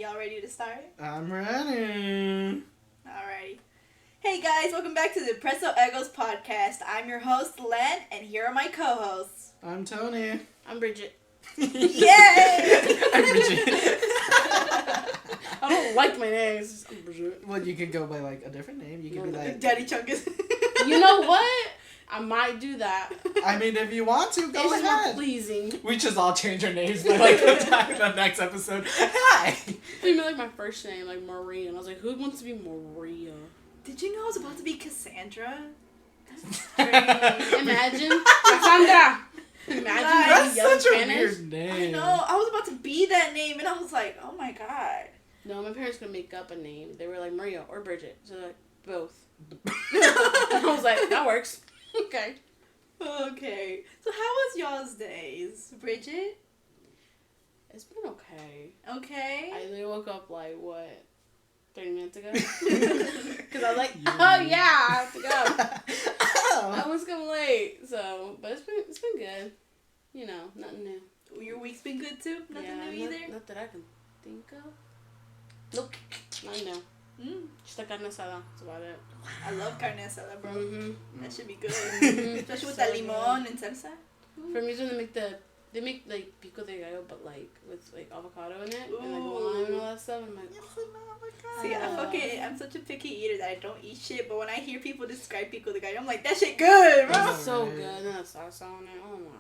y'all ready to start? I'm ready. Alrighty. Hey guys, welcome back to the Depresso Eggos Podcast. I'm your host, Len, and here are my co-hosts. I'm Tony. I'm Briget. Yay! I'm Briget. I don't like my name. It's just, I'm Briget. Well, you could go by like a different name. You could be like Daddy Chungus. You know what? I might do that. I mean, if you want to, go It's just more ahead. pleasing. We just all change our names by like the next episode. Hi. Maybe like my first name, like Maria, and I was like, who wants to be Maria? Did you know I was about to be Cassandra? Imagine Cassandra. Imagine That's being yelling Such a Spanish. weird name. I know. I was about to be that name, and I was like, oh my god. No, my parents could make up a name. They were like Maria or Briget, so like both. I was like, that works. Okay. Okay. So how was y'all's days, Briget? It's been okay. Okay. I literally woke up like what, 30 minutes ago? Because I was like, oh yeah, I have to go. I was coming late, so but it's been good. You know, nothing new. Your week's been good too? Nothing new either? Not that I can think of. Nope. Nothing new. Just like carne asada. That's about it. I love carne asada, bro. Mm-hmm. That should be good. Mhm. Especially with So that good. limon and salsa. For me, when they make like pico de gallo, but like with like avocado in it and like Ooh. lime and all that stuff. I'm like, See, Oh. I'm such a picky eater that I don't eat shit, but when I hear people describe pico de gallo, I'm like, that shit good, bro. it's so Right. good. And that salsa on it. Oh my god.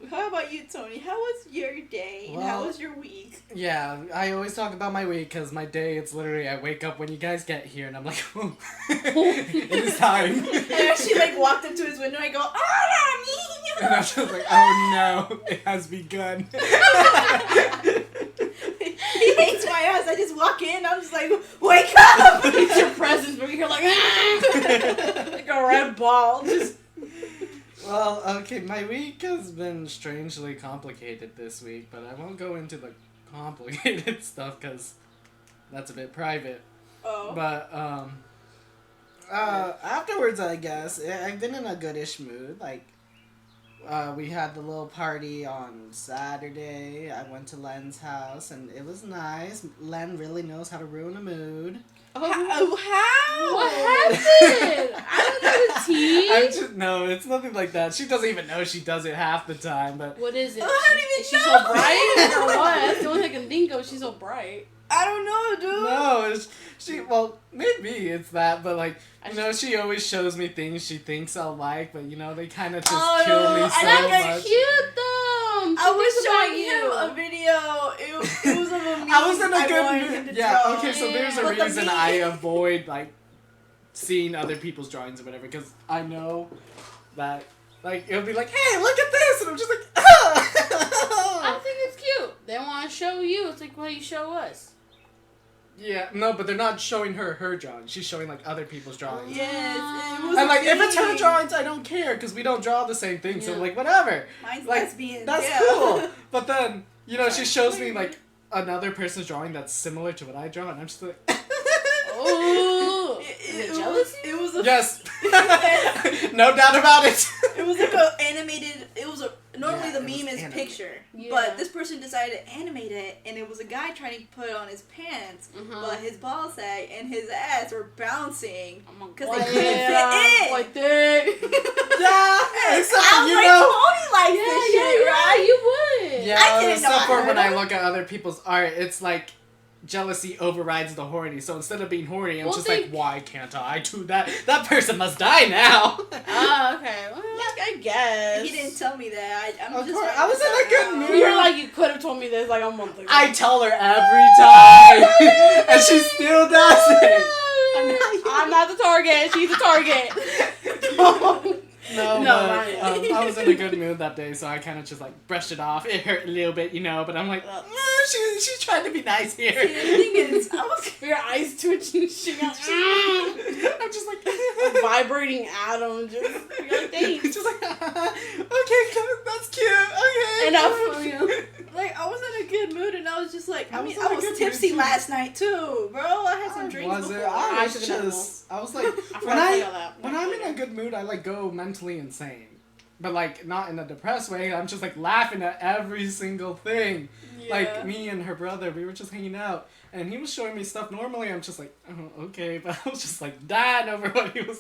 How about you, Tony? How was your day and how Well- was your week? Yeah, I always talk about my week because my day, it's literally I wake up when you guys get here and I'm like, oh, it is time. And she like walked up to his window and I go, oh, And I was just like, oh no, it has begun. He hates my ass. I just walk in, I'm just like, wake up! It's your presence, but you're like, like a red ball. Just Well, okay, my week has been strangely complicated this week, but I won't go into the complicated stuff because that's a bit private. Oh. But, afterwards, I guess, I've been in a goodish mood. Like, we had the little party on Saturday. I went to Len's house, and it was nice. Len really knows how to ruin a mood. How? What happened? I don't know the tea. No, it's nothing like that. She doesn't even know she does it half the time, but... What is it? Oh, I don't even Is she know. so bright or what? That's the only thing I can think of. She's so bright. I don't know, dude. No, well, maybe it's that, but like, she always shows me things she thinks I'll like, but they kind of just kill me so That's much. cute though. I was She showing thinks him about a video. It was of a meme. I was in a wanted good him mood. to Yeah, draw. okay, so there's a But the reason meme- I avoid, like, seeing other people's drawings or whatever, because I know that, like, it'll be like, hey, look at this, and I'm just like, I think it's cute. They want to show you. It's like what you show us. Yeah, no, but they're not showing her drawings. She's showing, like, other people's drawings. Yes, it was. And, like, a if it's her meme. drawings, I don't care, because we don't draw the same thing, so, Yeah. like, whatever. Mine's Like, lesbian. that's yeah. cool. But then, she shows me, Sorry. like, another person's drawing that's similar to what I draw, and I'm just like, Oh, is it jealousy? It was a. yes. No doubt about it. It was like a animated. It was a. Normally Yeah, the it was meme is animated. picture, Yeah. but this person decided to animate it, and it was a guy trying to put on his pants, but his ball sag and his ass were bouncing because they couldn't fit in. Like that. Yeah, except I was like, Tony likes this shit, right? You would. Yeah, I didn't know except I for heard when I of it. look at other people's art, it's like jealousy overrides the horny. So instead of being horny, I'm Well, just they- like, why can't I do that? That person must die now. Oh, okay. Well, I guess. He didn't tell me that. I'm Of just. course, writing I was this in a out good now. mood. You're like, you could have told me this like a month ago. I tell her every time, and she still does it. I'm not the target. She's the target. No, No, but right. I was in a good mood that day, so I kind of just like brushed it off. It hurt a little bit, but I'm like, she's trying to be nice See, the here. thing is, I was. Your eyes twitching. She got I'm just like a vibrating atom. Just you're like, thanks. It's just like, okay, that's cute. Okay. Enough for you. Like, I was in a good mood, and I was just like, I I was mean, in I a was good tipsy mood, too. last night too, bro. I had some drinks Was it? before. I I was took an just. I was like, I when forgot to tell that. when I'm in a good mood, I like go mentally insane, but like not in a depressed way. I'm just like laughing at every single thing. Yeah. Like, me and her brother, we were just hanging out, and he was showing me stuff. Normally, I'm just like, oh, okay, but I was just like dying over what he was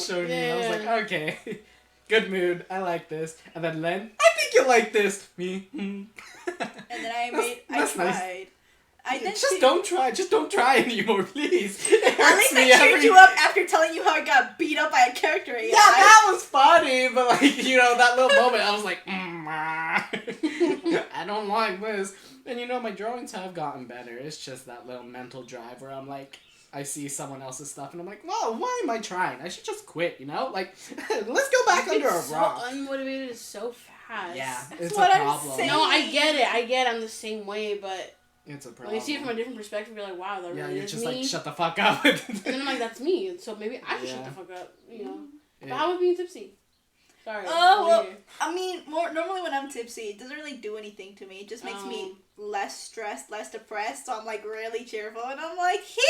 showing me, and I was like, okay, good mood, I like this. And then Len, I think you like this. Me, And then I tried. Nice. Don't try anymore, please. At least I cheered you up after telling you how I got beat up by a character. Yeah, that was funny, but like, that little moment, I was like, I don't like this. And my drawings have gotten better. It's just that little mental drive where I'm like, I see someone else's stuff and I'm like, well, why am I trying? I should just quit, Like, let's go back under a rock. Unmotivated so fast. Yeah, it's a problem. I'm saying. No, I get it. I'm the same way, but it's a problem. When you see it from a different perspective, you're like, wow, that really is me. Yeah, you're just like, shut the fuck up. And then I'm like, that's me. So maybe I should shut the fuck up, Yeah. But how about being tipsy? Sorry. Oh, well, I mean, normally when I'm tipsy, it doesn't really do anything to me. It just makes me less stressed, less depressed. So I'm like really cheerful, and I'm like, hee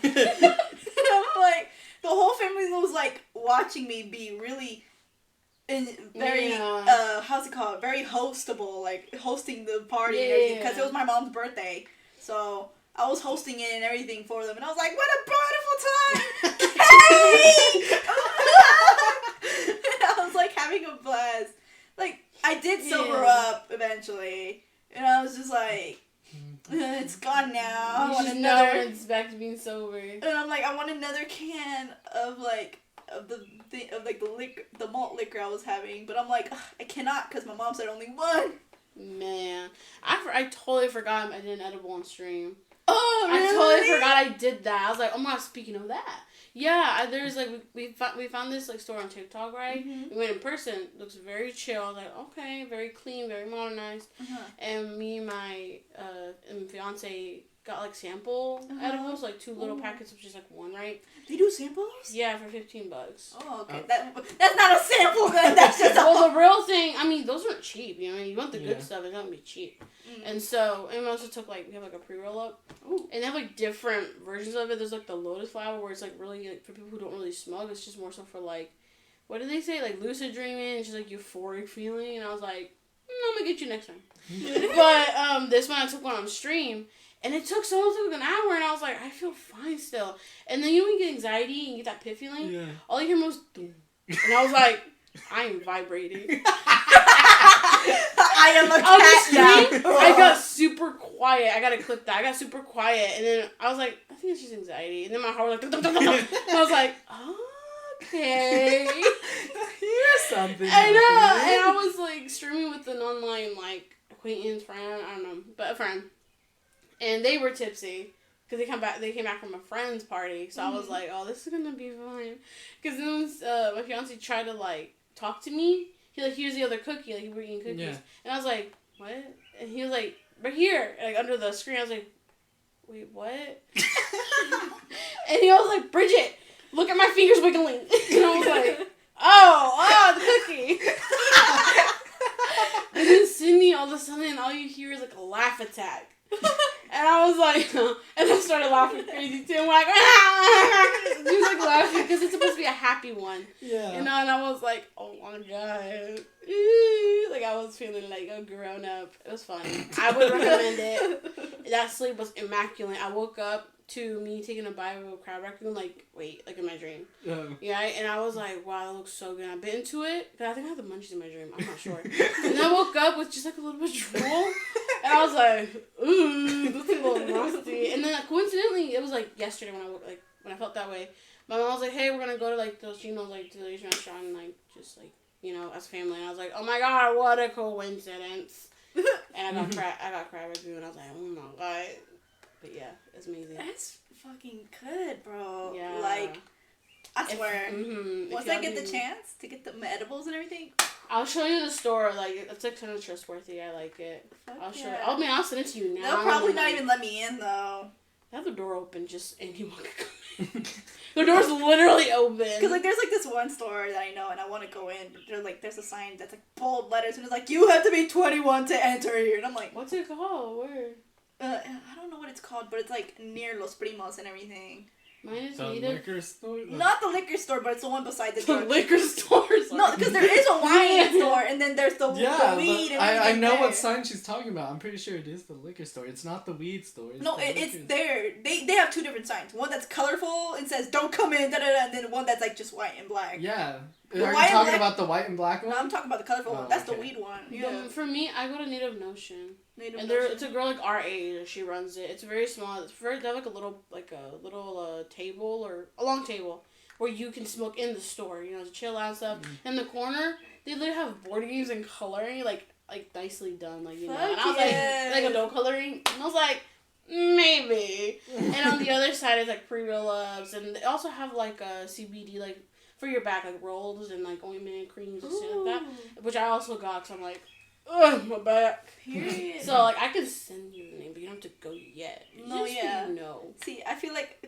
hee. I'm like, the whole family was like watching me be really, very how's it called? Very hostable, like hosting the party and everything because it was my mom's birthday. So I was hosting it and everything for them, and I was like, what a beautiful time! Hey! I was like having a blast. Like, I did sober up eventually, and I was just like, it's gone now. I want another. It's back to being sober. And I'm like, I want another can of the malt liquor I was having, but I'm like, I cannot because my mom said only one. Man, I totally forgot I did an edible on stream. Oh, really? I totally forgot I did that. I was like, oh my god, speaking of that. Yeah, there's like, we found this like store on TikTok, right? Mm-hmm. We went in person. It looks very chill. I was like, okay, very clean, very modernized. Uh-huh. And me and my fiance got like sample edibles, like 2 little packets of just like one, right? They do samples? Yeah, for $15. Oh, okay. That's not a sample then. That's just well, the real thing. I mean, those aren't cheap. You want the good stuff. It's not gonna be cheap. And so, and we also took we have like a pre-roll up. Ooh. And they have like different versions of it. There's like the lotus flower where it's like really like for people who don't really smoke. It's just more so for like, what do they say? Like lucid dreaming. It's just like euphoric feeling. And I was like, I'm gonna get you next time. But this one I took one on stream. And it took an hour, and I was like, I feel fine still. And then when you get anxiety and you get that pit feeling, all you hear was, doom. And I was like, I am vibrating. I am a cat now. I got super quiet. I gotta clip that. I got super quiet, and then I was like, I think it's just anxiety. And then my heart was like, and I was like, okay. Here's something. I know. And I was like streaming with an online acquaintance, friend, I don't know, but a friend. And they were tipsy because they came back from a friend's party. So I was like, oh, this is going to be fun. Because then my fiance tried to, talk to me. He, here's the other cookie. We were eating cookies. Yeah. And I was like, what? And he was like, right here. Under the screen. I was like, wait, what? And he was like, Briget, look at my fingers wiggling. And I was like, oh, the cookie. And then Sydney, all of a sudden, all you hear is a laugh attack. And I was like, and I started laughing crazy too. And we're like, he was laughing because it's supposed to be a happy one. Yeah. And I was like, oh my god. I was feeling like a grown up. It was fun. I would recommend it. That sleep was immaculate. I woke up to me taking a bite of a crab raccoon, in my dream. Yeah, and I was like, wow, that looks so good. I bit into it, but I think I had the munchies in my dream. I'm not sure. And then I woke up with just a little bit of drool, and I was like, ooh, this is a little nasty. And then coincidentally, it was yesterday when I felt that way. My mom was like, hey, we're gonna go to those, to the Asian restaurant and as a family. And I was like, oh my god, what a coincidence. And I got crab raccoon, and I was like, oh my god. But yeah, it's amazing. That's fucking good, bro. Yeah. I swear. Once I get the chance to get the edibles and everything. I'll show you the store. It's kind of trustworthy. I like it. I'll show you. I'll send it to you now. They'll probably not even let me in, though. They have the door open just anyone can come in. The door's literally open. Because, there's, this one store that I know, and I want to go in. There's a sign that's, bold letters, and it's you have to be 21 to enter here. And I'm like, what's it called? Where? I don't know what it's called, but it's near Los Primos and everything. Mine is The neither. liquor store? Not the liquor store, but it's the one beside the The drug. liquor store. No, because there is a wine store, and then there's the weed. And I know there. what sign she's talking about. I'm pretty sure it is the liquor store. It's not the weed store. No, it's there. They have two different signs. One that's colorful and says "Don't come in," da da da, and then one that's like just white and black. Yeah. The Are you white and talking black- about the white and black one? No, I'm talking about the colorful one. That's the okay. weed one. Yeah. For me, I go to Native Notion. Native And Notion. it's a girl like our age. She runs it. It's very small. They have like a little table or a long table where you can smoke in the store. You know, to chill out and stuff. In the corner, they literally have board games and coloring, like nicely done, like you know. And I was like adult coloring, and I was like, maybe. And on the other side is like pre-roll ups, and they also have like a CBD like for your back, like rolls and like ointment creams and shit like that, which I also got because I'm like, ugh, my back. Period. So like I can send you the name, but you don't have to go yet. No, Just yeah. so you know. See, I feel like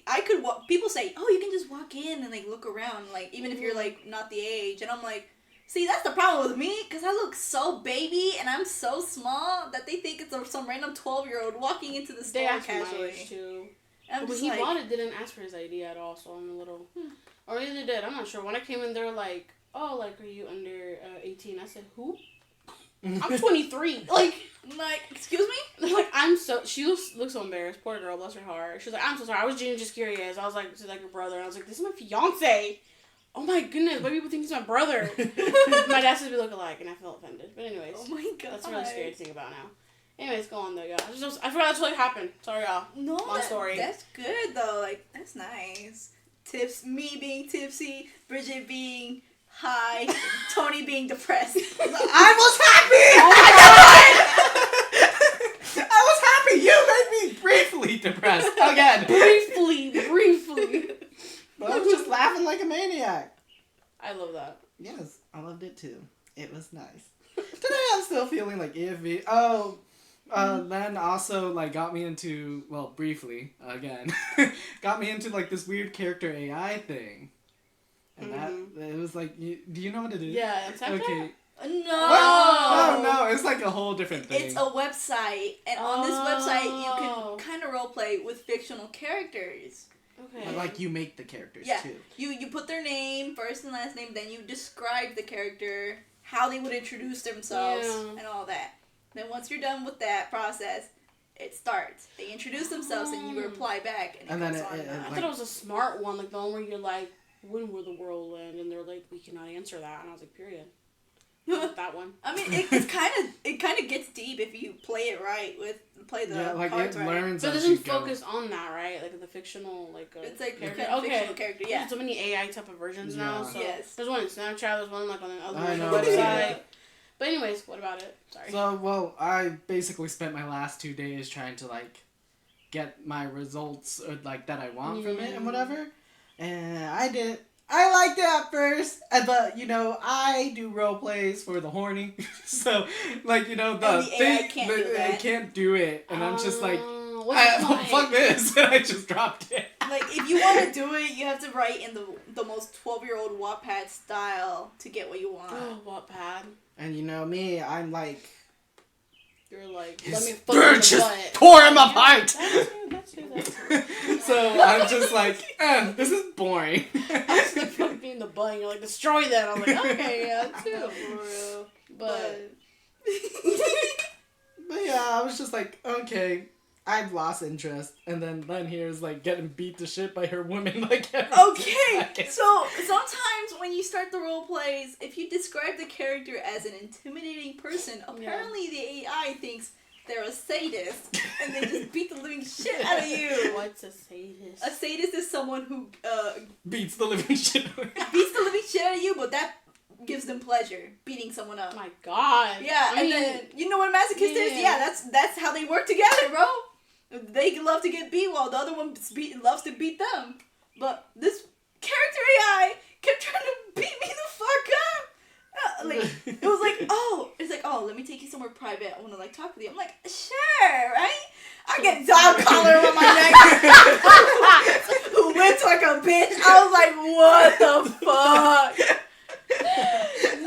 I could walk. People say, "Oh, you can just walk in and like look around, like even if you're like not the age." And I'm like, see, that's the problem with me, because I look so baby and I'm so small that they think it's some random 12-year-old walking into the store They asked casually. my age too. I'm But just when he like, bought it, didn't ask for his ID at all, so I'm a little... Or maybe they did, I'm not sure. When I came in, they were like, oh, like, are you under 18? I said, who? I'm 23. Like, excuse me? they're like, I'm so... She looks so embarrassed. Poor girl, bless her heart. She was like, I'm so sorry. I was genuinely just curious. I was like, she's like your brother. And I was like, this is my fiance. Oh my goodness, why people think he's my brother? My dad says we look alike, and I felt offended. But anyways, Oh my god. that's really scary to think about now. Anyways, go on though, y'all. I forgot that's what happened. Sorry, y'all. No, Long story. That's good though. Like that's nice. Me being tipsy, Briget being high, Tony being depressed. I was happy. Oh my god! I was happy. You made me briefly depressed again. briefly. But I was just laughing like a maniac. I love that. Yes, I loved it too. It was nice. Today I'm still feeling like iffy. Then also like got me into, well, briefly again, got me into like this weird character AI thing, and that it was like, do you know what it is? Yeah, it's okay. No. No, it's like a whole different thing. It's a website, and on this website you can kind of roleplay with fictional characters. Okay. But like you make the characters Yeah. too. You put their name, first and last name, then you describe the character, how they would introduce themselves, and all that. Then once you're done with that process, it starts. They introduce themselves and you reply back, and then goes on and I on. thought it was a smart one, like the one where you're like, when will the world end? And they're like, we cannot answer that. And I was like, period. I like that one. I mean, it kind of gets deep if you play it right play the like cards it right. learns. But it as doesn't you go. focus on that, right? Like the fictional, like It's like character. kind of fictional character, yeah. There's so many AI type of versions now. So Yes. there's one in Snapchat. There's one like on the other I know, website. yeah. But anyways, what about it? Sorry. So, well, I basically spent my last 2 days trying to, like, get my results, or, like, that I want from it and whatever. And I did. I liked it at first, but, you know, I do role plays for the horny. So, like, you know, the AI can't do that. I can't do it. And I'm just like, what's the point? fuck this. And I just dropped it. Like, if you want to do it, you have to write in the most 12-year-old Wattpad style to get what you want. Oh, Wattpad. And you know me, I'm like, You're like, His let me fuck you in the just butt. tore him apart. That's true. So I'm just like, this is boring. I was like, fuck me in the butt, and you're like, destroy that. I'm like, okay, yeah, too. For real. But but yeah, I was just like, okay, I've lost interest. And then Len here is like getting beat to shit by her woman like every 2 Okay, seconds. so sometimes when you start the role plays, if you describe the character as an intimidating person, apparently the AI thinks they're a sadist, and they just beat the living shit out of you. what's a sadist? A sadist is someone who Beats the living shit out of me. beats the living shit out of you, but that gives them pleasure, beating someone up. Oh my god. Yeah, I mean, and then you know what a masochist is? yeah. Yeah, that's how they work together, bro. They love to get beat while the other one loves to beat them. But this character AI kept trying to beat me the fuck up. Like it was like, oh, let me take you somewhere private. I want to like talk with you. I'm like, sure, right? I get dog collar on my neck. Who went like a bitch? I was like, what the fuck?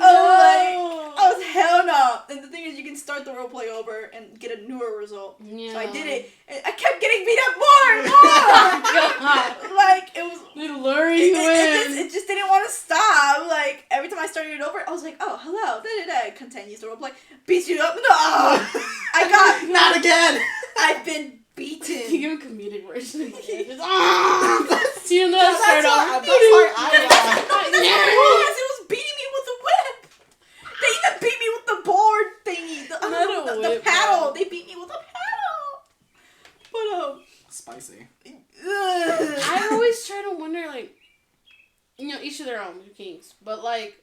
I was hell no. And the thing is, you can start the role play over and get a newer result. Yeah. So I did it, and I kept getting beat up more and more. Like, it was... They lure you in. It just didn't want to stop. Like, every time I started it over, I was like, oh, hello. Da-da-da. Continues the role play. Beats you up. No! I got... Not again! I've been beaten. You give a comedic version of it. Just, you know, That's start why off. It was beating me with a whip. They even beat me with the board thingy. The paddle. They beat me with a paddle. But, Spicy. I always try to wonder, like, you know, each of their own kinks, but, like,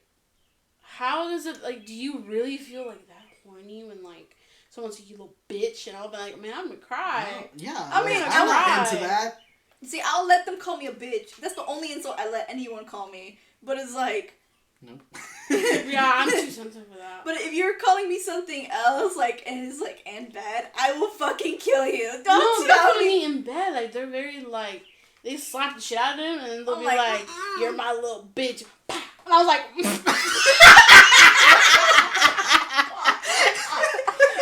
how does it, like, do you really feel, like, that horny when, like, someone's like, you little bitch, and I'll be like, man, I'm gonna cry. Well, yeah. I mean, I'm not into that. See, I'll let them call me a bitch. That's the only insult I let anyone call me. But it's like... Nope. Yeah, I'm too sensitive for that. But if you're calling me something else, like, and it's, like, and bad, I will fucking kill you. No, Don't they're tell putting me. me in bed. Like, they're very, like, they slap the shit out of him, and then they'll I'm be like, like, you're my little bitch. And I was like...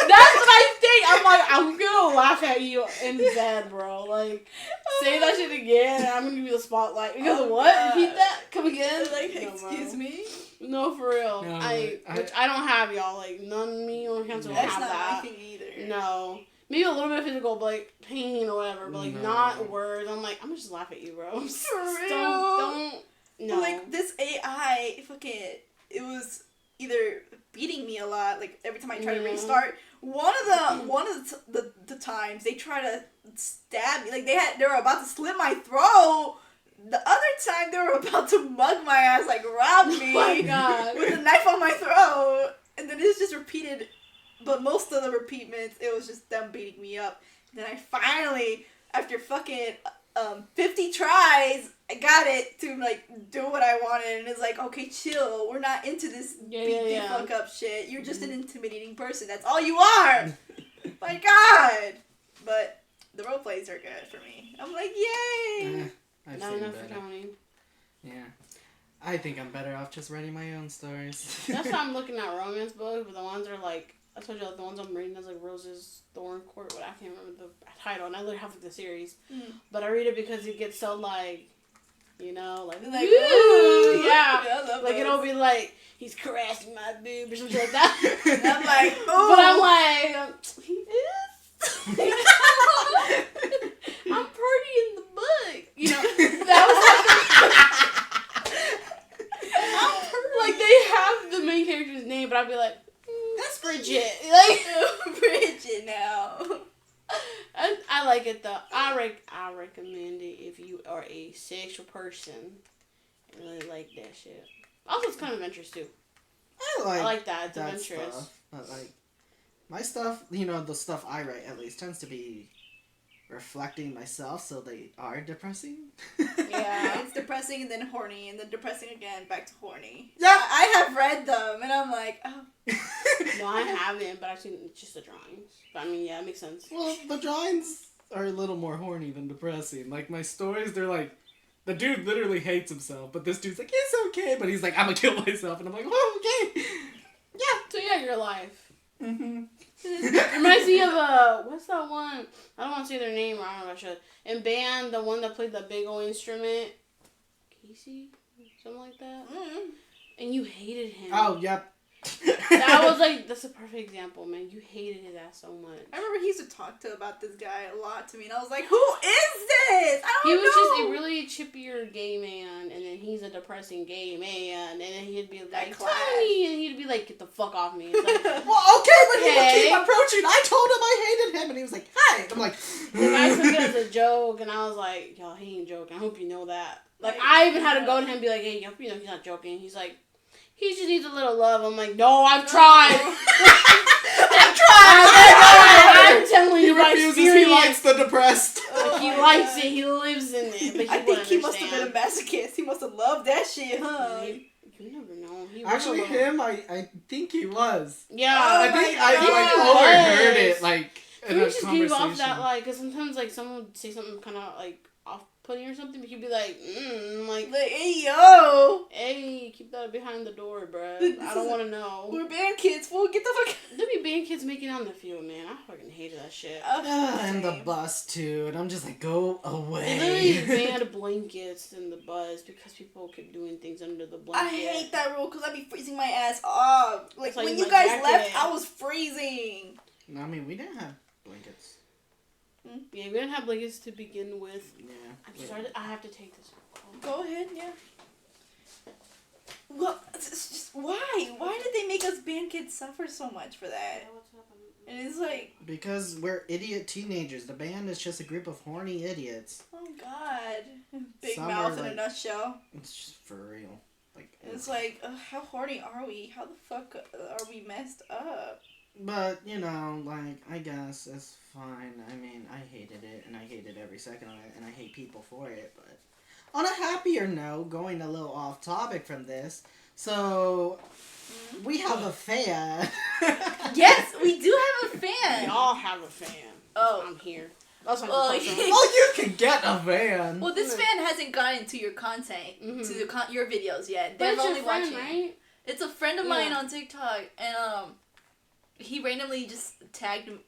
That's what I think. I'm like, I'm gonna laugh at you in bed, bro. Like, say that shit again, and I'm gonna give you the spotlight. Because of what? God. Repeat that? Come again? Like, No, excuse bro. me? No, for real. No, Which I don't have, y'all. Like, none of me or Hansel No. have That's not that. my thing either. No. Maybe a little bit of physical, but like pain or whatever, but like No. not words. I'm like, I'm gonna just laugh at you, bro. For real? Don't. No. But, like, this AI, fucking, it was either beating me a lot, like, every time I try to restart. One of the times, they try to stab me. Like, they were about to slit my throat. The other time, they were about to mug my ass, like, rob me. Oh my God. With a knife on my throat. And then it's just repeated. But most of the repeatments, it was just them beating me up. And then I finally, after fucking 50 tries, I got it to, like, do what I wanted. And it's like, okay, chill. We're not into this beat the fuck up shit. You're just an intimidating person. That's all you are. My God. But the role plays are good for me. I'm like, yay. I've Not seen enough for better. Tony. Yeah. I think I'm better off just writing my own stories. That's why I'm looking at romance books, but the ones are like, I told you, like, the ones I'm reading is like Rose's Thorn Court, but I can't remember the title, and I literally have like the series. But I read it because it gets so like, you know, like Like, ooh, ooh. yeah. I love Like those. it'll be like, he's caressing my boob or something like that. And I'm like, ooh. But I'm like, he is. I'm pretty in the book. You know, that was like they have the main character's name, but I'd be like, that's Briget. Like Briget now. I like it though. I recommend it if you are a sexual person. I really like that shit. Also, it's kind of adventurous too. I like that. It's that adventurous. stuff. But, like, my stuff, you know, the stuff I write at least tends to be reflecting myself, so they are depressing. Yeah. It's depressing and then horny and then depressing again, back to horny. Yeah. I have read them and I'm like, oh. No, I haven't, but I've seen just the drawings. But I mean, yeah, it makes sense. Well, the drawings are a little more horny than depressing. Like, my stories, they're like, the dude literally hates himself, but this dude's like, it's okay, but he's like, I'm gonna kill myself, and I'm like, oh, okay. Yeah, so yeah, your life. Mm-hmm. It reminds me of, what's that one? I don't want to say their name, or I don't know if I should. In band, the one that played the big old instrument. Casey? Something like that? Mm. And you hated him. Oh, yep. That was like, that's a perfect example, man. You hated his ass so much. I remember he used to talk about this guy a lot to me and I was like, who is this? I He don't was know. just a really chippier gay man, and then he's a depressing gay man, and then he'd be like, clash. Tony, and he'd be like, get the fuck off me. It's like, Well, okay, but he would Okay. keep approaching. I told him I hated him, and he was like, hi. I'm like, the guy took it as a joke, and I was like, y'all, he ain't joking. I hope you know that. Like, I even had to go to him and be like, hey, I hope you know he's not joking. He's like, he just needs a little love. I'm like, no, I've tried. I've tried. I'm telling he you my refuses. experience. He likes the depressed. Like, he likes it. He lives in it. But I think wouldn't he must have been a understand. masochist. He must have loved that shit, huh? You never know. He Actually, will. him, I think he was. Yeah. Oh I think my I God. like overheard Yes. it, like, in He a just gave off conversation. that, like, because sometimes, like, someone would say something kind of, like, off pudding or something, but you'd be like, like, hey, yo! hey, keep that behind the door, bruh. This I don't want to know. We're band kids, fool. Get the fuck There be band kids making out in the field, man. I fucking hated that shit. And the bus, too. And I'm just like, go They literally away. banned blankets in the bus because people kept doing things under the I blanket. hate that rule because I'd be freezing my ass off. Like, It's like when my you guys jacket. left, I was freezing. I mean, we didn't have blankets. Yeah, we didn't have blankets to begin with. Yeah. I have to take this. Go ahead, yeah. Well, it's just, why? Why did they make us band kids suffer so much for that? And it's like... Because we're idiot teenagers. The band is just a group of horny idiots. Oh, God. Big Some mouth are in a like- nutshell. It's just for real. Like, It's like, how horny are we? How the fuck are we messed up? But, you know, like, I guess it's fine. I mean, I hated it, and I hated every second of it, and I hate people for it, but... On a happier note, going a little off topic from this, so... We have a fan. Yes, we do have a fan. We all have a fan. Oh. I'm here. That's what Well, I'm talking about. Oh, you can get a van. Well, this fan hasn't gotten to your content, to your videos yet. But They're it's only your friend, watching. right? It's a friend of mine Yeah. on TikTok, and he randomly just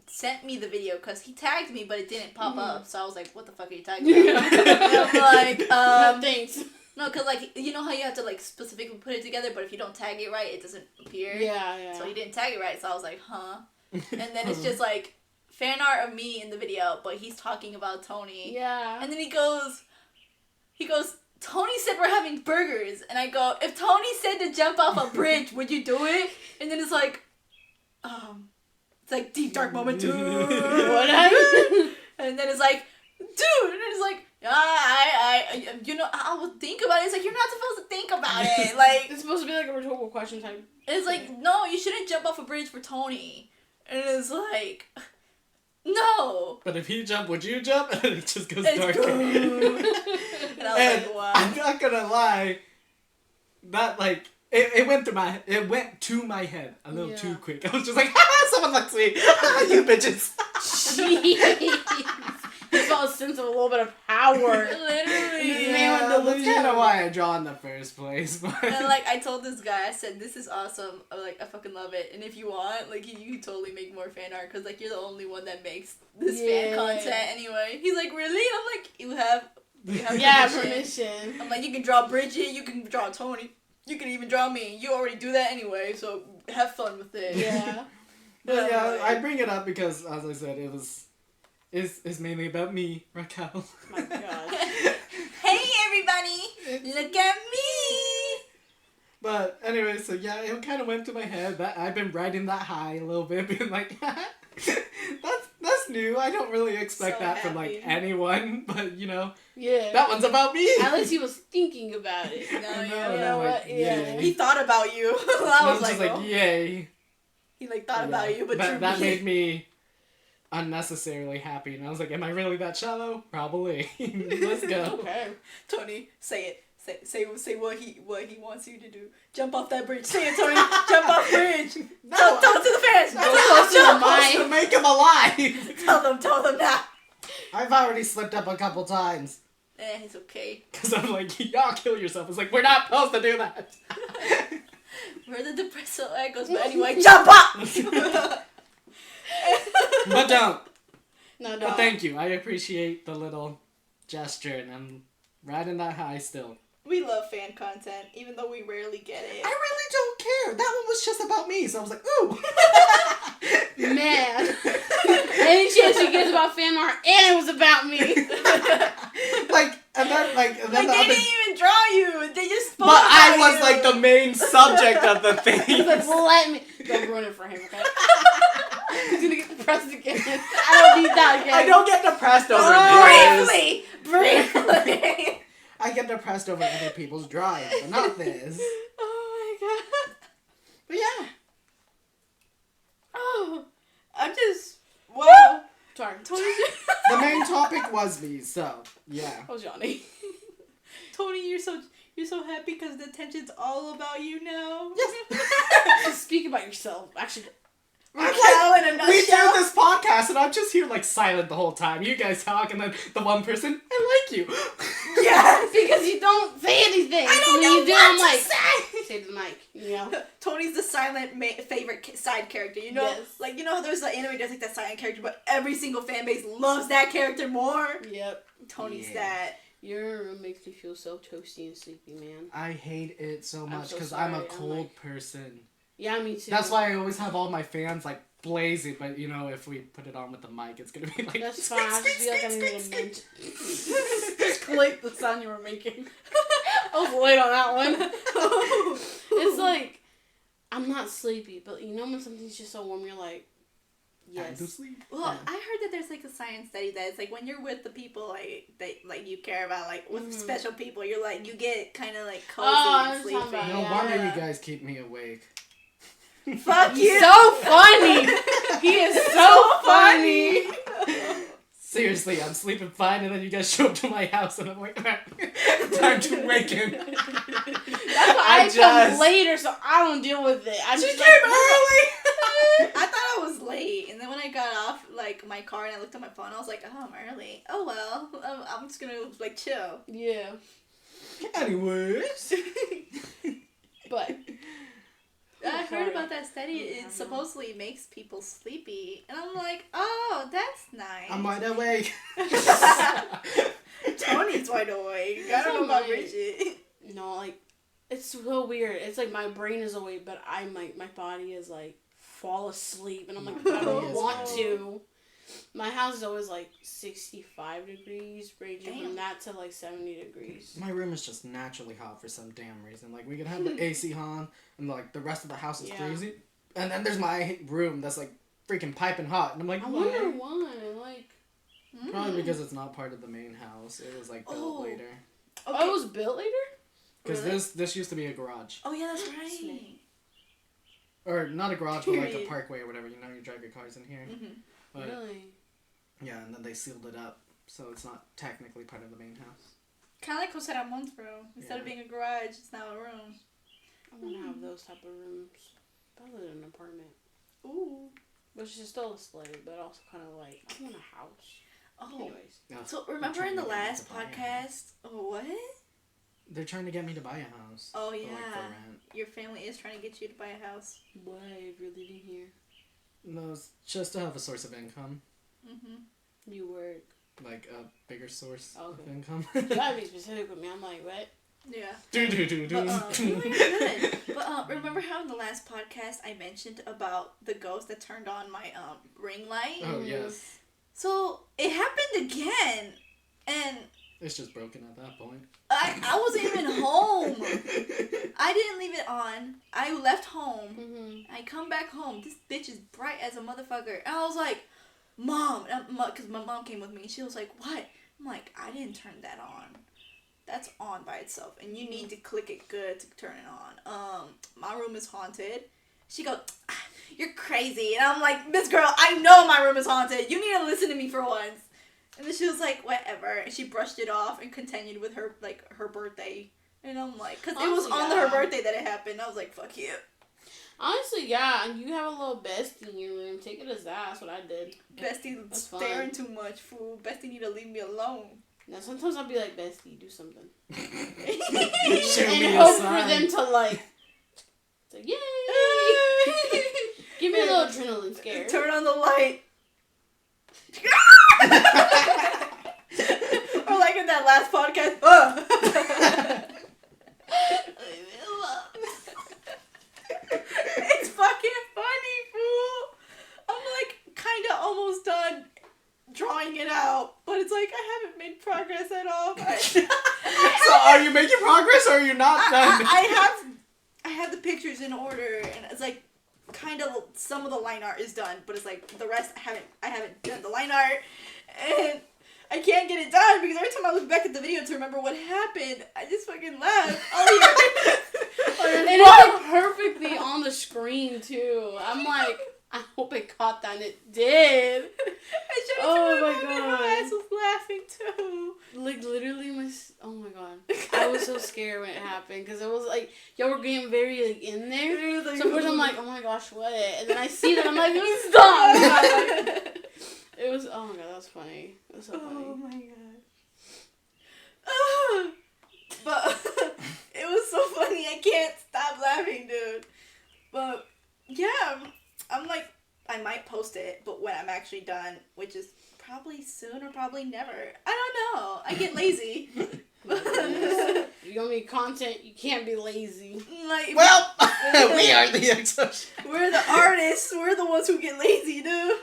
sent me the video because he tagged me, but it didn't pop up. So I was like, "What the fuck are you tagging me?" I'm like, No, thanks. no, because like you know how you have to like specifically put it together, but if you don't tag it right, it doesn't appear. Yeah. So he didn't tag it right, so I was like, "Huh?" And then it's just like fan art of me in the video, but he's talking about Tony. Yeah. And then he goes, Tony said we're having burgers. And I go, if Tony said to jump off a bridge, would you do it? And then it's like deep dark moment too. What happened? And then it's like, dude, and it's like, I would think about it. It's like, you're not supposed to think about it. Like, It's supposed to be like a rhetorical question type. it's like, no, you shouldn't jump off a bridge for Tony. And it's like, no. But if he jumped, would you jump? And it just goes It's darker. And I was And like, wow. I'm not gonna lie, that like it went to my head a little too quick. I was just like, someone likes me, you bitches. Jeez. He felt a sense of a little bit of power. Literally. This man with That's delusion. kind of why I draw in the first place. But And like I told this guy, I said, "This is awesome. I fucking love it. And if you want, like, you can totally make more fan art because like you're the only one that makes this fan content anyway." He's like, "Really?" And I'm like, "You have Yeah, permission." permission. I'm like, "You can draw Briget. You can draw Tony. You can even draw me. You already do that anyway. So have fun with it." Yeah. But yeah, I bring it up because, as I said, it's mainly about me, Raquel. Oh my god. Hey everybody, look at me. But anyway, so yeah, it kind of went to my head. That I've been riding that high a little bit, being like, that's new. I don't really expect So that from like happy. anyone, but you know, Yeah. that one's about me. At least he was thinking about it. No, I you know, know and I'm what? like, Yeah. yay. He thought about you. And I I was like, just oh. yay. He like thought about you, but that made me unnecessarily happy, and I was like, am I really that shallow? Probably. Let's go. Okay. Tony, say it. Say what he wants you to do. Jump off that bridge. Say it, Tony. Jump off bridge. No, Tell it to the fans. I'm supposed to mind. make him alive. Tell them now. I've already slipped up a couple times. It's okay. Because I'm like, y'all kill yourself. It's like, we're not supposed to do that. We're the Depresso Eggos, but anyway, jump up! But don't. No, But thank you. I appreciate the little gesture, and I'm riding that high still. We love fan content, even though we rarely get it. I really don't care. That one was just about me, so I was like, ooh. Man. Any chance she gets about fan art, and it was about me. And then Like, the they other... didn't even draw you. They just spoke But I about was you. like the main subject of the thing. Let me. Don't ruin it for him, okay? He's gonna get depressed again. I don't need that again. I don't get depressed over this. Briefly. I get depressed over other people's drawings, but not this. Oh my god. But yeah. Oh, I'm just wow. Sorry. Tony, The main topic was me, so yeah. Oh, Johnny. Tony, you're so happy because the attention's all about you now. Yes. Just speak about yourself. Actually, Raquel in a nutshell. We do this podcast and I'm just here like silent the whole time. You guys talk and then the one person, I like you. Yes, because you don't say anything. I don't when know you do, what I'm to like, say. say to the mic, you know? Tony's the silent favorite side character, you know? Yes. Like, you know, there's the anime that's like that silent character, but every single fan base loves that character more. Yep. Tony's that. Your room makes me feel so toasty and sleepy, man. I hate it so much so because sorry. I'm a cold person. Yeah, me too. That's why I always have all my fans like blazing, but you know, if we put it on with the mic, it's gonna be like. That's fine. I just feel like I need a mint. Just click the sound you were making. I was late on that one. It's like, I'm not sleepy, but you know when something's just so warm, you're like, yes. To sleep. Well, I heard that there's like a science study that it's like when you're with the people like that like you care about, like with special people, you're like you get kind of like cozy and sleepy. No wonder you guys keep me awake. Fuck you. So funny. He is so funny. Seriously, I'm sleeping fine, and then you guys show up to my house, and I'm like, time to awaken. That's why I come later, so I don't deal with it. She came early. I thought I was late, and then when I got off like my car and I looked at my phone, I was like, oh, I'm early. Oh well, I'm just gonna like chill. Yeah. Anyways. But. I heard about that study. It supposedly makes people sleepy, and I'm like, oh, that's nice. I'm wide awake. Tony's wide awake. I don't know about Briget. No, like, it's so weird. It's like my brain is awake, but I'm like, my body is like, fall asleep, and I'm like, I don't want to. My house is always like 65 degrees, ranging from that to like 70 degrees. My room is just naturally hot for some damn reason. Like, we could have the AC on, and like the rest of the house is freezing. And then there's my room that's like freaking piping hot. And I'm like, I wonder why. Like, probably because it's not part of the main house. It was like built later. Okay. Oh, it was built later? Because this used to be a garage. Oh, yeah, that's right. Or not a garage, but like a parkway or whatever. You know, you drive your cars in here. Mm-hmm. But, really? Yeah, and then they sealed it up, so it's not technically part of the main house. Kind of like Jose Ramon's room. Instead of being a garage, it's now a room. I want to have those type of rooms. I live in an apartment. Ooh. Which is still a slave, but also kind of like, I want a house. Oh. Anyways. Yeah, so remember in the last podcast, what? They're trying to get me to buy a house. Oh, yeah. Like, for rent. Your family is trying to get you to buy a house. Why if you're living here? No, it's just to have a source of income. Mm-hmm. You work. Like a bigger source of Okay. income. You gotta be specific with me. I'm like, what? Yeah. Do. But, you were good. But remember how in the last podcast I mentioned about the ghost that turned on my ring light? Oh, yes. So it happened again, and It's just broken at that point. I wasn't even home. I didn't leave it on. I left home. Mm-hmm. I come back home. This bitch is bright as a motherfucker. And I was like, Mom, because my mom came with me. She was like, what? I'm like, I didn't turn that on. That's on by itself. And you need to click it good to turn it on. My room is haunted. She goes, you're crazy. And I'm like, Miss Girl, I know my room is haunted. You need to listen to me for once. And then she was like, whatever. And she brushed it off and continued with her, like, her birthday. And I'm like, because it was on her birthday that it happened. I was like, fuck you. Honestly, yeah. You have a little bestie in your room. Take it as that. That's what I did. Bestie staring too much, fool. Bestie need to leave me alone. Now, sometimes I'll be like, bestie, do something. Show me and a hope sign. for them to, like, say, yay! Give me a little adrenaline scare. Turn on the light. Or like in that last podcast. It's fucking funny, fool. I'm like kind of almost done drawing it out, but it's like I haven't made progress at all. So are you making progress or are you not done? I have the pictures in order, and it's like kind of some of the line art is done, but it's like the rest I haven't done the line art, and I can't get it done because every time I look back at the video to remember what happened, I just fucking laugh. And it's like perfectly on the screen too. I'm like, I hope it caught that, and it did. Oh my god, I was laughing too. Like literally, oh my god, I was so scared. scared when it happened because it was like y'all were getting very like in there. Like, so first I'm like, oh my gosh, what? And then I see that I'm like, stop. It was, oh my god, that was funny. It was so funny. Oh my god. But it was so funny. I can't stop laughing, dude. But yeah, I'm like, I might post it, but when I'm actually done, which is probably soon or probably never. I don't know. I get lazy. You want me content? You can't be lazy. Like, Well, we are the exception. we're the artists. We're the ones who get lazy, dude.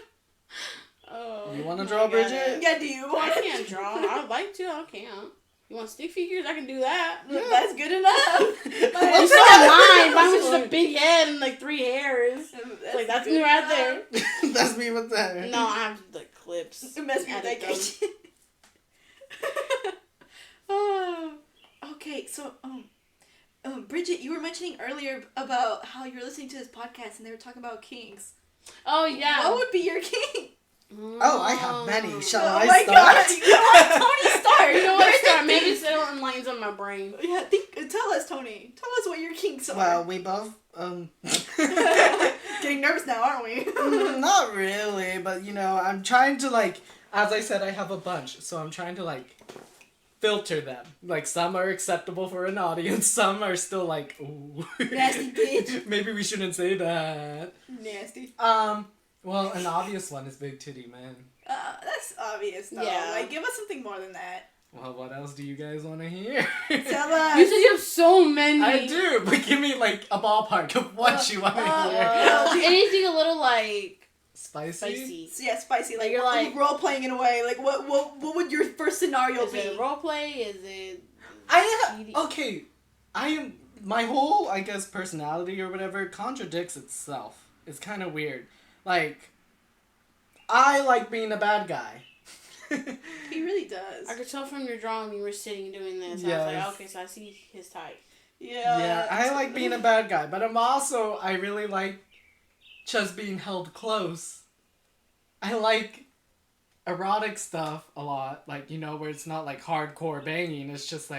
Oh, You want to draw, Briget? Yeah, do you want I can't draw. I'd like to. I can't. You want stick figures? I can do that. Yeah. That's good enough. You saw mine. Mine was just a big head and like 3 hairs. That's me right there. That's me with that. No, I have like clips. It must be vacation. Oh, okay. So, Briget, you were mentioning earlier about how you were listening to this podcast and they were talking about Kinks. Oh yeah. What would be your king? Oh, I have many. Shall I my start? God. You know what? Tony, start. You know what? Start. Maybe it's in lines on my brain. Yeah, tell us, Tony. Tell us what your kinks are. Well, we both, Getting nervous now, aren't we? not really, but, I'm trying to, as I said, I have a bunch, so I'm trying to, filter them. Some are acceptable for an audience, some are still ooh. Nasty bitch. Maybe we shouldn't say that. Nasty. Well, an obvious one is Big Titty Man. That's obvious, though. Yeah. Give us something more than that. Well, what else do you guys want to hear? Tell us. You said you have so many. I do, but give me, a ballpark of what you want to hear. Anything a little, Spicy? Yeah, spicy. You're role playing in a way. What would your first scenario is be? it role play? Is it... Okay, my whole, I guess, personality or whatever contradicts itself. It's kind of weird. I like being a bad guy. He really does. I could tell from your drawing you were sitting doing this. Yes. I was like, okay, so I see his type. Yeah. I like being a bad guy, but I really like just being held close. I like erotic stuff a lot, where it's not hardcore banging, it's just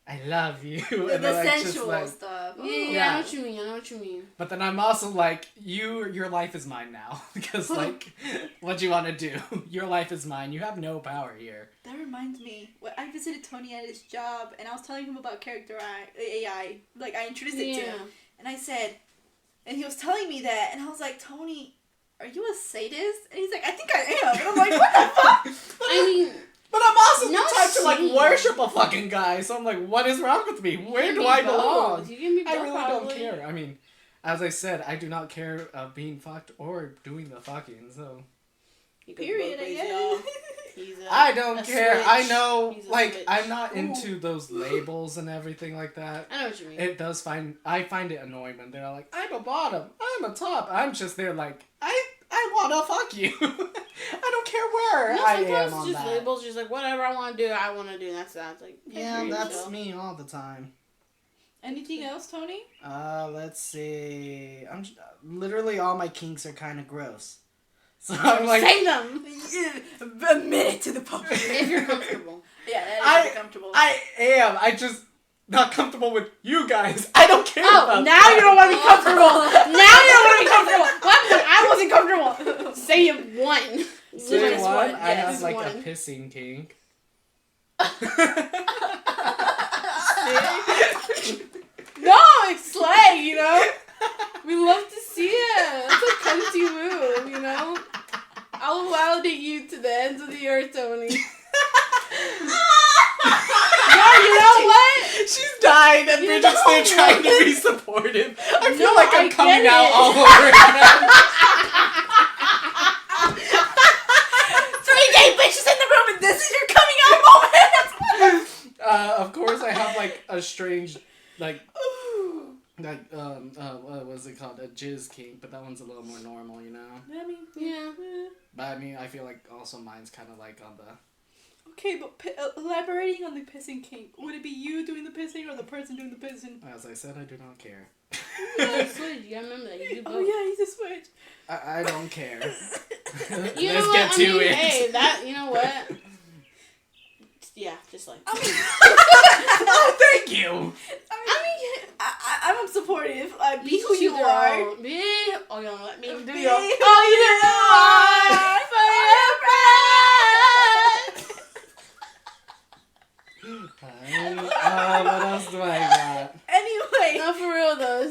I love you. The sensual stuff. Yeah, I know what you mean. But then I'm also your life is mine now. Because, what do you want to do? Your life is mine. You have no power here. That reminds me. I visited Tony at his job, and I was telling him about character AI. I introduced it to him. And I said, and he was telling me that, and I was like, Tony, are you a sadist? And he's like, I think I am. And I'm like, what the fuck? But I'm also no the type shame. to worship a fucking guy, so I'm like, what is wrong with me? Where do I belong? You can be both, I really probably. don't care. I mean, as I said, I do not care being fucked or doing the fucking, so. Period, I don't care. Switch. I know, Switch. I'm not into those labels and everything like that. I know what you mean. I find it annoying when they're like, I'm a bottom, I'm a top. I'm just there I wanna fuck you. I don't care where I am on just that. labels, just whatever I want to do, I want to do. That's Yeah, that's me all the time. Anything else, Tony? Let's see. Literally all my kinks are kind of gross. So I'm say them. Admit it to the public. If you're comfortable. Yeah, that is comfortable. I am. I just not comfortable with you guys. I don't care about now you don't want to be comfortable. Now you don't want to be comfortable. What? I wasn't comfortable. Say one. Say one. I have just a one. pissing kink. No, it's slay, We love to see it. It's a cunty move, I'll validate you to the ends of the earth, Tony. Yeah, you know what? She's dying and Bridget's there trying to be supportive. I feel like I'm coming get out it. all over again. 3 gay bitches in the room and this is your coming out moment. Of course I have a strange what was it called? A jizz kink, but that one's a little more normal, I mean, yeah. But I mean, I feel like also mine's kind of on the. Okay, but elaborating on the pissing kink, would it be you doing the pissing or the person doing the pissing? As I said, I do not care. Switch. You gotta remember that. You do both. Oh yeah, he's a switch. I don't care. You know Let's what? get to it. Hey, you know what? Yeah, just oh, Thank you. I'm supportive. Be who you are. Oh, you don't let me do Be your. who Oh, you are. What else do I got? Anyway. No, for real though.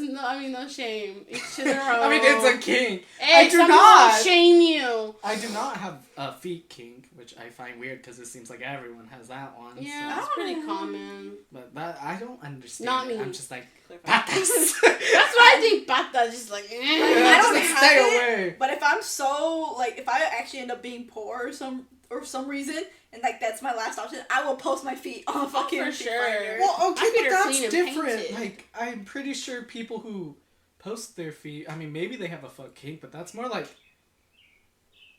No shame. Each to their own. I mean, it's a kink. Hey, I do some not people shame you. I do not have a feet kink, which I find weird because it seems like everyone has that one. Yeah, so. that's pretty common. But that I don't understand. Not me. I'm just like That's patas. why I think pata just like. I don't just have stay it, away. But if I'm so like, if I actually end up being poor or some reason, and like that's my last option, I will post my feet on fucking for Feet sure. Finder. Well, okay, My feet but are that's clean and different. painted. Like, I'm pretty sure people who post their feet, I mean, maybe they have a foot kink, but that's more like,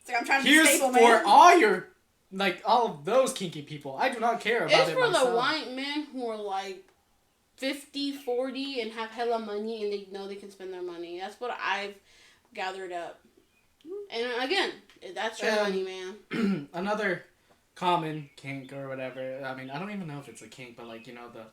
It's like I'm trying to be here's stable, for man. all your, like, all of those kinky people. I do not care about It's it for myself. the white men who are like 50, 40 and have hella money and they know they can spend their money. That's what I've gathered up. And again, that's your money, man. Another common kink or whatever, I mean, I don't even know if it's a kink, but like, you know, the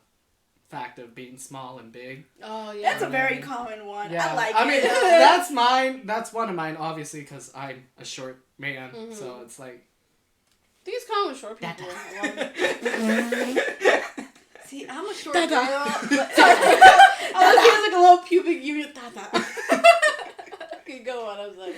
fact of being small and big. Oh, yeah. That's a very common one. Yeah, I like I mean, it. that's mine. That's one of mine, obviously, because I'm a short man, Mhm. so it's like. I think it's common with short people. A lot of- See, I'm a short Dada. girl. But I was like, like a little pubic unit. Okay, go on. I was like,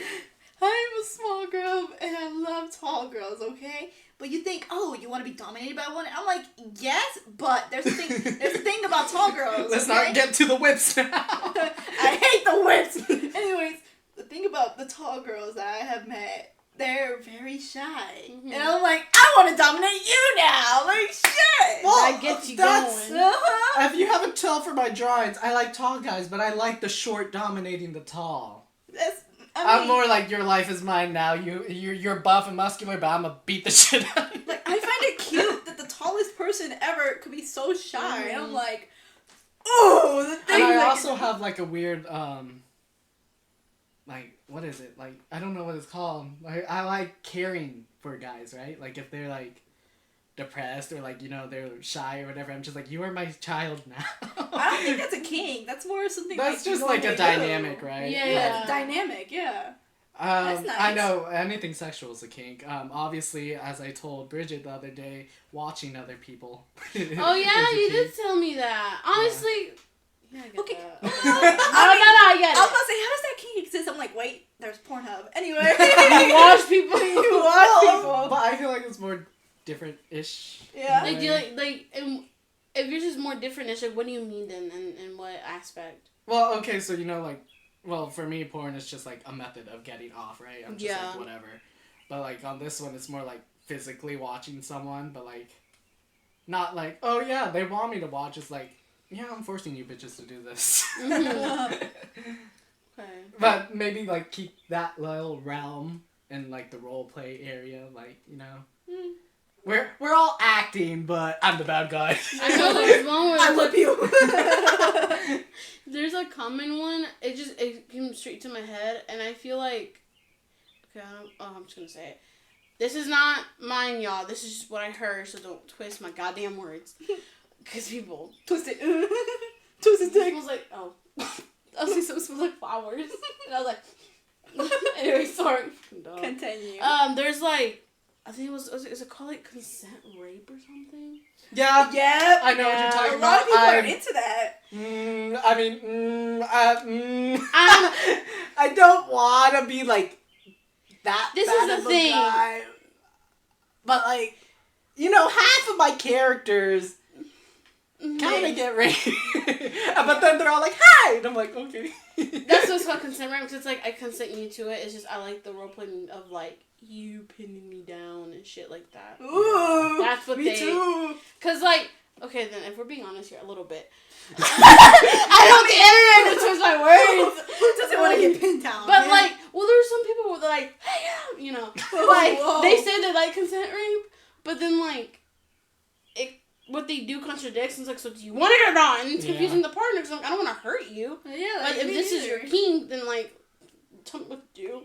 I'm a small girl and I love tall girls, okay? But you think, oh, you want to be dominated by one? I'm like, yes, but there's a thing. There's a thing about tall girls. Let's okay? not get to the whips now. I hate the whips. Anyways, the thing about the tall girls that I have met, they're very shy, Mhm. and I'm like, I want to dominate you now. Like shit. that gets you that's- going. Uh-huh. If you haven't tell for my drawings, I like tall guys, but I like the short dominating the tall. I'm more like your life is mine now. You're buff and muscular, but I'm gonna beat the shit out of you. like I find it cute that the tallest person ever could be so shy. And I'm like, oh, the thing. And I like, also have like a weird like what is it? Like I don't know what it's called. Like I like caring for guys, right? Like if they're like depressed or like, you know, they're shy or whatever, I'm just like, you are my child now. I don't think that's a kink. That's more something. That's like just like a normally dynamic, do. right? Yeah, Yeah, it's dynamic. Yeah. That's nice. I know anything sexual is a kink. Obviously, as I told Briget the other day, watching other people. Oh, yeah, is a you kink. did tell me that. Honestly, yeah, I get Okay. that. I I get was it. about to say, how does that kink exist? I'm like, wait, there's Pornhub. Anyway. You watch people. You watch people. But I feel like it's more different-ish. Yeah. Like, do you like, if yours is more different, it's like, what do you mean then, in what aspect? Well, okay, so you know, like, well, for me, porn is just like a method of getting off, right? I'm just Yeah. like, whatever. But like on this one, it's more like physically watching someone, but like, not like, oh yeah, they want me to watch. It's like, yeah, I'm forcing you bitches to do this. Okay. But maybe like keep that little realm in like the role play area, like, you know. We're all acting, but I'm the bad guy. I know there's one where I love you. there's a common one. It came straight to my head, and I feel like, okay, I'm just gonna say it. This is not mine, y'all. This is just what I heard, so don't twist my goddamn words. Cause people Twist it. Twist his it dick. smells like I was like, something smells like flowers, and I was like, anyway, sorry. Dog. Continue. There's like, I think is it called like consent rape or something? Yeah. Yep. I know what you're talking A lot of people about. are into that. I don't want to be like that. This bad is of the a thing. guy. But like, you know, half of my characters kind of get raped, but then they're all like, "Hi," and I'm like, "Okay." That's what's called consent rape, because it's like I consent you to it. It's just I like the role playing of like you pinning me down and shit like that. Ooh. That's what me they. too. Cause like, okay, then if we're being honest here a little bit, I don't the internet to twist my words. Who doesn't want to get pinned down? But man? like, well, there's some people where they're like, hey, yeah, you know, like Whoa. they say they like consent rape, but then like, what they do contradicts. And it's like, so do you want it or not? And it's confusing the partner because like, I don't want to hurt you. yeah, But if this is your king, then like, tell me what to do.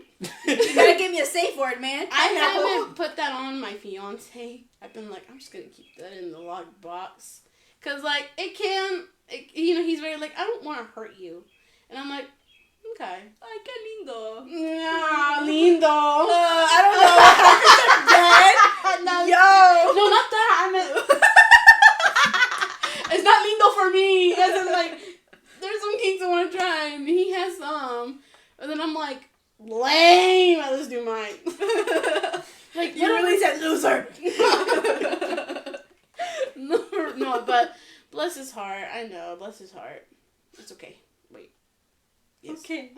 You gotta give me a safe word, man. I know. haven't put that on my fiance. I've been like, I'm just gonna keep that in the lockbox. Cause like he's very like, I don't want to hurt you, and I'm like, okay. Ay, qué lindo. Yeah, lindo. I don't know. No, Yo. no, not that. I meant it's not lindo for me. As in, like, there's some kinks I want to try, and he has some, and then I'm like, lame. Let's do mine. Like, You really said loser. no, but bless his heart. I know, bless his heart. It's okay. Wait. Yes. Okay.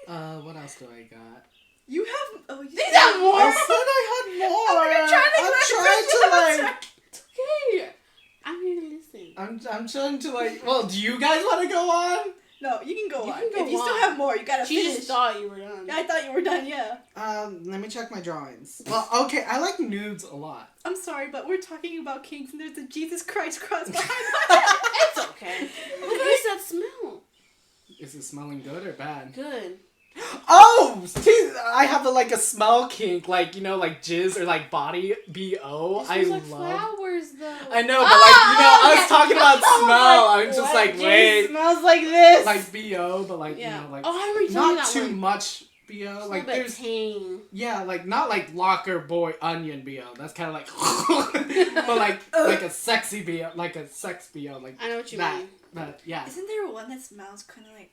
What else do I got? You have. Oh, you These have more. I said I had more. I'm trying to like. It's okay. I'm here to listen. I'm trying to like. Well, do you guys want to go on? No, you can go You on. can go If you still on. have more, you gotta She finish. just thought you were done. Yeah, I thought you were done. Yeah. Let me check my drawings. Well, okay, I like nudes a lot. I'm sorry, but we're talking about kinks, and there's a Jesus Christ cross behind my. It's okay. Look at that smell. Is it smelling good or bad? Good. Oh, see, I have a smell kink, like jizz or like body BO. It I smells like love. flowers though. I know, but I was talking about smell. I'm just like, Jizz wait, smells like this. like BO, but like yeah. like Oh, I remember telling you not that too one. much BO. Like there's tame. yeah, like not like locker boy onion BO. That's kind of like, but like a sexy BO, like a sex BO, like I know what you that. mean. But yeah. Isn't there one that smells kind of like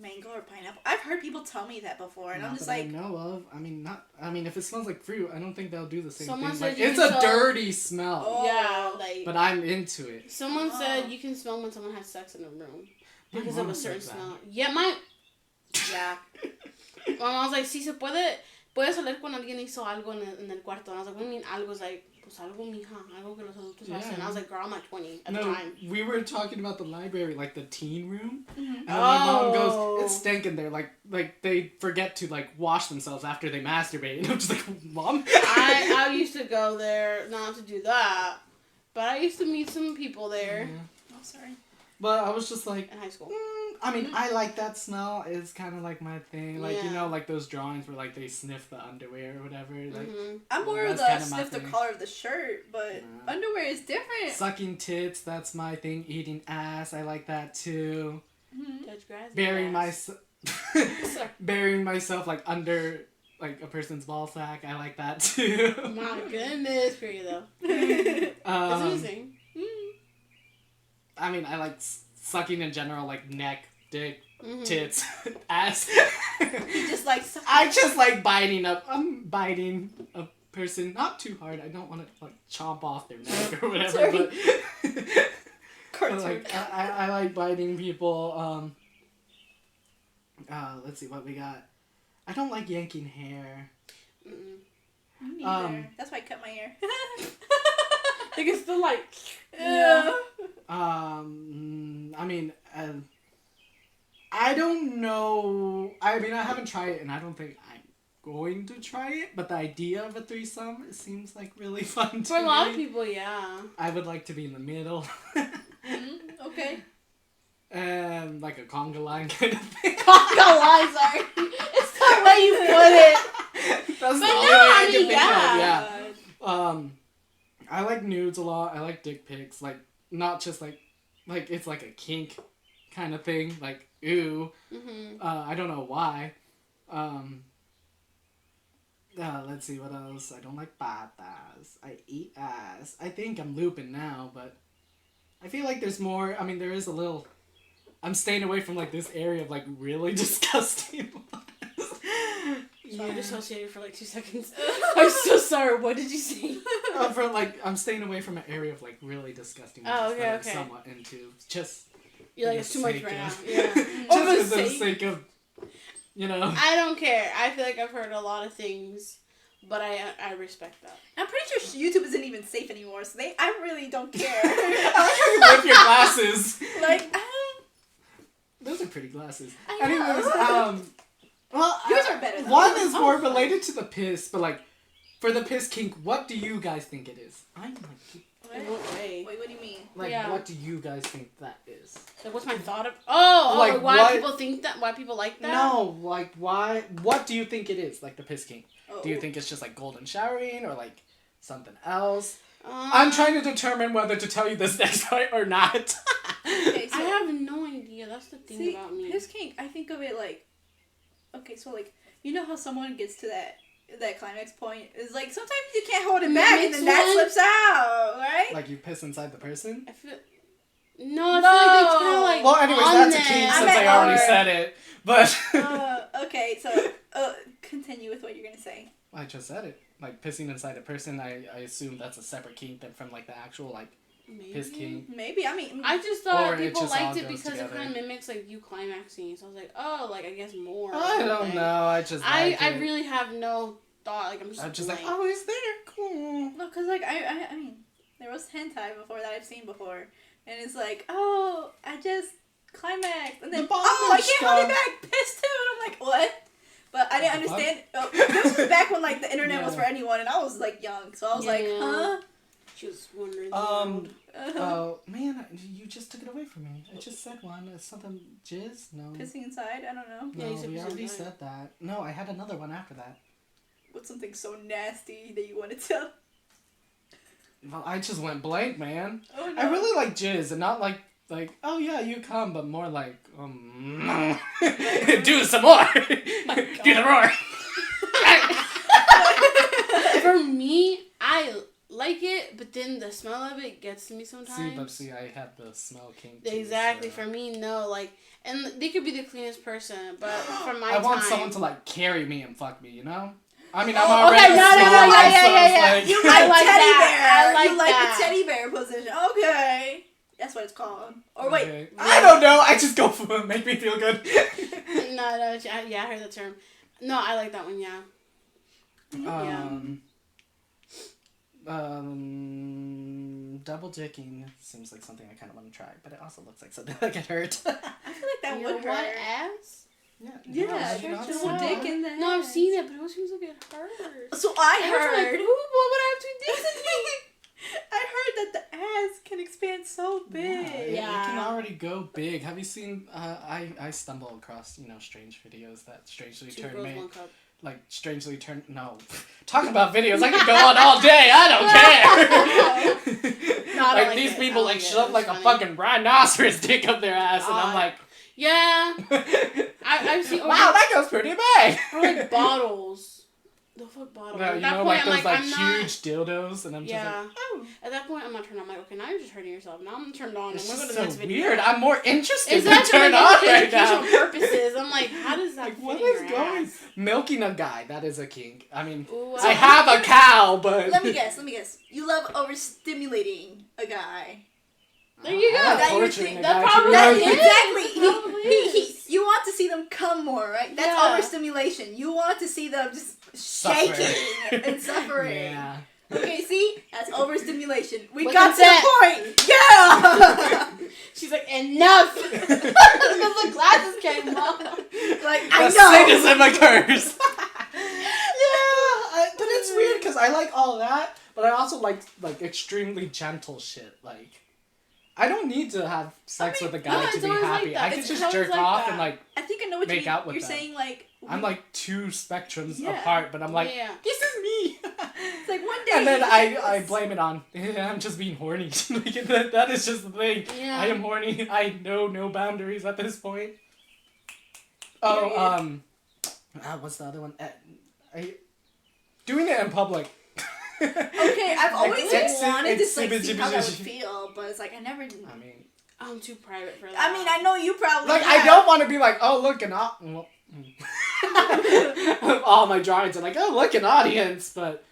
mango or pineapple? I've heard people tell me that before, and Not I'm just that like, I know of. I mean, if it smells like fruit, I don't think they'll do the same Someone thing. said Like, you it's can a tell- dirty smell, Oh. Yeah, like. but I'm into it. Someone Oh. said you can smell when someone has sex in a room My because of mom a certain says that. smell. Yeah, yeah. My mom was like, sí se puedes oler cuando alguien hizo algo en el cuarto. And I was like, what do you mean algo? Is like, pues algo, mija, algo que los adultos hacen. And I was like, girl, I'm like 20 at the time. We were talking about the library, like the teen room, mm-hmm. and then my mom Oh. goes, "It's stinking there." Like they forget to like wash themselves after they masturbate, and I'm just like, "Mom." I used to go there not to do that, but I used to meet some people there Yeah. oh, sorry. But I was just like, in high school. I mean, I like that smell. It's kind of like my thing. Like Yeah. like those drawings where like they sniff the underwear or whatever. Like I'm more of that's the kinda my sniff the thing. collar of the shirt, but underwear is different. sucking tits. That's my thing. Eating ass. I like that too. Mm-hmm. Touch grass. Burying yes. myself. Burying myself like under like a person's ball sack. I like that too. My goodness, for you though. That's interesting. I mean, I like sucking in general, like neck, dick, Mm-hmm. tits, ass. You just like suck. I just like biting up. I'm biting a person, not too hard. I don't want to like chomp off their neck or whatever. Sorry. But, Cartoon. but like I like biting people. Let's see what we got. I don't like yanking hair. Mm-mm. Me neither. That's why I cut my hair. They can still like. Yeah. I mean, I don't know. I mean, I haven't tried it, and I don't think I'm going to try it. But the idea of a threesome, it seems like really fun to For a lot me. of people, yeah. I would like to be in the middle. Okay. And like a conga line kind of thing. Conga line, sorry. It's the way you put it. That's But the no, only way I I can mean, think of. yeah. Yeah. I like nudes a lot. I like dick pics. Like not just like it's like a kink kind of thing. Like ooh. Mm-hmm. I don't know why. Let's see what else. I don't like patas. I eat ass. I think I'm looping now, but I feel like there's more. I mean, there is a little. I'm staying away from like this area of like really disgusting ones. So I dissociated for like 2 seconds. I'm so sorry. What did you say? For like, I'm staying away from an area of like really disgusting ones Oh, okay, that okay. I'm somewhat into. Just You're like, for it's the too much sake right now. of- Yeah. just for the sake. sake of, you know. I don't care. I feel like I've heard a lot of things, but I respect that. I'm pretty sure YouTube isn't even safe anymore, so I really don't care. With your glasses. Like, Those are pretty glasses. I know. Anyways, well, Yours are better, though. One is more Oh. related to the piss, but like, for the piss kink, what do you guys think it is? I'm like, In what way? Wait, what do you mean? Yeah. what do you guys think that is? Like, what's my thought of? Oh, Like, why what- people think that? Why people like that? No, like, why? What do you think it is? Like the piss kink? Oh. Do you think it's just like golden showering or like something else? I'm trying to determine whether to tell you this next time or not. Okay, so I have no idea. That's the thing about me. His kink, I think of it like, okay, so like, you know how someone gets to that climax point? It's like, sometimes you can't hold it back and then that slips out, right? Like you piss inside the person? I feel... No, I feel like it's kind of like well, anyways, that's a kink since I already said it. But... okay, so continue with what you're going to say. I just said it. Like, pissing inside a person, I assume that's a separate kink than from, like, the actual, like, piss kink. Maybe, I mean... I just thought people just liked it because it kind of mimics, like, you climaxing. So I was like, oh, like, I guess more. I don't know, I really have no thought. Like, I'm just like, oh, he's there, cool. No, because, like, I mean, there was hentai before that I've seen before. And it's like, oh, I just climaxed. And then, I can't hold it back, piss too. And I'm like, what? But I didn't understand. This was back when like the internet was for anyone, and I was like young, so I was like, huh? She was wondering. Oh man, you just took it away from me. I just said one. It's something jizz. No. Pissing inside. I don't know. No, we already said that. No, I had another one after that. What's something so nasty that you want to tell? Well, I just went blank, man. Oh, no. I really like jizz, and not like, oh yeah, you come, but more like, do some more. Do the roar. For me, I like it, but then the smell of it gets to me sometimes. See, I had the smell kink. Exactly. So. For me, no, like, and they could be the cleanest person, but for my I want someone to like carry me and fuck me, you know? I mean, I'm already okay, yeah. Like, you like teddy bear. I like you like the teddy bear position. Okay. That's what it's called. Or wait. Okay. I don't know. I just go for it. Make me feel good. No. Yeah, I heard the term. No, I like that one, yeah. Double dicking seems like something I kind of want to try, but it also looks like something that could hurt. I feel like that would hurt. What, ass? Yeah, double dick in the No, I've seen it, but it always seems like it hurts. So I heard. Like, what would I have to do? I heard that the ass can expand so big. Yeah, it can already go big. Have you seen? I stumble across strange videos that strangely turn me. Like, strangely turn... No. Talking about videos, I could go on all day. I don't care. No, like, these people, like, shove, like, a fucking rhinoceros dick up their ass, and I'm like... Yeah. I've seen... Wow, that goes pretty big. Or, like, bottles. The fuck bottle. No, at that point, like those, I'm huge dildos, and I'm just like, oh. At that point, I'm not turned on. I'm like, okay, now you're just hurting yourself. Now I'm turned on. It's I'm going to go to so the next video. weird. I'm more interested than turned on right now. Educational purposes. I'm like, how does that fit what in is your going? ass? Milking a guy, that is a kink. I mean, Ooh, I have a cow, but... Let me guess. You love overstimulating a guy. There you go. That probably exactly. You want to see them come more, right? That's overstimulation. You want to see them just shaking and suffering. Yeah. Okay, see? That's overstimulation. We Look got to the point. Yeah. She's like, enough. Because the glasses came off. Like, I know. Sadism occurs. Yeah, but it's weird because I like all that, but I also like extremely gentle shit. Like, I don't need to have sex with a guy to be happy. I can just jerk off and like. I think I know what make out with you're them. Saying. Like, I'm like two spectrums apart, but I'm like, this is me. It's like one day. And then I blame it on I'm just being horny. Like, that is just the thing. Yeah. I am horny. I know no boundaries at this point. Oh, what's the other one? Doing it in public. Okay, I've always wanted to see how that would feel, but it's like I never. I mean, I'm too private for that. I mean, I know you probably. Like, I don't want to be like, oh, look, all my drawings are like, oh, look, an audience, but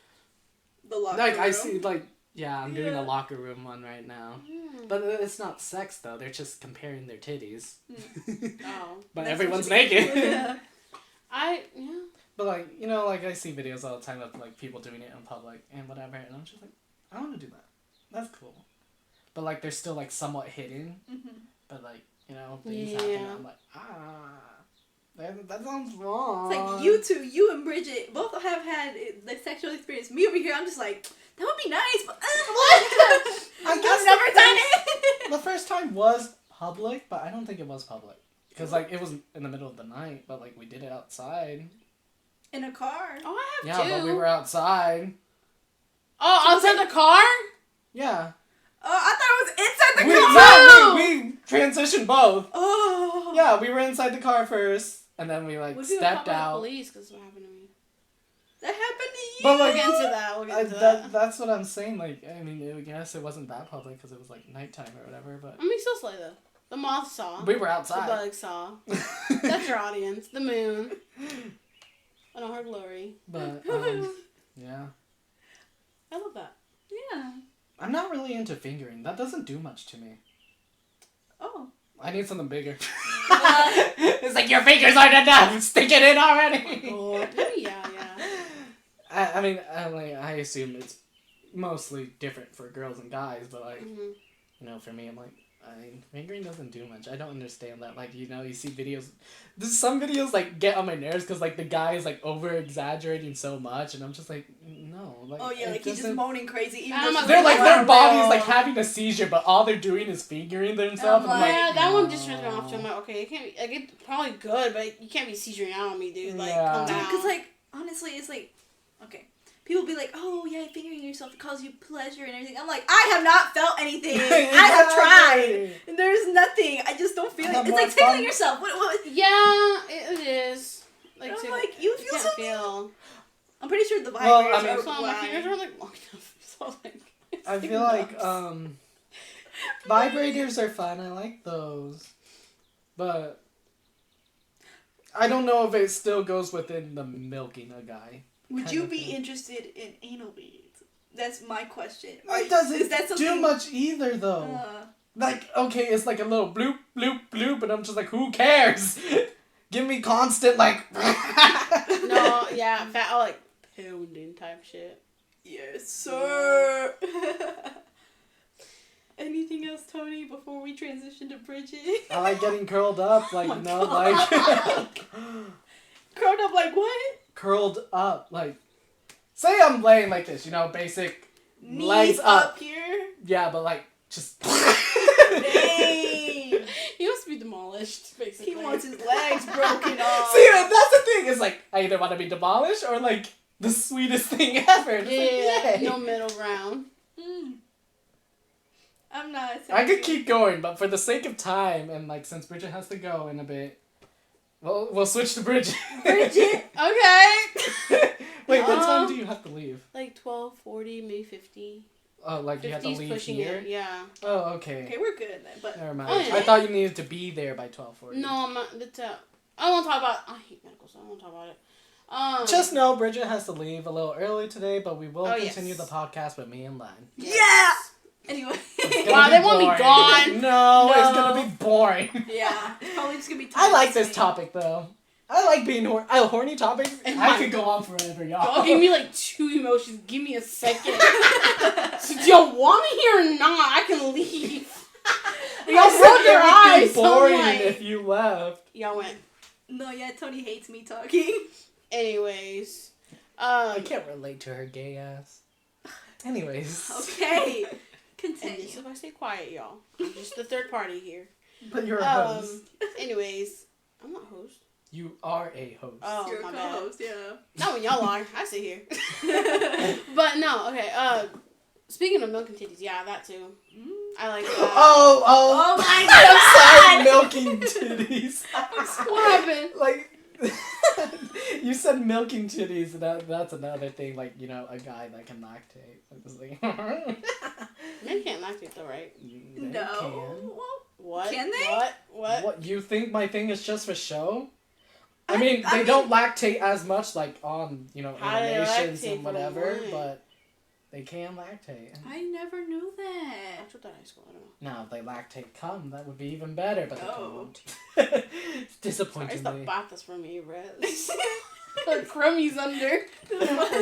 the locker like room. I see, like, I'm doing a locker room one right now, but it's not sex though. They're just comparing their titties. Oh, but everyone's naked. Yeah. But like, like I see videos all the time of like people doing it in public and whatever, and I'm just like, I want to do that. That's cool. But like, they're still like somewhat hidden. Mm-hmm. But like, things happen. I'm like, that sounds wrong. It's like you and Briget both have had the sexual experience. Me over here, I'm just like, that would be nice, but I guess I've never done it. The first time was public, but I don't think it was public because like it was in the middle of the night, but like we did it outside. In a car. Oh, I have two. Yeah, but we were outside. Oh, outside the car? Yeah. Oh, I thought it was inside the car. We transitioned both. Oh. Yeah, we were inside the car first, and then we stepped out. Police, because what happened to me. That happened to you. But We'll get into that. We'll get into that. That's what I'm saying. Like, I mean, I guess it wasn't that public because it was like nighttime or whatever. But I mean, still slay though. The moth saw. we were outside. The bug saw. That's your audience. The moon. And all her glory. But yeah. I love that. Yeah. I'm not really into fingering. That doesn't do much to me. Oh. I need something bigger. It's like your fingers aren't enough. Stick it in already. Oh, yeah. I mean, I assume it's mostly different for girls and guys, but like, you know, for me, I'm like, fingering doesn't do much. I don't understand that. Like, you know, you see videos. Some videos like get on my nerves because like the guy is like over exaggerating so much, and I'm just like, no. Like, Oh yeah, like he's just moaning crazy. Even they're like their body's like having a seizure, but all they're doing is fingering themselves. I'm like, yeah, that one just turns me off too. I'm like, okay, it can't be. Like, it's probably good, but you can't be seizuring out on me, dude. Like, calm down. Because like honestly, it's like, okay. People be like, oh yeah, fingering yourself to cause you pleasure and everything. I'm like, I have not felt anything. Exactly. I have tried. And there's nothing. I just don't feel it. It's like tickling yourself. What? Yeah, it is. Like, I'm like, you feel something? Feel. I'm pretty sure the vibrators Well, I mean, So my fingers are like long enough. So like, I feel like vibrators are fun. I like those, but I don't know if it still goes within the milking a guy. Would you be interested in anal beads? That's my question. It doesn't Is that something... do much either, though. Like, okay, it's like a little bloop, bloop, bloop, and I'm just like, who cares? Give me constant, like... No, yeah, like, pounding type shit. Yes, sir. Anything else, Tony, before we transition to Briget? I like getting curled up, like, you know, like... Curled up like what? Curled up, like... Say I'm laying like this, you know, basic... Knees legs up. here? Yeah, but like, just... Dang. He wants to be demolished, basically. He wants his legs broken off. See, that's the thing, is like, I either want to be demolished or like, the sweetest thing ever. Yeah, like, no middle ground. I'm not. I could keep going, but for the sake of time, and like, since Briget has to go in a bit, we'll switch to Briget. Briget? Okay. Wait, what time do you have to leave? Like 12:40, maybe 50. Oh, like you have to leave here? It, yeah. Oh, okay. Okay, we're good then, but... Never mind. Oh, yeah. I thought you needed to be there by 12:40. No, I'm not. I won't talk about... I hate medical, so I won't talk about it. Just know Briget has to leave a little early today, but we will continue yes. the podcast with me and Len. Yes. Yeah! Anyway. Wow, they won't be gone. No, it's gonna be boring. Yeah. It's probably just gonna be I like this topic, though. I like being horny topics. I could go on forever, y'all. Y'all give me like 2 emotions. Give me a second. So do y'all want me here or not? I can leave. Y'all rolled your eyes. Boring Like, if you left. y'all went. No, yeah, Tony hates me talking. Anyways. I can't relate to her gay ass. Anyways. Okay. And Continue. this is if I stay quiet, y'all. I'm just the third party here. But you're a host. Anyways. I'm not a host. You are a host. Oh, You're a my bad. co-host, yeah. Not when y'all are. I sit here. But no, okay. Speaking of milk and titties, yeah, that too. I like that. Oh my God! I'm sorry, milking titties. What happened? Like, you said milking titties, and that's another thing, like, you know, a guy that can lactate. I'm just like... Men can't lactate though, right? They No. can. What? Can they? What? You think my thing is just for show? I mean, they don't lactate as much, like, on, you know, How do they animations lactate and whatever, from what? but they can lactate. I never knew that. I took that in high school. I don't know. Now, if they lactate cum, that would be even better, but they Oh. don't. Sorry, Disappointingly. it's the bath that's for me, Rez. The crummies under.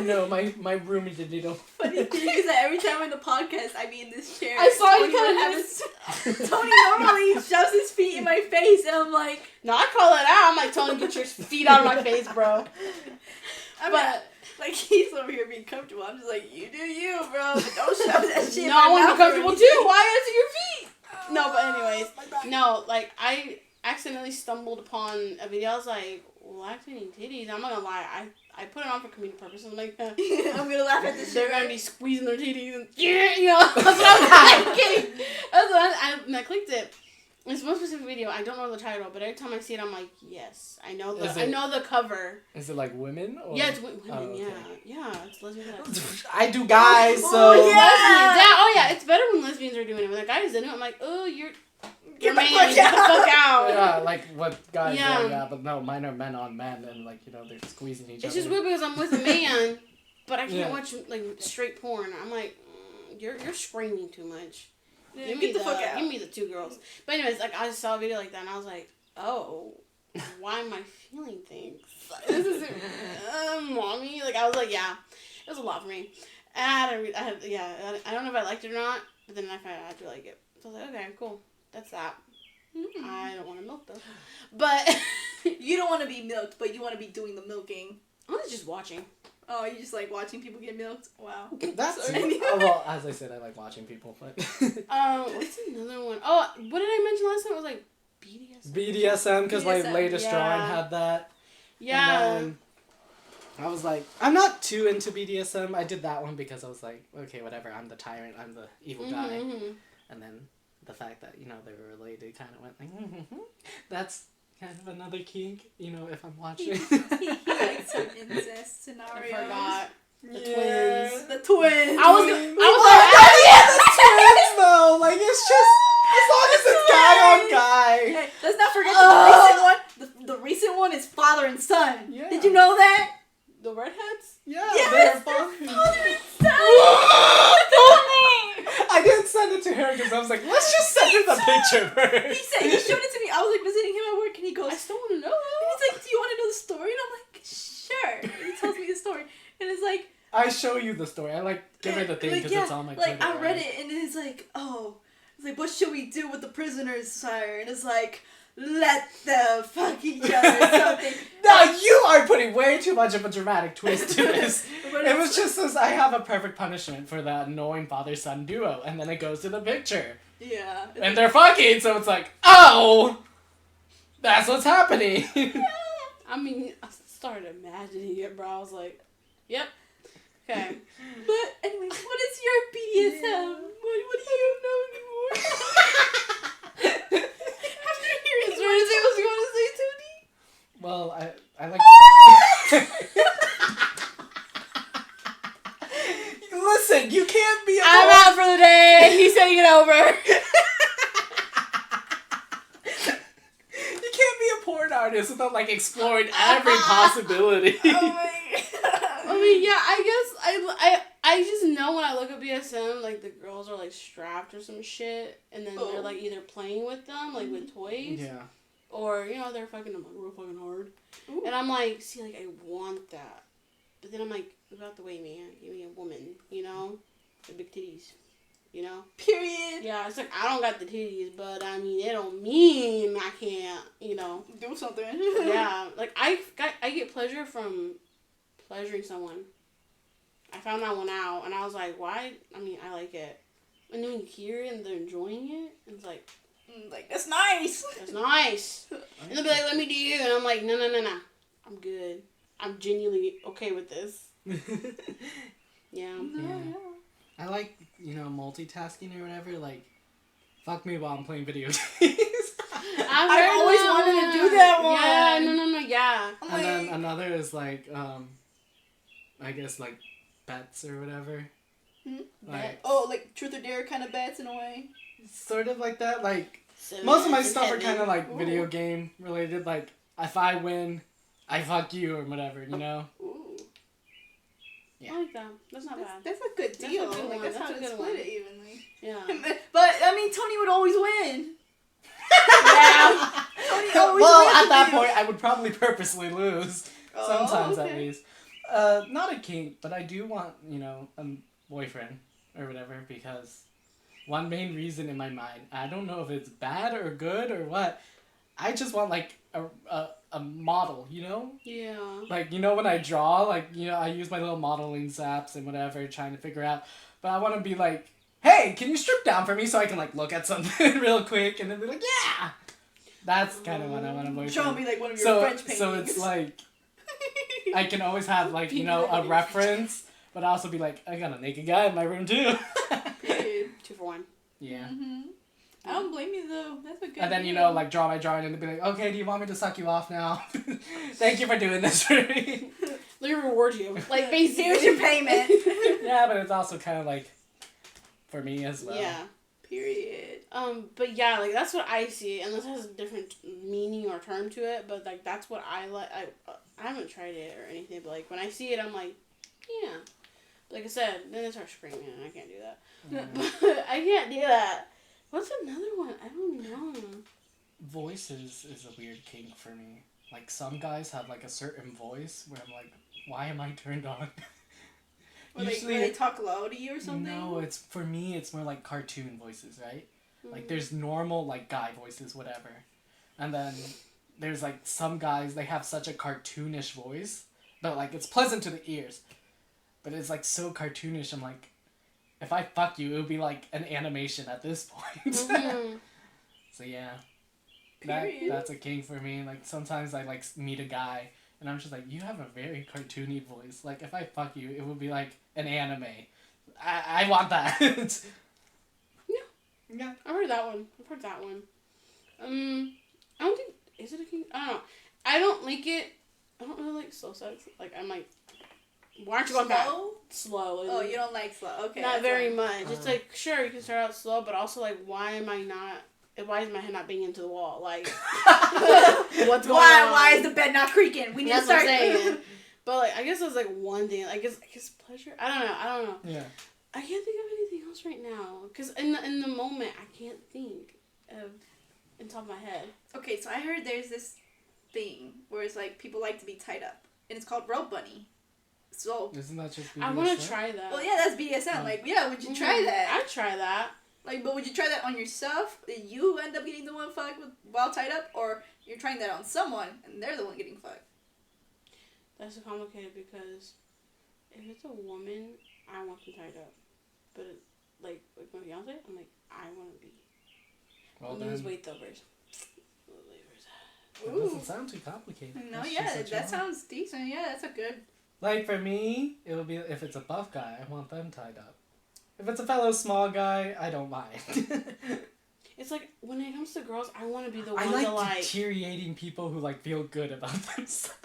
No, my roomie did it. Funny thing is that every time on the podcast, I be in this chair. I saw you Tony kind would have Tony normally shoves his feet in my face, and I'm like... No, I call it out. I'm like, Tony, get your feet out of my face, bro. But like, he's over here being comfortable. I'm just like, you do you, bro. But don't shove that shit in No, my I want to mouth be comfortable or too. Why is it your feet? No, but anyways. my back. No, like, I accidentally stumbled upon a video. I was like, lactating titties. I'm not gonna lie. I put it on for comedic purposes. I'm like, I'm gonna laugh at this. They're gonna be squeezing their titties and that's what I'm kidding. That's what I clicked it. It's one specific video. I don't know the title, but every time I see it, I'm like, yes, I know the cover. Is it like women? Or? Yeah, it's women. Okay. Yeah, it's lesbian. I do guys, so lesbians. Yeah. Oh yeah, it's better when lesbians are doing it. When a guy's in it, I'm like, oh, you're Get man, the fuck get the fuck out. Yeah, like what guys Yeah. are, yeah, but no, mine are men on men, and like, you know, they're squeezing each other. It's just weird because I'm with a man, but I can't Yeah. watch like straight porn. I'm like, you're screaming too much. Yeah, Give get the fuck out. Give me the two girls. But anyways, like I saw a video like that, and I was like, oh, why am I feeling things? This is mommy. Like I was like, yeah, it was a lot for me. And I don't know if I liked it or not, but then I found out I do like it. So I was like, okay, cool, that's that. Mm-hmm. I don't want to milk though, but You don't want to be milked, but you want to be doing the milking. I was just watching. Oh, you just like watching people get milked? Wow. That's Sorry. well, as I said, I like watching people, but What's another one? Oh, what did I mention last time? It was like BDSM, because my BDSM, latest yeah. drawing had that. Yeah. And then I was like, I'm not too into BDSM. I did that one because I was like, okay, whatever. I'm the tyrant. I'm the evil guy. Mm-hmm. And then the fact that, you know, they were related kind of went like, that's kind of another kink, you know, if I'm watching. He likes some incest I scenarios. forgot. The Yeah. twins. The twins. I was No, like, it's just, as long as it's guy on guy. Hey, let's not forget the recent one. The recent one is father and son. Yeah. Did you know that? The redheads? Yeah, Yes, they're father fun. and son. I didn't send it to her because I was like, let's just send her the picture He first. said he showed it to me. I was like visiting him at work, and he goes, I still want to know. and he's like, "Do you want to know the story?" And I'm like, "Sure." And he tells me the story, and it's like, I show you the story. I like give her the thing because it's on my Twitter. like I read right? it, and it's like, oh, it's like, what should we do with the prisoners, sire? And it's like, let them fuck each other or something. No, you are putting way too much of a dramatic twist to this. But It was just as I have a perfect punishment for that annoying father-son duo, and then it goes to the picture. yeah. And they're fucking, so it's like, oh! That's what's happening. I mean, I started imagining it, bro. I was like, yep. Okay. But anyways, what is your BDSM? What do you know anymore? After hearing Is there anything else you want to say, Tony? Well, I like... Listen, you can't be a I'm out for the day. He's taking it over. You can't be a porn artist without, like, exploring every possibility. Oh my god. I mean, yeah, I guess I just know when I look at BSM, like, the girls are, like, strapped or some shit, and then they're, like, either playing with them, like, with toys, Yeah. or, you know, they're fucking them, like, real fucking hard. Ooh. And I'm like, see, like, I want that. But then I'm like, move out the way, man. Give me a woman, you know? The big titties, you know? Period. Yeah, it's like, I don't got the titties, but, I mean, it don't mean I can't, you know? Do something. Yeah, like, I get pleasure from pleasuring someone. I found that one out, and I was like, why? I mean, I like it. And then when you hear it and they're enjoying it, it's like, Like, that's nice. that's nice. And they'll be like, let me do you. And I'm like, no. I'm good. I'm genuinely okay with this. Yeah. Yeah. I like, you know, multitasking or whatever, like, fuck me while I'm playing video games. I've always wanted to do that one. Yeah, no, yeah. I'm And then like, another is like, I guess like bets or whatever. Like, oh, like truth or dare kind of bets in a way. sort of like that. Like, So most of my it's stuff are heavy. kind of like Ooh. video game related. Like, if I win, I fuck you or whatever, you know? Ooh. I like that. That's not bad. That's a good That's a deal. good Like, one. that's That's how a to good split one. it evenly. Yeah. But, I mean, Tony would always win. Yeah. Tony always Well, wins at with that you. point, I would probably purposely lose. Oh, Sometimes, at okay. least. Not a kink, but I do want, you know, a boyfriend or whatever, because one main reason in my mind, I don't know if it's bad or good or what, I just want, like, a model, you know? Yeah. Like, you know, when I draw, like, you know, I use my little modeling zaps and whatever, trying to figure out, but I want to be like, hey, can you strip down for me so I can, like, look at something real quick and then be like, yeah! That's kind of what I want to avoid. Show me like one of your French paintings. So it's like I can always have like a reference, but also be like, I got a naked guy in my room too. 2 for 1. Yeah. Mm-hmm. I don't blame you though. That's a good. And then like draw my drawing and be like, okay, do you want me to suck you off now? Thank you for doing this for me. Let me reward you. Like basically, here's your payment. Yeah, but it's also kind of like for me as well. Yeah. Period. But yeah, like that's what I see, and this has a different meaning or term to it. But like that's what I like. I haven't tried it or anything, but like when I see it, I'm like, yeah. Like I said, then it starts screaming, and I can't do that. But I can't do that. What's another one? I don't know. Voices is a weird kink for me. Like some guys have like a certain voice where I'm like, why am I turned on? Or they talk low to you or something? No, for me it's more like cartoon voices, right? Mm-hmm. Like there's normal like guy voices, whatever. And then there's like some guys, they have such a cartoonish voice, but like it's pleasant to the ears. But it's like so cartoonish, I'm like, if I fuck you, it would be like an animation at this point. Mm-hmm. So yeah. Period. That's a kink for me. Like sometimes I like meet a guy and I'm just like, you have a very cartoony voice. Like if I fuck you, it would be like an anime. I want that. Yeah. I've heard that one. I don't think, is it a kink? I don't know. I don't like it. I don't really like slow sex. Like I'm like, why aren't you going back? Slow. Oh, you don't like slow. Okay. Not very much. It's like, sure, you can start out slow, but also like, why is my head not banging into the wall? Like, what's going on? Why is the bed not creaking? We need to start. Saying. But like, I guess it's like one thing. I guess pleasure. I don't know. Yeah. I can't think of anything else right now. Cause in the moment, I can't think of in top of my head. Okay, so I heard there's this thing where it's like people like to be tied up, and it's called rope bunny. So isn't that just BDSM? I want to try that. Well, yeah, that's BDSM. Like, yeah, would you try that? I'd try that. Like, but would you try that on yourself? Did you end up getting the one fucked while tied up, or you're trying that on someone and they're the one getting fucked? That's complicated because if it's a woman, I want them tied up. But like my fiance, I'm like, I want to be. Well, lose weight overs. It doesn't sound too complicated. No, That's yeah, just that sounds decent. Yeah, that's a good. Like for me, it would be if it's a buff guy, I want them tied up. If it's a fellow small guy, I don't mind. It's like when it comes to girls, I want to be the one I to like deteriorating people who like feel good about themselves.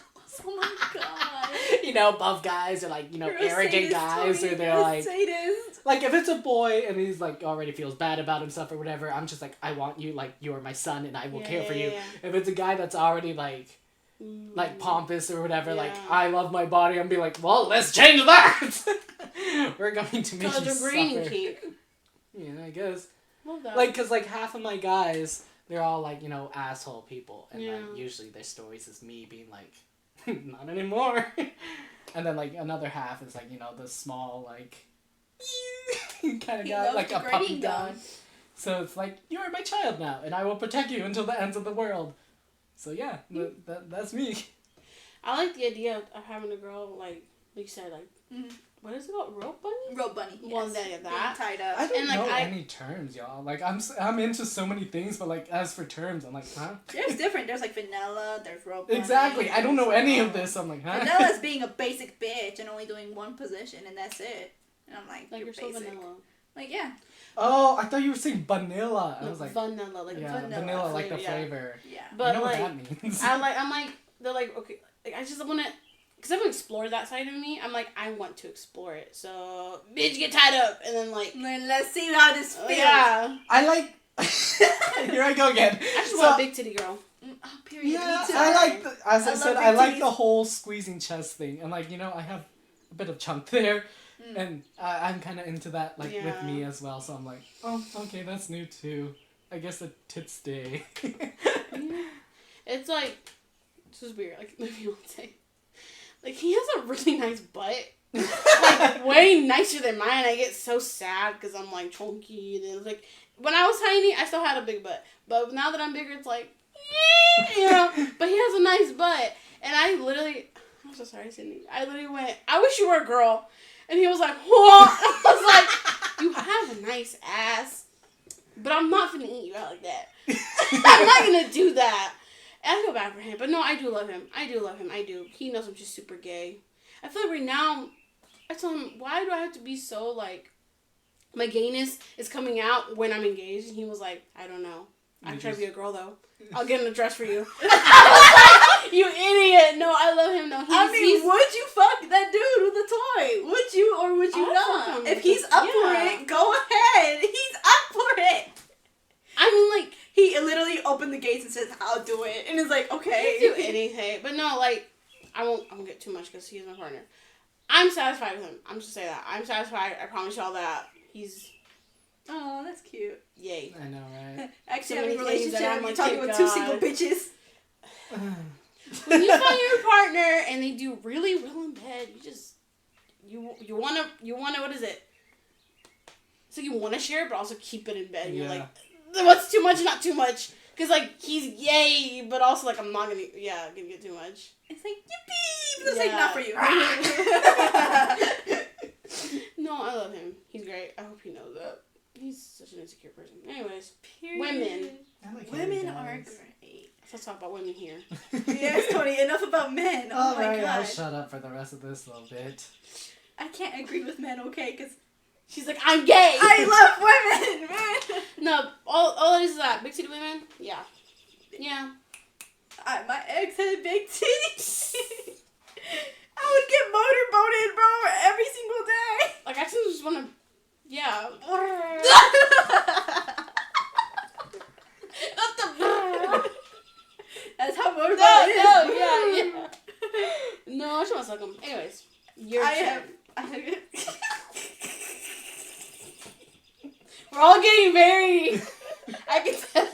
Oh my god. You know, buff guys or like, you know, You're arrogant guys or they're like sadist. Like if it's a boy and he's like already feels bad about himself or whatever, I'm just like, I want you, like you're my son and I will care for you. Yeah. If it's a guy that's already like pompous or whatever, like I love my body, I'm be like, well, let's change that. We're going to make you suffer. kink. Yeah, I guess. Love that. Like, cause like half of my guys, they're all like, you know, asshole people, and like usually their stories is me being like, not anymore. And then like another half is like, you know, the small like kind of guy, like a puppy dog. So it's like, you're my child now, and I will protect you until the ends of the world. So yeah, that's me. I like the idea of having a girl like you said, like what is it called? Rope bunny? Rope bunny. Yes. Well, that. Being tied up. I don't and, like, know any terms, y'all. Like I'm into so many things, but like as for terms, I'm like, huh? There's different. There's like vanilla. There's rope bunny. Exactly. I don't know any of this. I'm like, huh? Vanilla's being a basic bitch and only doing one position, and that's it. And I'm like you're so basic. vanilla. Like, yeah. Oh, I thought you were saying vanilla. I No, was like, vanilla, like yeah, vanilla like the flavor. Yeah. But I know like, what that means. I'm like, they're like, okay, like I just want to, because I haven't explored that side of me. I'm like, I want to explore it. So, bitch, get tied up, and then like, let's see how this feels. Yeah. I like. Here I go again. I just want a big titty girl. Oh, period. Yeah, Me too. I like. As I said, I like titties. the whole squeezing chest thing, and like, you know, I have a bit of chunk there. And I'm kind of into that, like, with me as well, so I'm like, oh, okay, that's new, too. I guess the tits stay. It's like, this is weird, like, my fiance, like, he has a really nice butt, like, way nicer than mine. I get so sad, because I'm, like, chunky, and it's like, when I was tiny, I still had a big butt, but now that I'm bigger, it's like, you know, but he has a nice butt, and I'm so sorry, Sydney, I literally went, I wish you were a girl. And he was like, what? I was like, you have a nice ass. but I'm not finna eat you out like that. I'm not gonna do that. I feel bad for him, but no, I do love him. I do. He knows I'm just super gay. I feel like right now, I tell him, why do I have to be so, like, my gayness is coming out when I'm engaged? And he was like, I don't know. I'm trying to be a girl, though. I'll get in a dress for you. You idiot. No, I love him, though. Would you fuck that dude with the toy? Would you or would you not? If he's up for it, go ahead. He's up for it. I mean, like... He literally opened the gates and says, I'll do it. And it's like, okay. He'll do anything. But no, like, I won't get too much because he's my partner. I'm satisfied with him. I'm just saying that. I'm satisfied. I promise y'all that. He's... Oh, that's cute. Yay. I know, right? Actually, So having a many things relationship, that I'm you're like, talking thank with two God. single bitches. When you find your partner and they do really well in bed, you just... You wanna, what is it? So you wanna share it, but also keep it in bed. And you're like... What's too much, not too much? Because, like, he's yay, but also, like, I'm not gonna get too much. It's like, yippee! But it's like, not for you. No, I love him. He's great. I hope he knows that. He's such an insecure person. Anyways, Period. women. Women are great. Let's talk about women here. Yes, Tony, enough about men. Oh my Alright, I'll god. shut up for the rest of this little bit. I can't agree with men, okay? Because She's like, I'm gay! I love women, man! No, all it is that. Big titty women? Yeah. Yeah. My ex had big titties. I would get motorboated, bro, every single day. Like, I just want to... Yeah. Not the... That's how motorboat is. No, yeah. No, I just want to suck them. Anyways. I have We're all getting very... I can tell.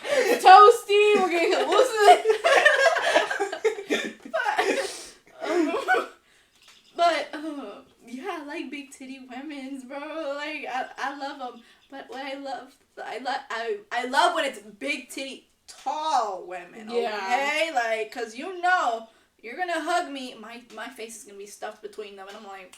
It's toasty. We're getting hallucinated. Yeah, I like big titty women's, bro. Like I love them. But what I love when it's big titty tall women. Yeah. Okay, like, cause you know you're gonna hug me. My face is gonna be stuffed between them, and I'm like.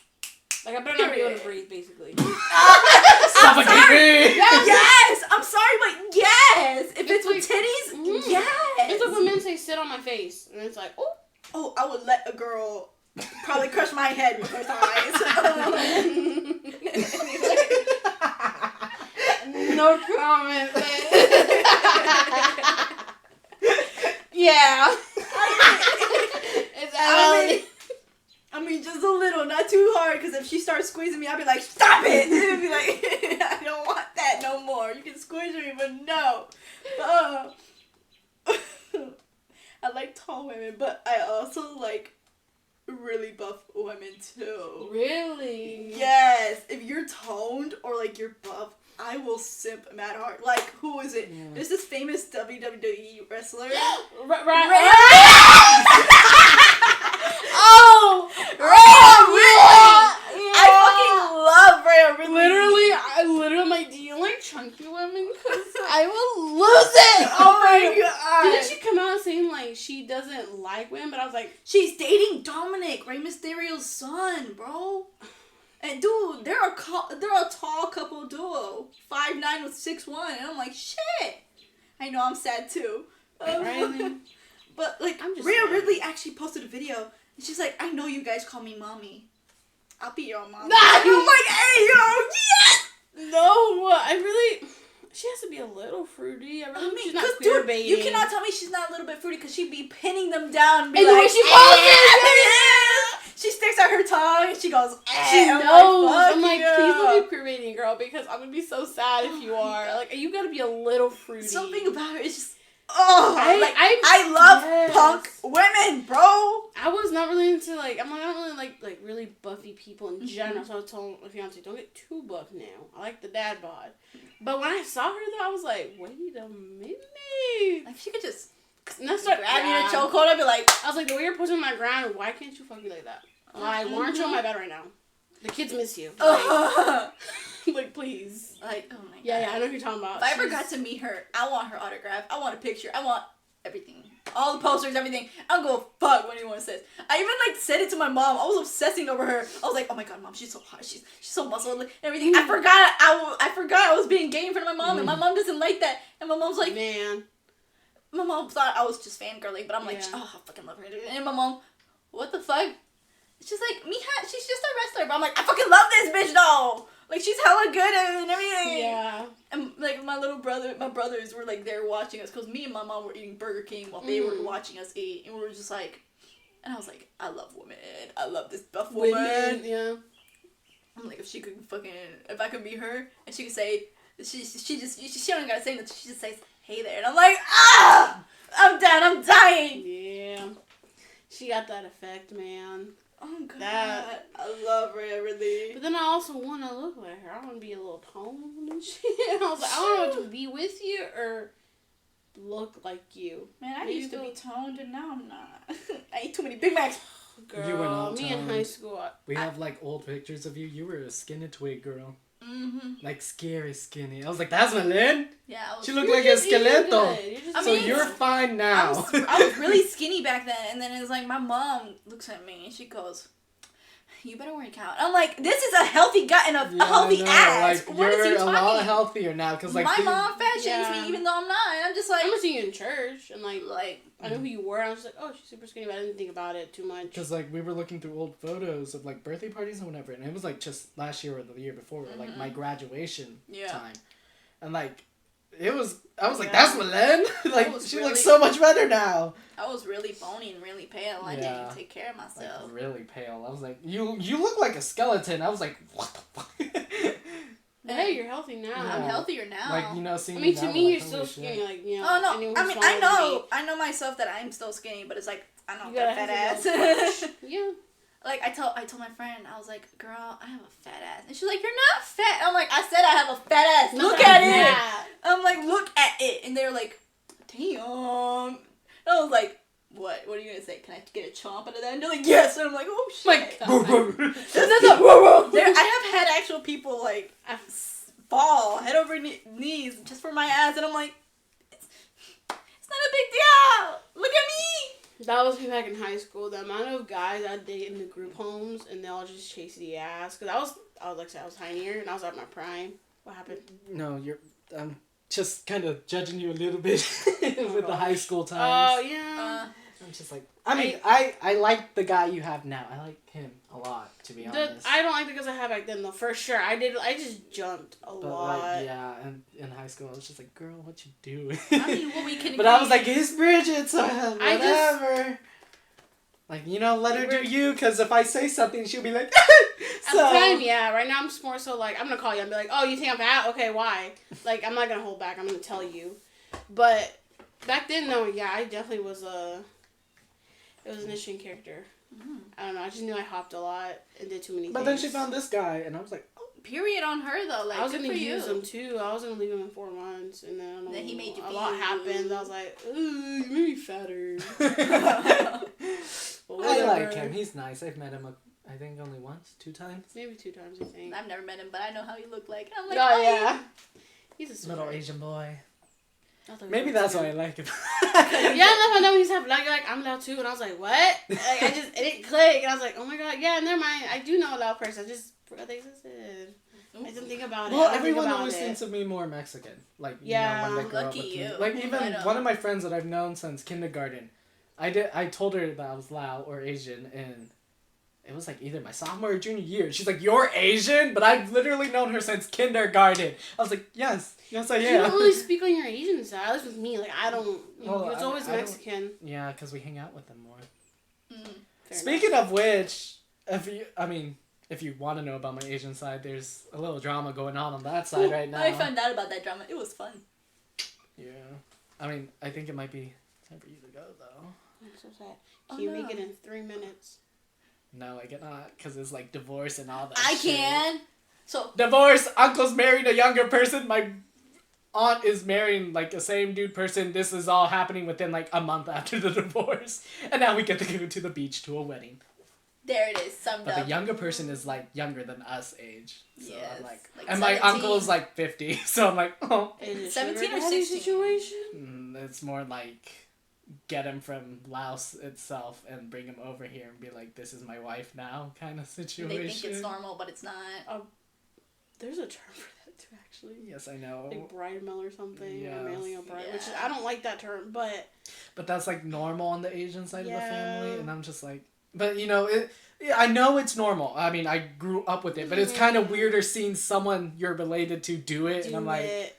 Like, I better not be able to breathe, basically. Suffocate me! Yes! I'm sorry, but yes! If it's like, with titties, mm-hmm. yes! It's like when men say sit on my face, and it's like, oh. Oh, I would let a girl probably crush my head with her thighs. No comment, Yeah. I mean, just a little, not too hard, because if she starts squeezing me, I'll be like, stop it! And it'll be like, I don't want that no more. You can squeeze me, but no. I like tall women, but I also like really buff women, too. Really? Yes. If you're toned or, like, you're buff, I will simp mad hard. Like, who is it? Yeah. There's this famous WWE wrestler. Oh! I fucking love Rhea Ripley. I literally, I'm like, do you like chunky women? Because I will lose it! Oh my god. Didn't she come out saying, like, she doesn't like women? But I was like... She's dating Dominic, Rey Mysterio's son, bro. And dude, they're a tall couple duo. 5'9" with 6'1". And I'm like, shit. I know, I'm sad too. Really? But, like, Rhea Ridley actually posted a video. And she's like, I know you guys call me mommy. I'll be your mommy. Nice. I'm like, hey, yo, yes! No, I really... She has to be a little fruity. I mean, she's not queer baiting. You cannot tell me she's not a little bit fruity because she'd be pinning them down and be and like, the way she poses, she sticks out her tongue and she goes, she knows. I'm like, yeah. please don't be queer baiting, girl, because I'm gonna be so sad if you are. Like, you gotta be a little fruity. Something about her is just, I love yes. punk women, bro. I was not really into, like, I don't really like really buffy people in general, so I was telling my fiance, don't get too buff now. I like the dad bod. But when I saw her, though, I was like, wait a minute. Like, she could just And I started grab me in a chokehold. I'd be like, I was like, the way you're pushing my ground, why can't you fuck me like that? Like, why aren't you on my bed right now? The kids miss you. Like, like, please. Like, oh my god. Yeah, I know who you're talking about. If I ever got to meet her, I want her autograph. I want a picture. I want everything. All the posters, everything. I don't go fuck what anyone says. I even like said it to my mom. I was obsessing over her. I was like, oh my god, mom, she's so hot. She's so muscled and everything. I forgot I was being gay in front of my mom, and my mom doesn't like that. And my mom's like, man. My mom thought I was just fangirling, but I'm like, oh, I fucking love her. And my mom, what the fuck? She's like, Mija, she's just a wrestler. But I'm like, I fucking love this bitch though. Like, she's hella good and everything. Yeah. And, like, my brothers were, like, there watching us. Because me and my mom were eating Burger King while they were watching us eat. And we were just like, and I was like, I love women. I love this buff woman. Yeah. I'm like, if I could be her, and she could say, she don't even gotta say nothing. She just says, hey there. And I'm like, I'm dead. I'm dying. Yeah. She got that effect, man. Oh, God. I love her, really. But then I also want to look like her. I want to be a little toned and shit. I was like, I don't know to be with you or look like you. Man, I used to be toned and now I'm not. I eat too many Big Macs. Girl, you were not me toned. in high school. We have like old pictures of you. You were a skinny twig girl. Mm-hmm. Like scary skinny. I was like, that's Malin? Yeah, She looked like a skeleto. So mean, you're fine now. I was really skinny back then, and then it's like my mom looks at me and she goes, you better work out. I'm like, this is a healthy gut and a healthy ass. Like, what is he you're talking? a lot healthier now. Cause, like, my mom fat shames me even though I'm not. And I'm just like... I remember seeing you in church, and like I knew who you were, and I was just like, oh, she's super skinny, but I didn't think about it too much. Because, like, we were looking through old photos of, like, birthday parties and whatever, and it was, like, just last year or the year before, like, my graduation time. And, like, I was like, that's Malin? Like, she really, looks so much better now. I was really bony and really pale. I didn't take care of myself. Like, really pale. I was like, you look like a skeleton. I was like, what the fuck? Hey, you're healthy now. I'm healthier now. Like, you know, seeing I mean, now, to me, like, you're still skinny. shit. Like, you know. Oh, no. anyone I mean, who's I know myself that I'm still skinny, but it's like, I don't You got a gotta fat have ass. Yeah. Like, I told my friend, I was like, girl, I have a fat ass. And she's like, you're not fat. I'm like, I said I have a fat ass. Look at it. I'm like, look at it. And they're like, damn. And I was like, what? What are you going to say? Can I get a chomp out of that? And they're like, yes. And I'm like, oh, shit. Like, I have had actual people, like, fall head over knees just for my ass. And I'm like, it's not a big deal. Look at me. That was me back in high school. The amount of guys I date in the group homes, and they all just chase the ass. Because I was tinier, and I was at my prime. What happened? No, I'm just kind of judging you a little bit with the high school times. Oh, yeah. I'm just like, I mean, I like the guy you have now. I like him a lot, to be honest. I don't like the girls I had back then, though, for sure. I just jumped a lot. Like, yeah, and in high school, I was just like, girl, what you doing? I mean, well, we can But I was like, it's Briget, so whatever. Like, you know, let her do you, because if I say something, she'll be like, At the time, yeah. Right now, I'm just more so like, I'm going to call you and be like, oh, you think I'm fat? Okay, why? Like, I'm not going to hold back. I'm going to tell you. But back then, though, yeah, I definitely was it was an interesting character. Mm-hmm. I don't know. I just knew I hopped a lot and did too many things. But then she found this guy, and I was like, oh. Period on her, though. Like, I was going to use him, too. I was going to leave him in 4 months, and then he made you a lot happened. I was like, ooh, you made me fatter. I like him. He's nice. I've met him, I think, only once, 2 times. Maybe 2 times, I think. I've never met him, but I know how he looked like. I'm like, oh, yeah. He's a little Asian boy. Maybe that's why I like him. Yeah, I know he's half black. You're like, I'm loud too, and I was like, what? Like, it didn't click, and I was like, oh my god, yeah, never mind. I do know a loud person. I just forgot they existed. I didn't think about it. Well, everyone always thinks of me more Mexican. Like, yeah, you know, when they grow lucky up with you. me. Like, even one of my friends that I've known since kindergarten, I told her that I was Lao or Asian, and it was like either my sophomore or junior year. She's like, you're Asian? But I've literally known her since kindergarten. I was like, yes I am. You don't really speak on your Asian side. At least with me, like, I don't. It's always Mexican. Yeah, because we hang out with them more. Speaking of which, if you want to know about my Asian side, there's a little drama going on that side right now. I found out about that drama. It was fun. Yeah. I mean, I think it might be time for you to go, though. I'm so sad. Can you make it in 3 minutes? No, I cannot, because it's like divorce and all that I shit. can. So divorce, uncle's married a younger person, my aunt is marrying like a same dude person. This is all happening within like a month after the divorce. And now we get to go to the beach to a wedding. There it is, summed but up. the younger person is like younger than us age. So yes. I'm like and 17. my uncle is like 50. So I'm like, oh. Is it 17 or sugar daddy 16? situation? It's more like get him from Laos itself and bring him over here and be like, this is my wife now kind of situation. They think it's normal, but it's not. There's a term for that too, actually. Yes, I know. Like bride mail or something. Yes. Or mailing a bride, which I don't like that term, but that's like normal on the Asian side of the family, and I'm just like, but you know, I know it's normal. I mean, I grew up with it, but it's kind of weirder seeing someone you're related to do it, and I'm like,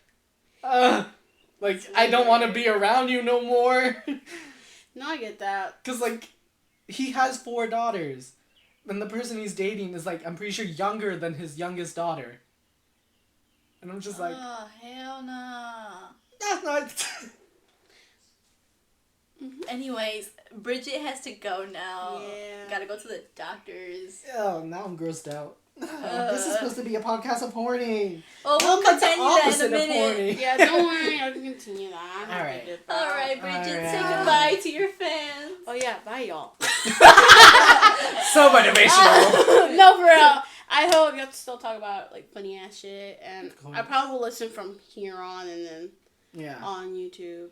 like, I don't want to be around you no more. No, I get that. Because, like, he has 4 daughters, and the person he's dating is, like, I'm pretty sure younger than his youngest daughter. And I'm just like, oh, hell no. That's not... Anyways, Briget has to go now. Yeah. Gotta go to the doctors. Oh, now I'm grossed out. This is supposed to be a podcast of horny. Oh, we'll continue that in a minute. Horny. Yeah, don't worry. I can continue that. Alright, Briget, Alright. say goodbye to your fans. Oh, yeah. Bye, y'all. So motivational. No, for real. I hope you'll still talk about, like, funny-ass shit. And I probably will listen from here on and then on YouTube.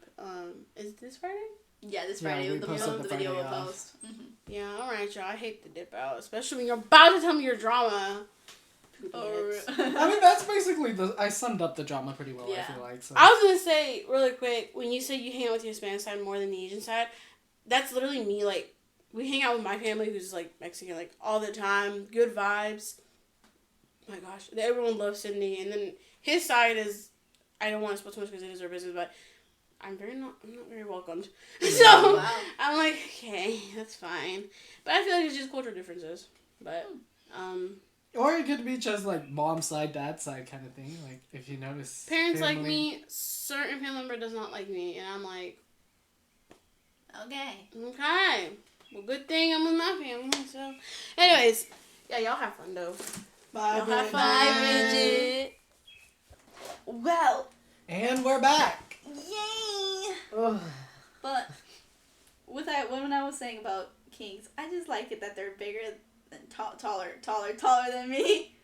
Is this Friday? Yeah, this Friday, the video will post. Mm-hmm. Yeah, alright, y'all. I hate to dip out, especially when you're about to tell me your drama. I mean, that's basically I summed up the drama pretty well, I feel like. So. I was gonna say, really quick, when you say you hang out with your Hispanic side more than the Asian side, that's literally me. Like, we hang out with my family who's, like, Mexican, like, all the time. Good vibes. Oh my gosh. Everyone loves Sydney. And then his side is, I don't want to spoil too much because it is their business, but I'm not very welcomed. So, I'm like, okay, that's fine. But I feel like it's just cultural differences. But, Or it could be just like mom side, dad side kind of thing. Like if you notice, parents like me, certain family member does not like me, and I'm like, okay, well, good thing I'm with my family. So, anyways, yeah, y'all have fun though. Bye, y'all have fun. Bye, Briget. Well, and we're back. Yay! Ugh. But with that, when I was saying about Kinks, I just like it that they're bigger and taller than me.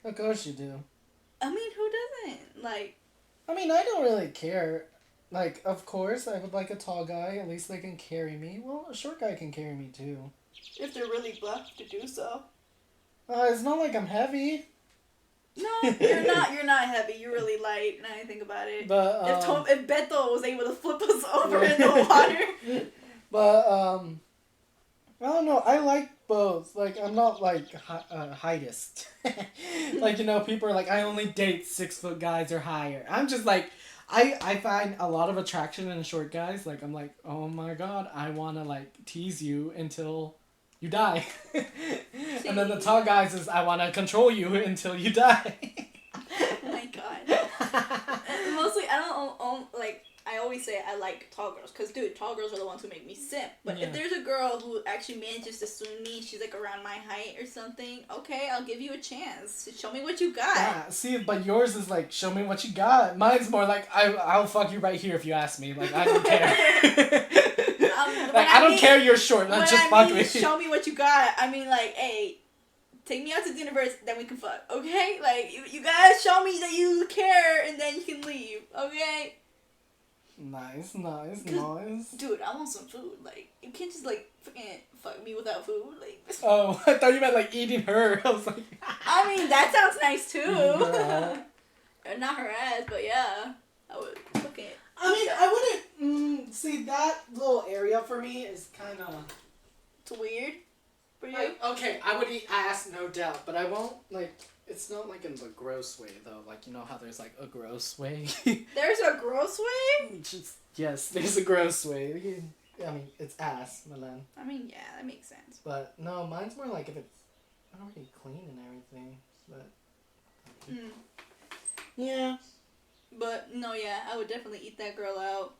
Of course you do. I mean, who doesn't? Like, I mean, I don't really care. Like, of course, I would like a tall guy. At least they can carry me. Well, a short guy can carry me too. if they're really buff to do so. It's not like I'm heavy. No, you're not. You're not heavy. You're really light. Now I think about it. But if Beto was able to flip us over in the water. But I don't know. I like both. Like, I'm not like heightist. Like, you know, people are like, I only date 6-foot guys or higher. I'm just like, I find a lot of attraction in short guys. Like, I'm like, oh my god, I want to like tease you until you die. And then the tall guys is, I want to control you until you die. Oh my god. Mostly, I don't like. I always say I like tall girls, because, dude, tall girls are the ones who make me simp. But if there's a girl who actually manages to swing me, she's, like, around my height or something, okay, I'll give you a chance. Show me what you got. Yeah, see, but yours is, like, show me what you got. Mine's more like, I'll fuck you right here if you ask me. Like, I don't care. Like, I don't care you're short. Let's just fuck me. Show me what you got. I mean, like, hey, take me out to dinner first, then we can fuck, okay? Like, you gotta show me that you care, and then you can leave, okay? Nice. Dude, I want some food. Like, you can't just, like, fucking fuck me without food. Like, oh, I thought you meant, like, eating her. I was like... I mean, that sounds nice, too. Yeah. Not her ass, but yeah. I would fucking... I mean, I wouldn't... see, that little area for me is kind of... It's weird for you? Like, okay, I would eat ass, no doubt, but I won't, like... It's not like in the gross way, though. Like, you know how there's, like, a gross way? There's a gross way? Yes, there's a gross way. I mean, it's ass, Milan. I mean, yeah, that makes sense. But, no, mine's more like if it's already clean and everything. But, yeah. But, no, yeah, I would definitely eat that girl out.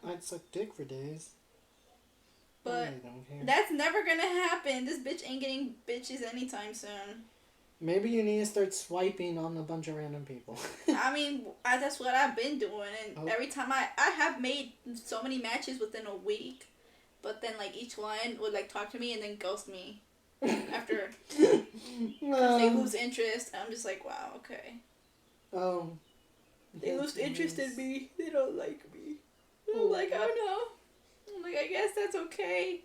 I'd suck dick for days. But, I really don't care. That's never gonna happen. This bitch ain't getting bitches anytime soon. Maybe you need to start swiping on a bunch of random people. I mean, that's what I've been doing. And every time I have made so many matches within a week. But then, like, each one would, like, talk to me and then ghost me. After. Because they lose interest. I'm just like, wow, okay. Oh. They lose interest in me. They don't like me. I'm like, oh no. like, I guess that's okay.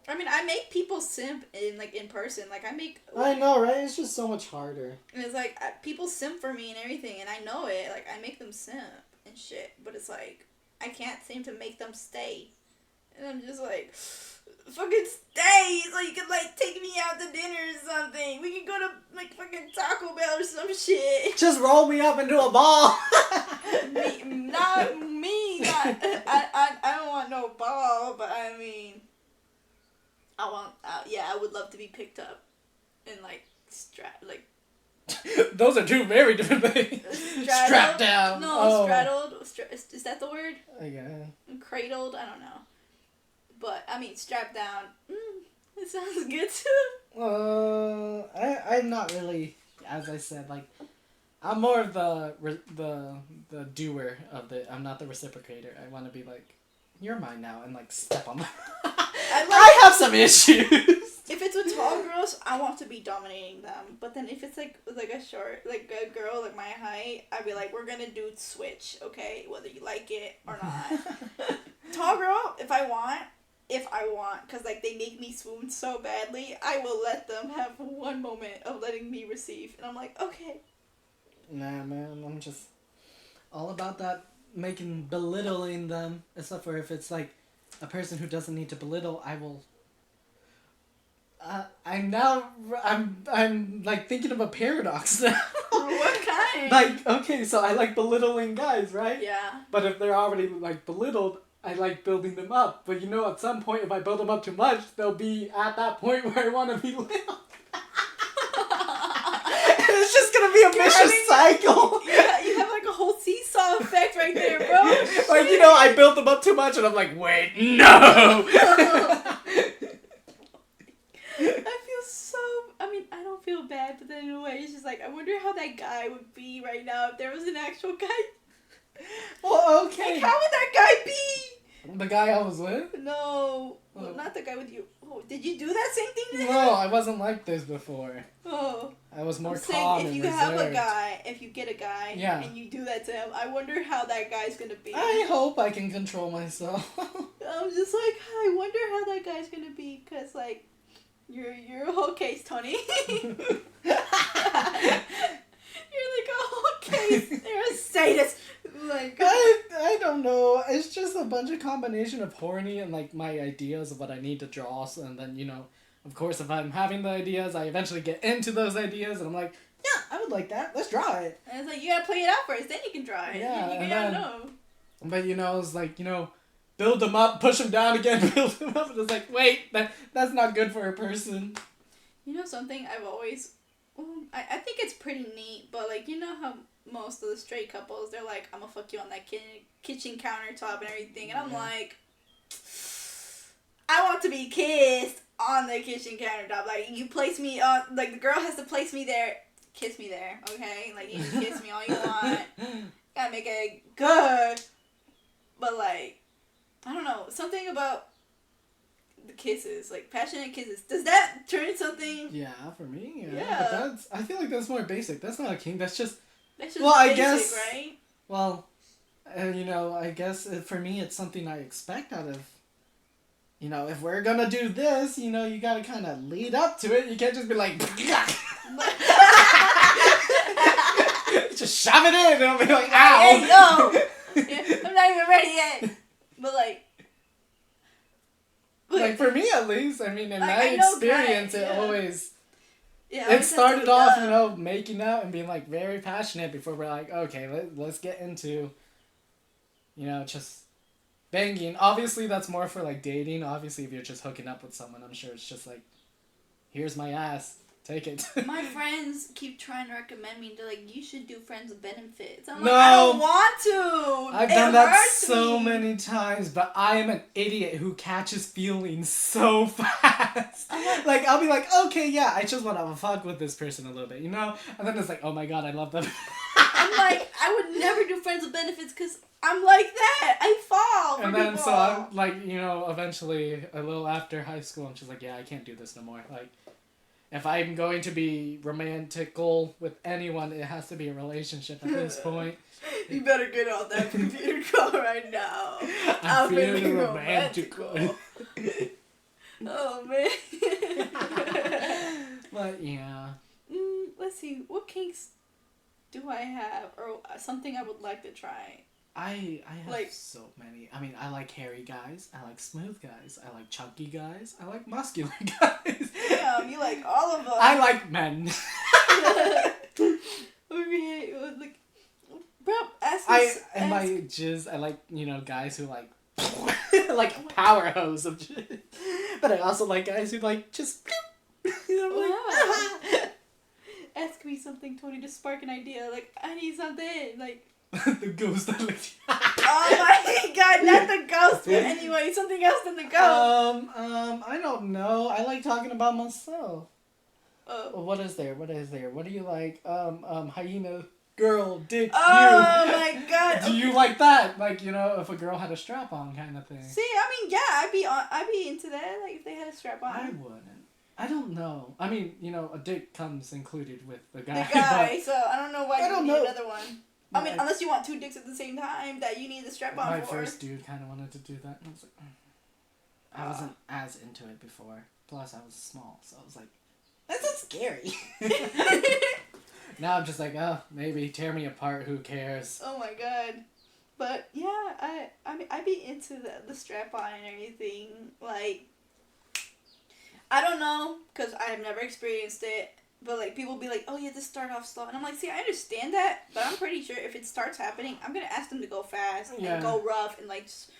I mean, I make people simp in person. Like, I know, right? It's just so much harder. And it's like, people simp for me and everything, and I know it. Like, I make them simp and shit. But it's like, I can't seem to make them stay. And I'm just like, fucking stay! So you can, like, take me out to dinner or something. We can go to, like, fucking Taco Bell or some shit. Just roll me up into a ball. Not me. I don't want no ball, but I mean, I would love to be picked up and, like, Those are two very different things. Strapped down. No, straddled. Is that the word? Yeah. Cradled? I don't know. But, I mean, strapped down. It sounds good too. I'm not really, as I said, like, I'm more of the doer of the. I'm not the reciprocator. I want to be like, you're mine now, and like step on my. I have some issues. If it's with tall girls, I want to be dominating them. But then if it's like a short, like a girl like my height, I'd be like, we're gonna do switch, okay? Whether you like it or not. Tall girl, if I want, because like they make me swoon so badly, I will let them have one moment of letting me receive, and I'm like, okay. Nah, man, I'm just all about that belittling them. Except for if it's like a person who doesn't need to belittle, I will. I'm like thinking of a paradox now. What kind? Like, okay, so I like belittling guys, right? Yeah. But if they're already like belittled, I like building them up. But you know, at some point, if I build them up too much, they'll be at that point where I want to be little. It's just gonna be a vicious cycle. Yeah, you have like a whole seesaw effect right there, bro. Like, you know, I built them up too much, and I'm like, wait, no. I don't feel bad, but then in a way, it's just like, I wonder how that guy would be right now if there was an actual guy. Well, okay. Like, how would that guy be? The guy I was with? No. Well, Oh. not the guy with you. Oh, did you do that same thing to him? No, I wasn't like this before. Oh. I was more I'm saying, calm if and you reserved. have a guy, if you get a guy, Yeah. and you do that to him, I wonder how that guy's gonna be. I hope I can control myself. I'm just like, I wonder how that guy's gonna be, cause like, you're a whole case, Tony. You're like a whole case. You're a sadist. Like, I don't know. It's just a bunch of combination of horny and like my ideas of what I need to draw, so, and then, you know, of course, if I'm having the ideas, I eventually get into those ideas, and I'm like, yeah, I would like that. Let's draw it. and it's like, you gotta play it out first, then you can draw it. Yeah, you and gotta then- know. but you know, it's like, you know, build them up, push them down again, build them up, and it's like, wait, that's not good for a person. You know something I've always, I think it's pretty neat, but like, you know how most of the straight couples, they're like, I'm gonna fuck you on that kitchen countertop and everything, and I'm like, I want to be kissed on the kitchen countertop. Like, you place me on, like, the girl has to place me there, kiss me there, okay? Like, you can kiss me all you want, gotta make it good, but like, I don't know, something about the kisses, like passionate kisses, does that turn something? Yeah, for me, Yeah. But I feel like that's more basic. That's not a kink, that's just, That's just Well, I basic, guess- right? Well, you know, I guess for me, it's something I expect out of. You know, if we're gonna do this, you know, you gotta kind of lead up to it. You can't just be like, just shove it in, and I'll be like, Hey, ow! no! Yeah, I'm not even ready yet. But like, Like, for me at least, I mean, in Like, my I know experience, guys, it yeah. always, yeah, it started off, you know. know, making out and being, like, very passionate before we're like, okay, let's get into, you know, just banging. Obviously, that's more for, like, dating. Obviously, if you're just hooking up with someone, I'm sure it's just like, here's my ass, take it. My friends keep trying to recommend me. They're like, you should do friends with benefits. I'm No. like, I don't want to. I've It done that hurts so me. many times, but I am an idiot who catches feelings so fast. Like, I'll be like, okay, yeah, I just want to fuck with this person a little bit, you know? And then it's like, oh my god, I love them. I'm like, I would never do friends with benefits because I'm like that. I fall for And then, people. so I'm like, you know, eventually, a little after high school, I'm just like, yeah, I can't do this no more. Like, if I'm going to be romantical with anyone, it has to be a relationship at this point. You better get on that computer call right now. I'm feeling romantical. Oh, man. But, yeah. Let's see. What kinks do I have? Or something I would like to try? I have like, so many. I mean, I like hairy guys. I like smooth guys. I like chunky guys. I like muscular guys. Damn, you like all of them. I like men. Okay, like, bro, ask my jizz, I like, guys who like, like power hose of jizz. But I also like guys who like just, wow. Ask me something, Tony, to spark an idea. Like, I need something. Like, the ghost that licked you. Oh my god, not the ghost, but anyway, something else than the ghost. I don't know. I like talking about myself. Oh. What is there? What do you like? Hyena girl dick. Oh my god. Do you like that? Like, if a girl had a strap on kind of thing. See, I mean, yeah, I'd be into that. Like, if they had a strap on. I wouldn't. I don't know. I mean, a dick comes included with the guy. The guy, so I don't know why you need know. another one. I mean, unless you want two dicks at the same time that you need the strap on my for. My first dude kind of wanted to do that, and I was like, I wasn't as into it before. Plus, I was small, so I was like, that's not scary. Now I'm just like, oh, maybe tear me apart. Who cares? Oh my god. But yeah, I mean, I'd be into the strap on and everything. Like, I don't know, because I have never experienced it. But, like, people be like, oh, yeah, just start off slow. And I'm like, see, I understand that. But I'm pretty sure if it starts happening, I'm going to ask them to go fast and go rough and, like, just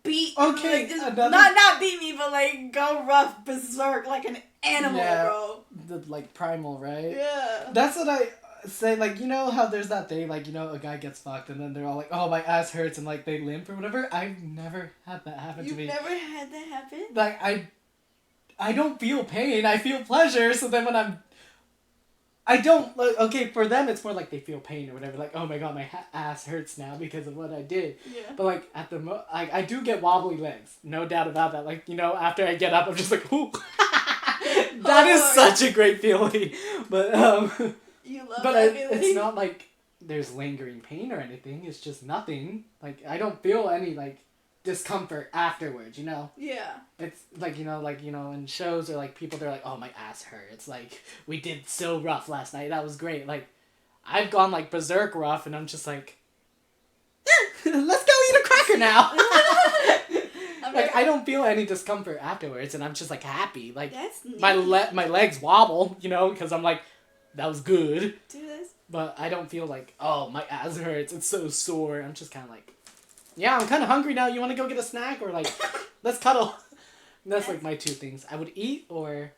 beat. Okay. Like, not beat me, but, like, go rough, berserk, like an animal, bro. The, like, primal, right? Yeah. That's what I say. Like, how there's that thing, like, a guy gets fucked and then they're all like, oh, my ass hurts and, like, they limp or whatever. I've never had that happen to me. You've never had that happen? Like, I don't feel pain. I feel pleasure. So then when I don't, like, okay, for them it's more like they feel pain or whatever, like, oh my god, my ass hurts now because of what I did. Yeah. But, like, I do get wobbly legs, no doubt about that. Like, after I get up, I'm just like, ooh. That is such a great feeling. But, you love but that feeling? It's not like there's lingering pain or anything, it's just nothing. Like, I don't feel any, like, discomfort afterwards, Yeah. It's like, in shows or like people, they're like, oh, my ass hurts, like, we did so rough last night, that was great. Like, I've gone like berserk rough and I'm just like, let's go eat a cracker now. Like, I don't feel any discomfort afterwards and I'm just like happy. Like, that's neat. my legs wobble, because I'm like, that was good. Do this. But I don't feel like, oh, my ass hurts, it's so sore. I'm just kind of like, yeah, I'm kind of hungry now. You want to go get a snack? Or, like, let's cuddle. That's, like, my two things. I would eat or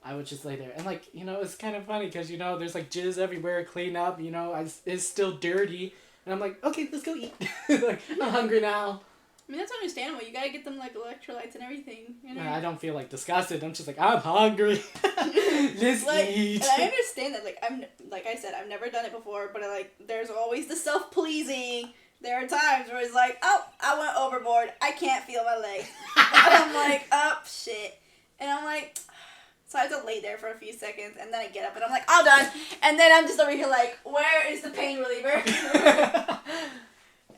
I would just lay there. And, like, it's kind of funny because, there's, like, jizz everywhere, clean up, it's still dirty. And I'm like, okay, let's go eat. Like, I'm hungry now. I mean, that's understandable. You gotta get them, like, electrolytes and everything. I don't feel, like, disgusted. I'm just like, I'm hungry. Let's eat. And I understand that. Like I said, I've never done it before, but, there's always the self-pleasing. There are times where it's like, oh, I went overboard. I can't feel my legs. And I'm like, oh, shit. And I'm like, so I have to lay there for a few seconds, and then I get up, and I'm like, all done. And then I'm just over here like, where is the pain reliever?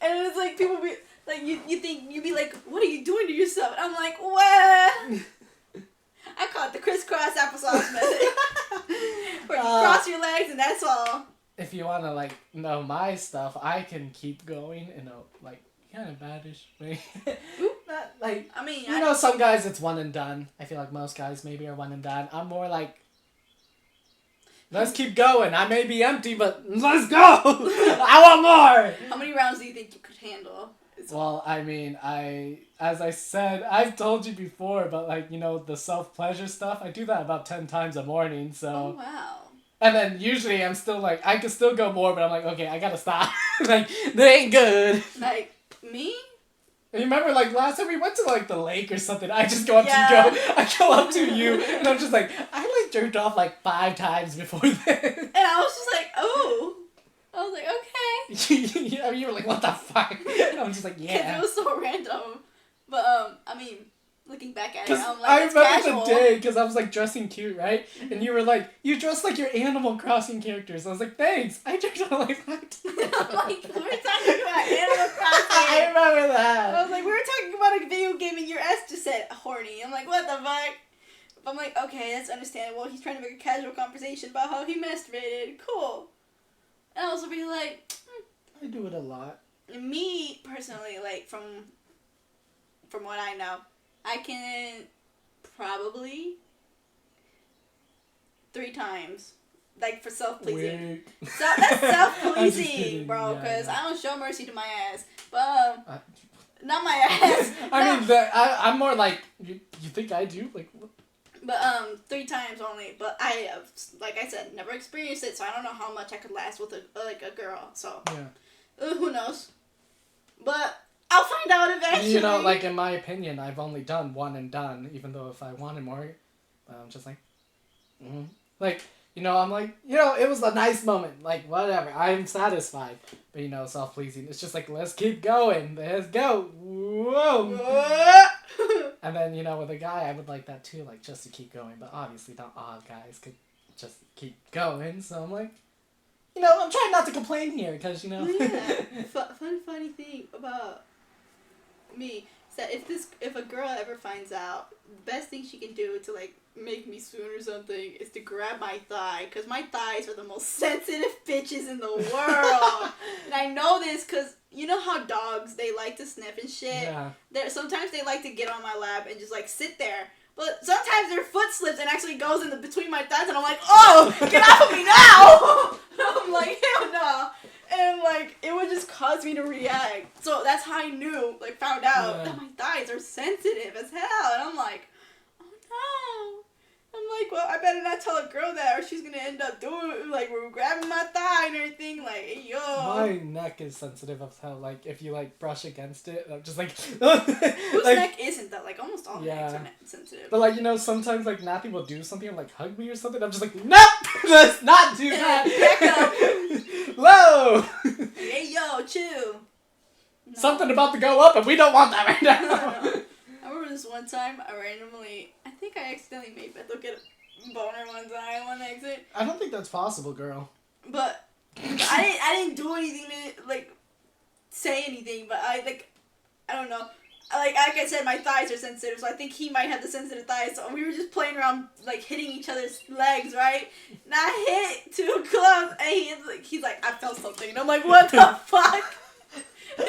And it's like, people be, like, you think, you'd be like, what are you doing to yourself? And I'm like, well, I call it the crisscross applesauce method. Where you cross your legs, and that's all. If you want to, like, know my stuff, I can keep going in a, like, kind of baddish way. Not, like, I mean, some guys it's one and done. I feel like most guys maybe are one and done. I'm more like, let's keep going. I may be empty, but let's go! I want more! How many rounds do you think you could handle? Well, I mean, as I said, I've told you before, but, like, the self-pleasure stuff, I do that about 10 times a morning, so. Oh, wow. And then usually I'm still like, I could still go more, but I'm like, okay, I gotta stop. Like, they ain't good. Like, me? And you remember, like, last time we went to, like, the lake or something, I just go up to you, I go up to you, and I'm just like, I, like, jerked off, like, 5 times before then. And I was just like, oh. I was like, okay. Yeah, you were like, what the fuck? And I'm just like, yeah. It was so random. But, I mean, looking back at it, Because I'm I like, it's remember casual. the day, because I was like dressing cute, right? And you were like, you dress like your Animal Crossing characters. I was like, thanks. I dressed like that. I'm like, we were talking about Animal Crossing. I remember I that. was like, we were talking about a video game and your ass just said horny. I'm like, what the fuck? But I'm like, okay, that's understandable. He's trying to make a casual conversation about how he masturbated. Cool. And I also be like, I do it a lot. me personally, like from what I know, I can probably 3 times, like for self-pleasing. Wait. So that's I'm just self-pleasing, kidding. bro. Yeah, Because yeah. I don't show mercy to my ass, but not my ass. I mean, I'm more like, you think I do? Like, what? But 3 times only. But I have, like I said, never experienced it, so I don't know how much I could last with a girl. So Yeah. who knows? But I'll find out eventually. You know, like in my opinion, I've only done one and done. Even though if I wanted more, I'm just like, like, you know, I'm like, you know, it was a nice moment. Like, whatever, I'm satisfied. But you know, self-pleasing. It's just like, let's keep going. Let's go. Whoa. And then, you know, with a guy, I would like that too, like, just to keep going. But obviously, not all guys could just keep going. So I'm like, you know, I'm trying not to complain here, because, you know. Yeah. Funny thing about me is that if a girl ever finds out, the best thing she can do to, like, make me swoon or something is to grab my thigh, because my thighs are the most sensitive bitches in the world. And I know this because you know how dogs, they like to sniff and shit? Yeah. Sometimes they like to get on my lap and just, like, sit there. But sometimes their foot slips and actually goes in between my thighs, and I'm like, oh, get off of me now! I'm like, hell no. And, like, it would just cause me to react. So that's how I knew, like, found out that my thighs are sensitive as hell. And I'm like, oh no. I'm like, well, I better not tell a girl that, or she's gonna end up doing, like, we're grabbing my thigh and everything, like, hey, yo. My neck is sensitive as hell. Like, if you, like, brush against it, I'm just like... Whose like, neck isn't that? Like, almost all necks are sensitive. But, like, you know, sometimes, like, Nappy will do something and, like, hug me or something. I'm just like, nope! Let's not do that! Low! Hey, yo, chill. No. Something about to go up, and we don't want that right now. I remember this one time, I think I accidentally made Bethel get a boner one time on exit. I don't think that's possible, girl. But I didn't do anything to, like, say anything, but I don't know. Like I said, my thighs are sensitive, so I think he might have the sensitive thighs, so we were just playing around, like, hitting each other's legs, right? And I hit too close, and he's like, I felt something, and I'm like, what the fuck? And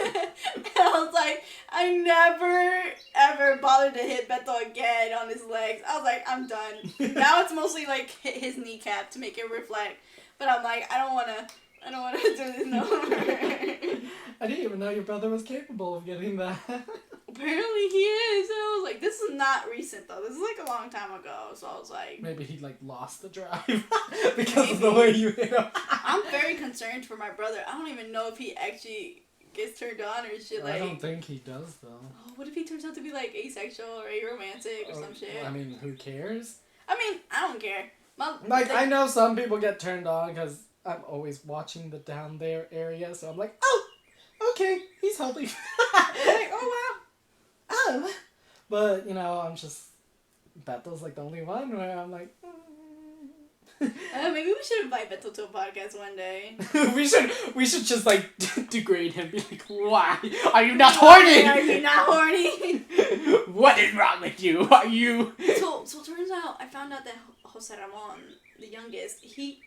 I was like, I never, ever bothered to hit Beto again on his legs. I was like, I'm done. Now it's mostly, like, hit his kneecap to make it reflect. But I'm like, I don't want to do this no more. I didn't even know your brother was capable of getting that. Apparently he is. And I was like, this is not recent, though. This is, like, a long time ago. So I was like... Maybe he, like, lost the drive because of the way you hit him. I'm very concerned for my brother. I don't even know if he actually gets turned on or shit. Like, I don't think he does, though. Oh, what if he turns out to be, like, asexual or aromantic or some shit? I mean, who cares? I mean, I don't care. I know some people get turned on because I'm always watching the down there area, so I'm like, oh, okay, he's healthy. Like, oh, wow. Oh. But, you know, I'm just, Bethel's like the only one where I'm like, Maybe we should invite Beto to a podcast one day. we should just, like, degrade him. Be like, why? Are you not horny? Are you not horny? What is wrong with you? Are you? So turns out, I found out that Jose Ramon, the youngest, he's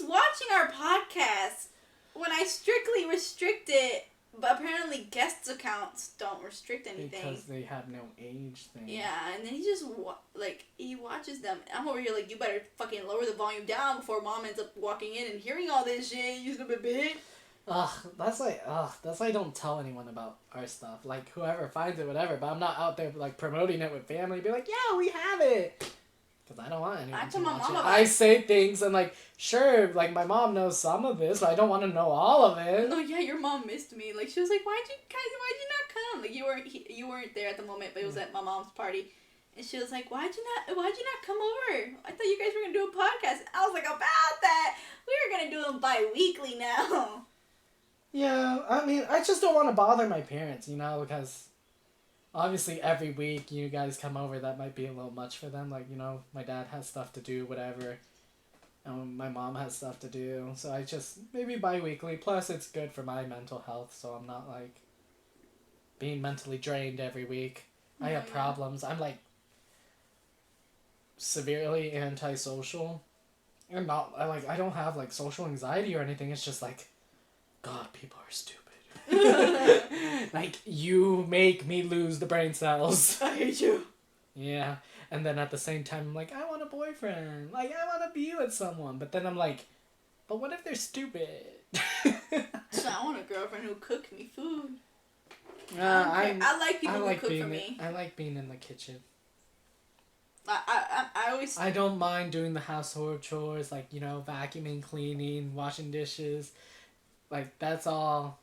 watching our podcast when I strictly restrict it, but apparently guests accounts don't restrict anything. Because they have no age thing. Yeah, and then he just, he watches them. I'm over here like, you better fucking lower the volume down before mom ends up walking in and hearing all this shit, you stupid bitch. That's why I don't tell anyone about our stuff. Like, whoever finds it, whatever, but I'm not out there, like, promoting it with family, be like, yeah, we have it. Because I don't want anyone to watch it. I say things and, like, sure, like, my mom knows some of this, but I don't want to know all of it. No, yeah, your mom missed me. Like, she was like, why'd you not come? Like, you weren't there at the moment, but it was at my mom's party. And she was like, why'd you not come over? I thought you guys were going to do a podcast. I was like, about that. We were going to do them bi-weekly now. Yeah, I mean, I just don't want to bother my parents, you know, because obviously every week you guys come over, that might be a little much for them. Like, you know, my dad has stuff to do, whatever. My mom has stuff to do. So I just, maybe bi-weekly. Plus it's good for my mental health, so I'm not like being mentally drained every week. I have problems. I'm like severely antisocial. I don't have like social anxiety or anything. It's just like, God, people are stupid. Like, you make me lose the brain cells. I hate you. Yeah. And then at the same time, I'm like, I want a boyfriend. Like, I want to be with someone. But then I'm like, but what if they're stupid? So I want a girlfriend who cooks me food. I like people who cook for me. I like being in the kitchen. I always... I don't mind doing the household chores, like, you know, vacuuming, cleaning, washing dishes. Like, that's all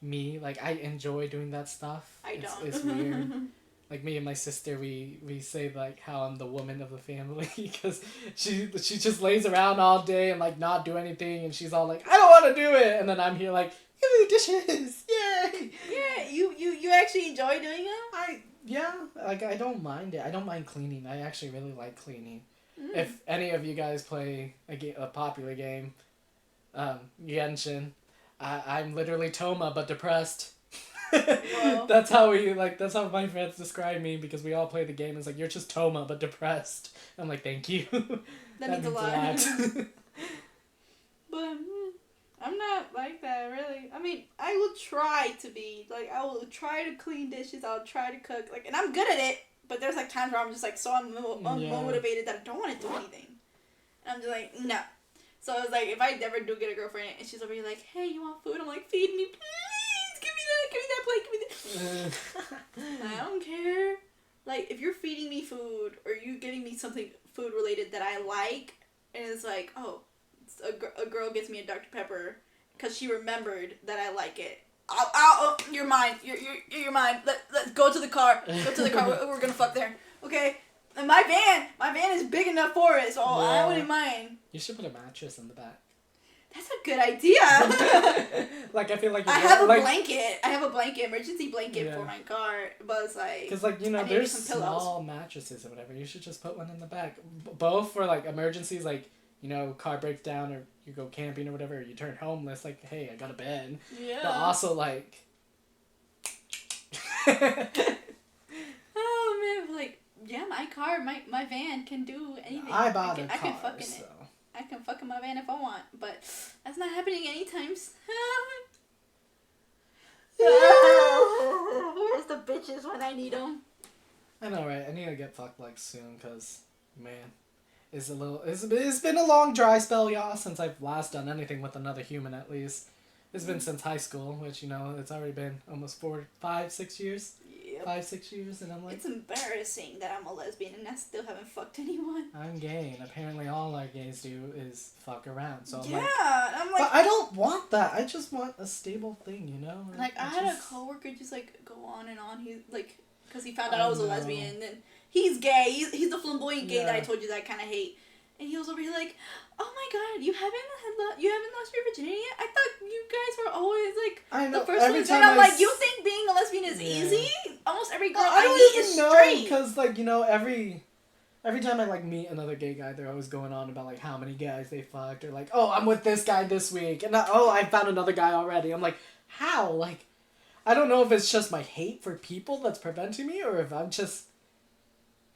me. Like, I enjoy doing that stuff. I don't. It's weird. Like, me and my sister, we say, like, how I'm the woman of the family, because she just lays around all day and, like, not do anything, and she's all like, I don't want to do it, and then I'm here like, give me the dishes, yay! Yeah, you actually enjoy doing it? Yeah, like, I don't mind it. I don't mind cleaning. I actually really like cleaning. If any of you guys play a popular game, Genshin, I'm literally Toma, but depressed. That's how my friends describe me, because we all play the game. It's like, you're just Toma, but depressed. I'm like, thank you. That means a lot. But I'm not like that, really. I mean, I will try to be, like, I will try to clean dishes, I'll try to cook, like, and I'm good at it, but there's, like, times where I'm just, like, so unmotivated that I don't want to do anything. And I'm just like, no. So it's like, if I ever do get a girlfriend, and she's over here like, hey, you want food? I'm like, feed me, please, give me that plate, give me that. I don't care. Like, if you're feeding me food, or you giving me something food related that I like, and it's like, oh, a girl gets me a Dr. Pepper because she remembered that I like it. You're mine. You're mine. Let's go to the car. Go to the car. We're gonna fuck there. Okay. And my van is big enough for it, so I wouldn't mind. You should put a mattress in the back. That's a good idea. Like, I feel like I have a blanket. I have a blanket, emergency blanket for my car, but it's like, because, like, you know, there's small mattresses or whatever. You should just put one in the back, both for like emergencies, like, you know, car breaks down, or you go camping or whatever, or you turn homeless, like, hey, I got a bed. Yeah. But also, like... Oh, man, like, yeah, my car, my van can do anything. I bought a car, I can fuck in so... it. I can fuck in my van if I want, but that's not happening anytime soon. Where's the bitches when I need them? I know, right? I need to get fucked, like, soon, because, man... It's been a long dry spell, y'all, since I've last done anything with another human, at least. It's been since high school, which, you know, it's already been almost 5-6 years. Yep. 5-6 years, and I'm like... It's embarrassing that I'm a lesbian and I still haven't fucked anyone. I'm gay, and apparently all our gays do is fuck around, so I'm like... But I don't want that. I just want a stable thing, you know? Like, I had a coworker just, like, go on and on. He, like, because he found out I was a lesbian, and then... He's gay. He's the flamboyant gay that I told you that I kind of hate. And he was over here like, oh my god, you haven't lost your virginity yet? I thought you guys were always like the first ones. And I'm like, you think being a lesbian is easy? Almost every girl I meet is straight. Because, like, you know, every time I, like, meet another gay guy, they're always going on about, like, how many guys they fucked, or like, oh, I'm with this guy this week, and I found another guy already. I'm like, how? Like, I don't know if it's just my hate for people that's preventing me, or if I'm just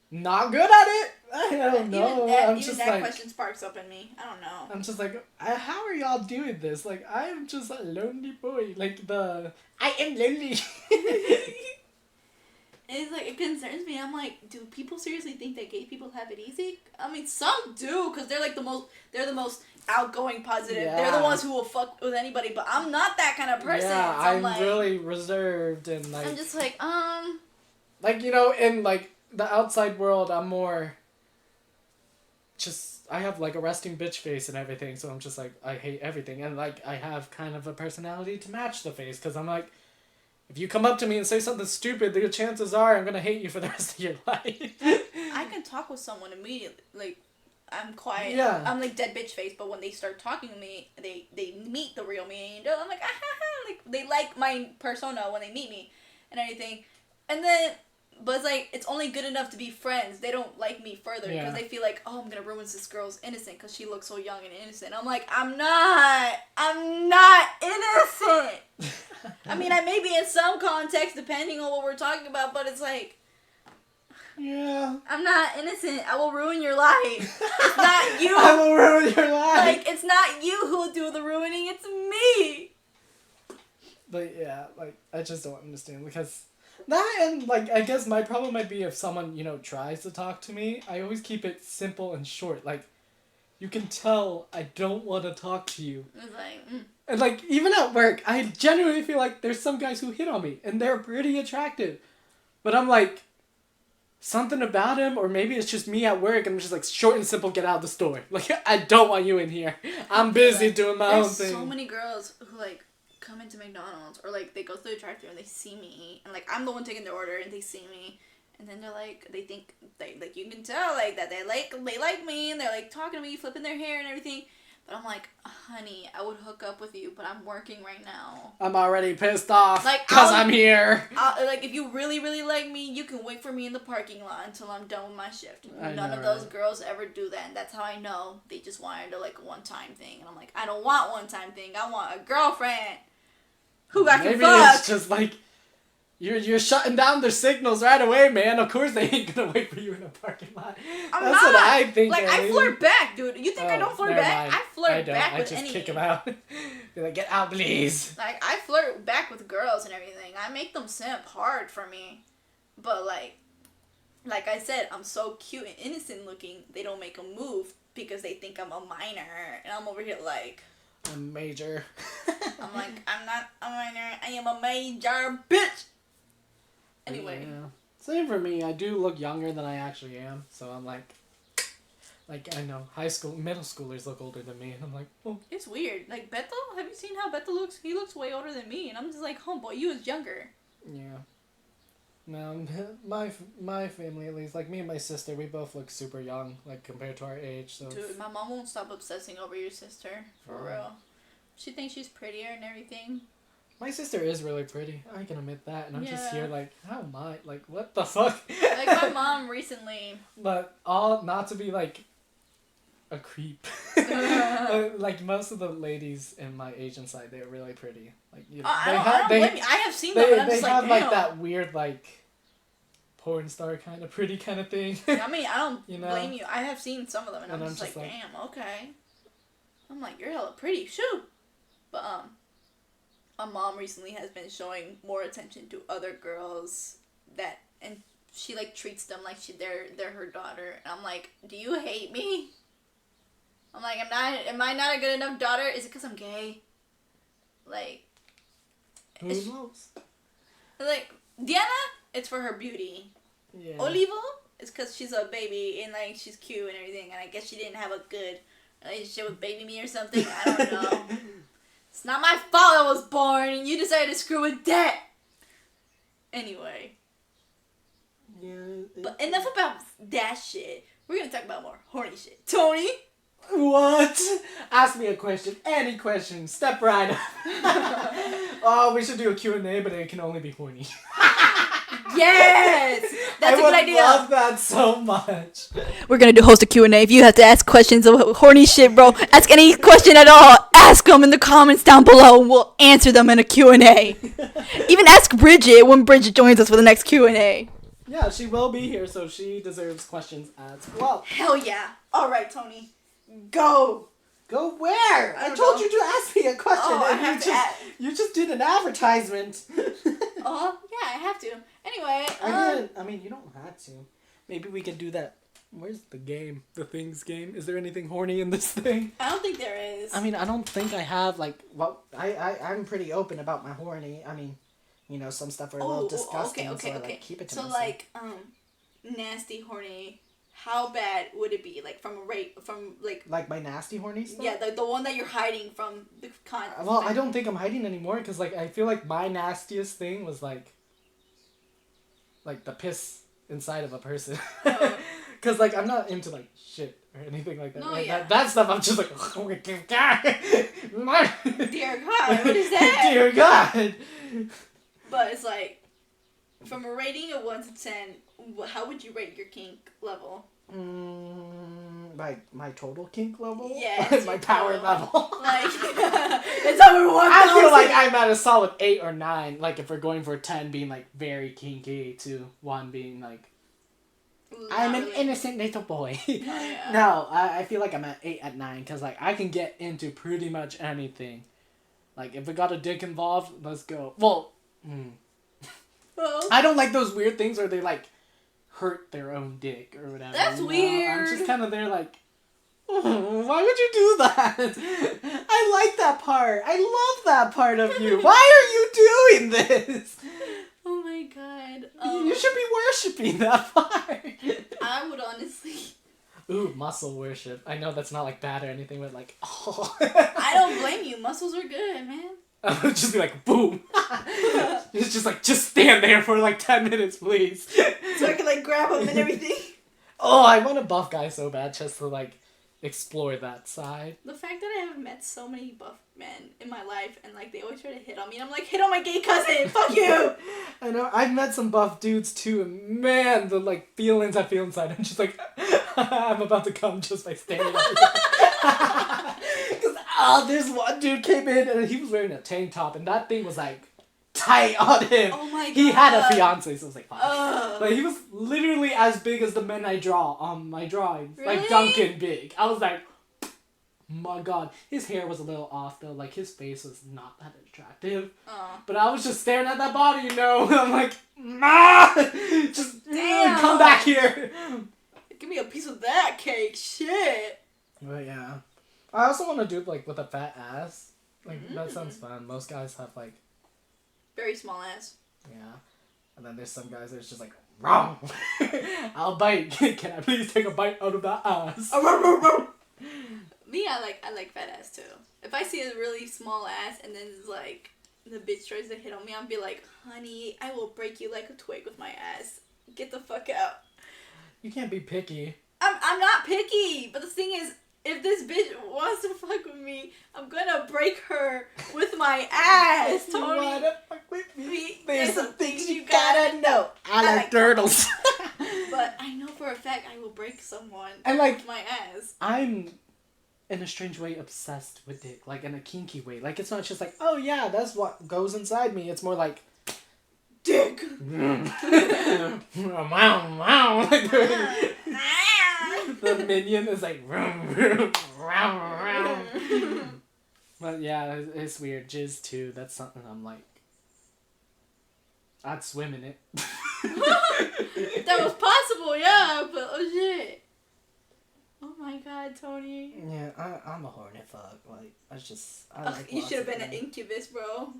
not good at it. I don't know. Even that question sparks up in me. I don't know. I'm just like, how are y'all doing this? Like, I'm just a lonely boy. Like, I am lonely. It's like, it concerns me. I'm like, do people seriously think that gay people have it easy? I mean, some do, because they're like they're the most outgoing, positive. Yeah. They're the ones who will fuck with anybody, but I'm not that kind of person. Yeah, so I'm like, really reserved, and like... I'm just like, Like, you know, in like the outside world, I'm more just... I have like a resting bitch face and everything, so I'm just like, I hate everything. And like, I have kind of a personality to match the face, because I'm like, if you come up to me and say something stupid, the chances are I'm gonna hate you for the rest of your life. I can talk with someone immediately. Like, I'm quiet. Yeah. I'm like dead bitch face, but when they start talking to me, they meet the real me. And I'm like, ah, ha, ha. Like, they like my persona when they meet me and everything. And then, but it's like, it's only good enough to be friends. They don't like me further because Yeah. they feel like, oh, I'm gonna ruin this girl's innocent because she looks so young and innocent. I'm like, I'm not innocent. I mean, I may be in some context depending on what we're talking about, but it's like, Yeah. I'm not innocent. I will ruin your life. It's not you. I will ruin your life. Like, it's not you who will do the ruining. It's me. But yeah, like, I just don't understand because that and, like, I guess my problem might be if someone, you know, tries to talk to me, I always keep it simple and short. Like, you can tell I don't want to talk to you. It's like, And, like, even at work, I genuinely feel like there's some guys who hit on me, and they're pretty attractive. But I'm like, something about him, or maybe it's just me at work, and I'm just like, short and simple, get out of the store. Like, I don't want you in here. I'm busy doing my own there's thing. so many girls who, like, come into McDonald's, or, like, they go through the drive-thru and they see me, and, like, I'm the one taking their order, and they see me, and then they're like, they think, like, you can tell, like, that they like me, and they're, like, talking to me, flipping their hair and everything. But I'm like, honey, I would hook up with you, but I'm working right now. I'm already pissed off Like, because I'm here. Like, if you really, really like me, you can wait for me in the parking lot until I'm done with my shift. I None know, of those right? girls ever do that, and that's how I know they just wanted a, like, one-time thing. And I'm like, I don't want one-time thing. I want a girlfriend who I can Maybe fuck. it's just like, you're shutting down their signals right away, man. Of course they ain't gonna wait for you in a parking lot. I'm That's not. what I think. Like, I flirt back, dude. You think I don't flirt never back? mind. I flirt I don't. back I with just any. kick them out. Be like, get out, please. Like, I flirt back with girls and everything. I make them simp hard for me. But, like I said, I'm so cute and innocent looking, they don't make a move because they think I'm a minor. And I'm over here like... I'm major. I'm like, I'm not a minor. I am a major bitch. Anyway. Yeah. Same for me. I do look younger than I actually am. So I'm like, I know, middle schoolers look older than me. And I'm like, oh. It's weird. Like, Beto, have you seen how Beto looks? He looks way older than me. And I'm just like, homeboy, you was younger. Yeah. No, my family at least, like me and my sister, we both look super young, like compared to our age. So. Dude, my mom won't stop obsessing over your sister. For real. She thinks she's prettier and everything. My sister is really pretty. I can admit that. And I'm just Yeah. here like, how am I? Like, what the fuck? Like, my mom recently... But not to be like a creep. Like most of the ladies in my Asian side, they're really pretty. Like, you know, I don't blame you. I have seen them, and I'm just like, have damn. like that weird like porn star kind of pretty kind of thing. I mean, I don't You know? blame you. I have seen some of them, and I'm just like, damn, okay. I'm like, you're hella pretty, shoot. But, my mom recently has been showing more attention to other girls and she, like, treats them like they're her daughter. And I'm like, do you hate me? I'm like, am I not a good enough daughter? Is it because I'm gay? Like, Who knows? like, Diana, it's for her beauty. Yeah. Olivo is because she's a baby and, like, she's cute and everything, and I guess she didn't have a good relationship with baby me or something. I don't know. It's not my fault I was born and you decided to screw with that. Anyway. Yeah. But enough about that shit. We're gonna talk about more horny shit. Tony? What? Ask me a question. Any question. Step right up. Oh, we should do a Q&A, but it can only be horny. Yes! That's a good idea. I love that so much. We're gonna host a Q&A. If you have to ask questions of horny shit, bro, ask any question at all. Ask them in the comments down below, and we'll answer them in a Q&A. Even ask Briget when Briget joins us for the next Q&A. Yeah, she will be here, so she deserves questions as well. Hell yeah! All right, Tony, go. Go where? I don't told know. you to ask me a question, Oh, I and have to ask. you just did an advertisement. Oh yeah, I have to. Anyway, I mean, you don't have to. Maybe we can do that. Where's the game? The things game? Is there anything horny in this thing? I don't think there is. I mean, I don't think I have, like, well, I'm pretty open about my horny. I mean, you know, some stuff are a little disgusting, okay. so I, like, keep it to so, myself. like, nasty, horny, how bad would it be? Like, from a rape, from, like... Like my nasty horny stuff? Yeah, the one that you're hiding from the con... Well, I don't think I'm hiding anymore, because, like, I feel like my nastiest thing was, like the piss inside of a person. Oh. Because, like, I'm not into, like, shit or anything like that. No, right? yeah. That stuff, I'm just like, oh my God. Dear God, what is that? Dear God. But it's like... From a rating of 1 to 10, how would you rate your kink level? Like my total kink level? Yes. My power level. Like, it's over 1,000. I feel like I'm at a solid 8 or 9. Like if we're going for 10 being like very kinky to 1 being like I'm an innocent little boy. Oh, yeah. No, I feel like I'm at 8 at 9 because like I can get into pretty much anything. Like if it got a dick involved, let's go. Well, I don't like those weird things where they like hurt their own dick or whatever. That's you know? weird. I'm just kind of there like, why would you do that? I like that part. I love that part of you. Why are you doing this? Oh my god. You should be worshipping that part. I would honestly... Ooh, muscle worship. I know that's not like bad or anything, but like, oh. I don't blame you. Muscles are good, man. I would just be like, boom. It's just like, just stand there for like 10 minutes, please. So I can like grab them and everything. Oh, I want a buff guy so bad just to like explore that side. The fact that I have met so many buff men in my life and like they always try to hit on me and I'm like, hit on my gay cousin, fuck you! I know, I've met some buff dudes too, and man, the like feelings I feel inside, I'm just like, I'm about to come just by staring at you. Because, this one dude came in and he was wearing a tank top and that thing was like tight on him. Oh my god. He had a fiance, so it was like, fine. Ugh. But he was literally as big as the men I draw on my drawings. Really? Like Duncan big. I was like, my god. His hair was a little off though. Like his face was not that attractive. But I was just staring at that body, you know. I'm like, nah! Just Damn. come back here. Give me a piece of that cake, shit. But yeah. I also want to do it like with a fat ass. Like that sounds fun. Most guys have like Very small ass. yeah. And then there's some guys that's just like, wrong. I'll bite. Can I please take a bite out of that ass? Me, I like fat ass too. If I see a really small ass and then it's like the bitch tries to hit on me, I'll be like, honey, I will break you like a twig with my ass. Get the fuck out. You can't be picky. I'm not picky, but the thing is, if this bitch wants to fuck with me, I'm gonna break her with my ass, You Tony. wanna fuck with me? There's some things you gotta know. I like turtles. But I know for a fact I will break someone And like, with my ass. I'm in a strange way obsessed with dick, like in a kinky way. Like it's not just like, oh yeah, that's what goes inside me. It's more like Dick. wow. The minion is like But yeah, it's weird. Jizz too. That's something I'm like, I'd swim in it. That was possible, yeah, but oh shit. Oh my god, Tony. Yeah, I'm a horny fuck. Like I like. You lots should have of been an things. incubus, bro.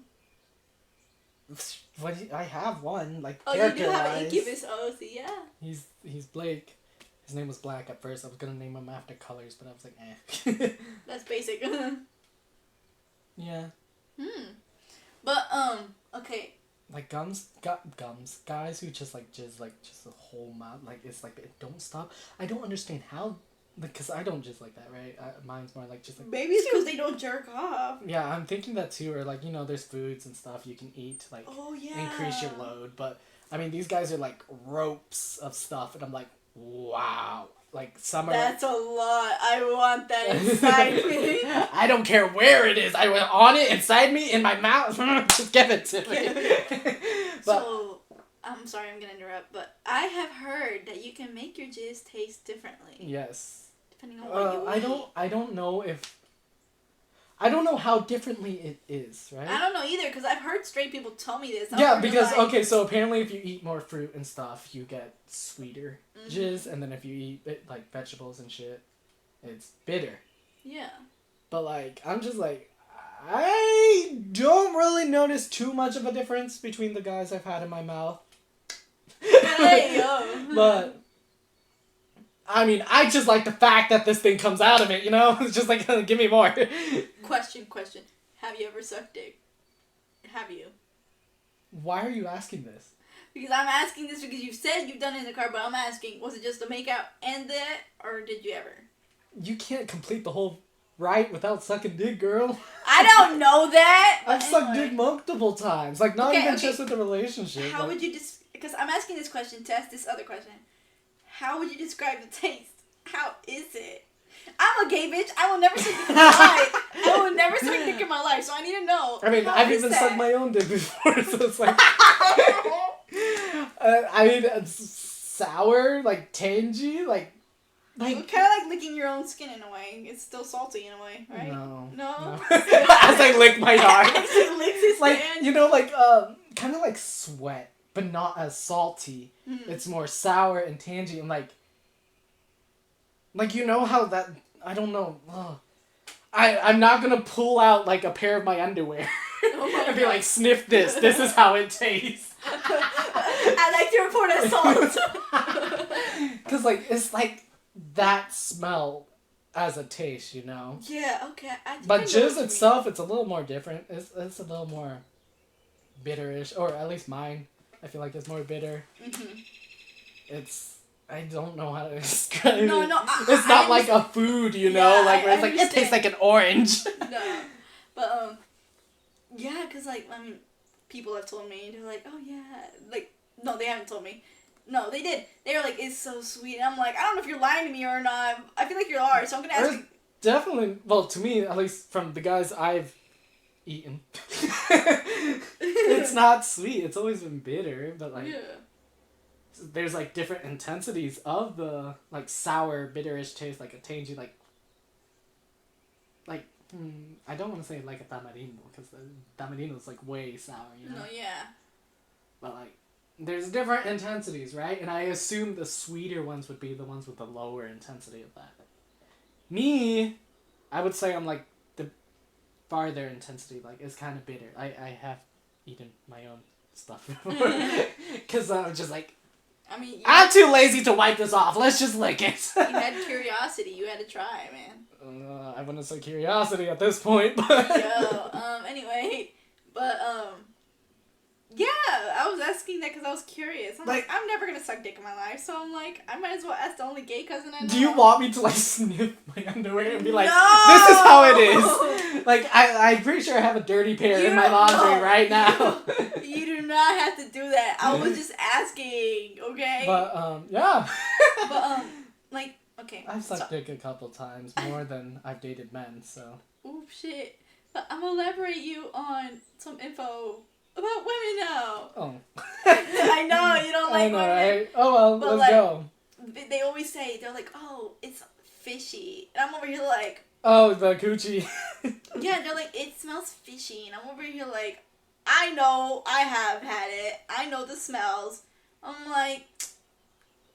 I have one, like Oh, you do have an character-wise. incubus. Oh, see, yeah. He's Blake. His name was Black at first. I was gonna name him after colors, but I was like, eh. That's basic. Yeah. But okay. Like gums, guys who just like jizz like just a whole mouth, like it's like it don't stop. I don't understand how, because I don't jizz like that, right? Mine's more like just like. Maybe it's because they don't jerk off. Yeah, I'm thinking that too, or like there's foods and stuff you can eat to like Oh yeah. increase your load, but I mean these guys are like ropes of stuff, and I'm like, wow, like some are. That's a lot. I want that inside me. I don't care where it is. I want on it, inside me, in my mouth. Just give it to me. But, So, I'm sorry, I'm gonna interrupt, but I have heard that you can make your jizz taste differently. yes. Depending on what you eat. I don't know if. I don't know how differently it is, right? I don't know either, because I've heard straight people tell me this. Yeah, because okay, so apparently if you eat more fruit and stuff, you get sweeter jizz, and then if you eat like vegetables and shit, it's bitter. Yeah. But like, I'm just like, I don't really notice too much of a difference between the guys I've had in my mouth. Hey, yo. But I mean, I just like the fact that this thing comes out of it, It's just like, give me more. Question. Have you ever sucked dick? Have you? Why are you asking this? Because I'm asking this because you said you've done it in the car, but I'm asking, was it just a make out and that, or did you ever? You can't complete the whole rite without sucking dick, girl. I don't know that. I've but sucked anyway. dick multiple times. Like, not Okay, even okay. just with the relationship. How like, would you because I'm asking this question to ask this other question. How would you describe the taste? How is it? I'm a gay bitch. I will never suck dick in my life. I will never suck dick in my life, so I need to know. I mean, I've even sucked my own dick before, so it's like... I mean, it's sour, like, tangy, like... Kind of like licking your own skin in a way. It's still salty in a way, right? No. As I lick my arm. He licks his like, hand. you know, like, kind of like sweat, but not as salty. Mm. It's more sour and tangy and like, you know how that, I don't know. I'm not gonna pull out like a pair of my underwear and be like, sniff this. This is how it tastes. I like to report assault. Because like, it's like that smell as a taste, you know? Yeah, okay. But jizz itself, it's a little more different. It's a little more bitterish, or at least mine. I feel like it's more bitter. Mm-hmm. I don't know how to describe it. No, it's not like a food, you know? Yeah, like, where it's like, it tastes like an orange. No. But, yeah, because, like, I mean, people have told me, they're like, oh, yeah. Like, no, they haven't told me. No, they did. They were like, it's so sweet. And I'm like, I don't know if you're lying to me or not. I feel like you are, so I'm going to ask you. Definitely, well, to me, at least from the guys I've eaten, it's not sweet. It's always been bitter, but, like, there's, like, different intensities of the, like, sour, bitterish taste, like a tangy, like, I don't want to say like a tamarindo, because the tamarindo is, like, way sour, you know? No, yeah. But, like, there's different intensities, right? And I assume the sweeter ones would be the ones with the lower intensity of that. Me, I would say I'm, like, the farther intensity, like, it's kind of bitter. I have eaten my own stuff before. Because I'm just like, I mean, I'm too lazy to wipe this off. Let's just lick it. You had curiosity. You had to try, man. I wouldn't say curiosity at this point, but... Anyway, but, yeah, I was asking that because I was curious. I'm never going to suck dick in my life, so I'm like, I might as well ask the only gay cousin I know. Do you want me to, like, sniff my underwear and be like, no! This is how it is? Like, I'm pretty sure I have a dirty pair in my laundry right now. You do not have to do that. I was just asking, okay? But, yeah. But, like, okay. I've sucked dick a couple times, more than I've dated men, so. Oh, shit. But I'm going to elaborate you on some info about women now. Oh. I know, you don't like women. Right? Oh, well, but let's go. They always say, they're like, oh, it's fishy. And I'm over here like... Oh, the coochie. Yeah, they're like, it smells fishy. And I'm over here like, I know, I have had it. I know the smells. I'm like,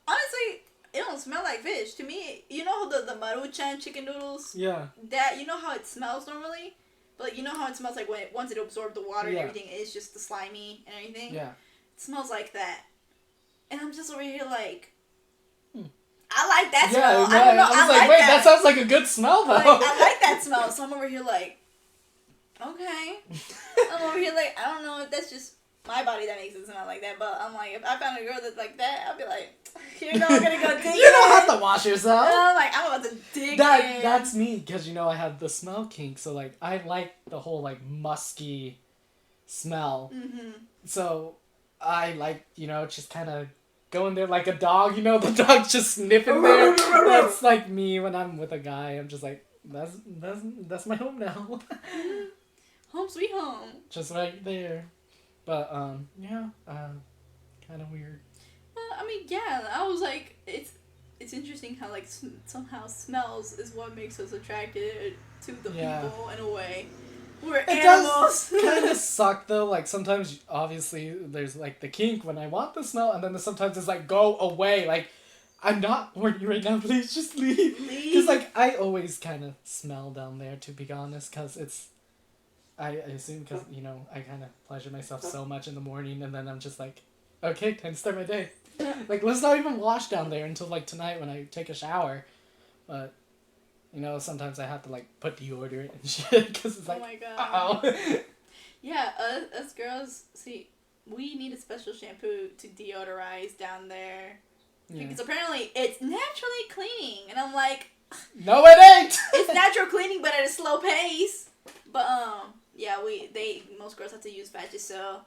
honestly, it don't smell like fish. To me, you know the Maruchan chicken noodles? Yeah. That, you know how it smells normally? But like, you know how it smells like when once it absorbed the water and everything, it's just the slimy and everything? Yeah. It smells like that. And I'm just over here like, I like that smell. Yeah, I don't know. I was like, wait, that sounds like a good smell, though. Like, I like that smell. So I'm over here like, okay. I'm over here like, I don't know if that's just my body that makes it smell like that. But I'm like, if I found a girl that's like that, I'll be like, you know, I'm going to go dig You don't have to wash yourself. And I'm like, I'm about to dig in. That's me, because, you know, I have the smell kink. So, like, I like the whole, like, musky smell. Mm-hmm. So, I like, you know, just kind of going there like a dog, you know, the dog just sniffing there. That's like me when I'm with a guy. I'm just like, that's my home now. Home sweet home. Just right there. But, yeah, kind of weird. Well, I mean, yeah, I was like, it's interesting how, like, somehow smells is what makes us attracted to the people in a way. We're animals. It does kind of suck, though. Like, sometimes, obviously, there's, like, the kink when I want the smell, and then sometimes it's like, go away. Like, I'm not horny right now, please just leave. Because, like, I always kind of smell down there, to be honest, because it's, I assume, because, you know, I kind of pleasure myself so much in the morning, and then I'm just like, okay, time to start my day. Like, let's not even wash down there until, like, tonight when I take a shower. But, you know, sometimes I have to, like, put deodorant and shit, because it's like, oh my God. Uh-oh. Yeah, us girls, see, we need a special shampoo to deodorize down there. Yeah. Because apparently it's naturally cleaning. And I'm like... No, it ain't! It's natural cleaning, but at a slow pace. But, yeah, most girls have to use Vagisil.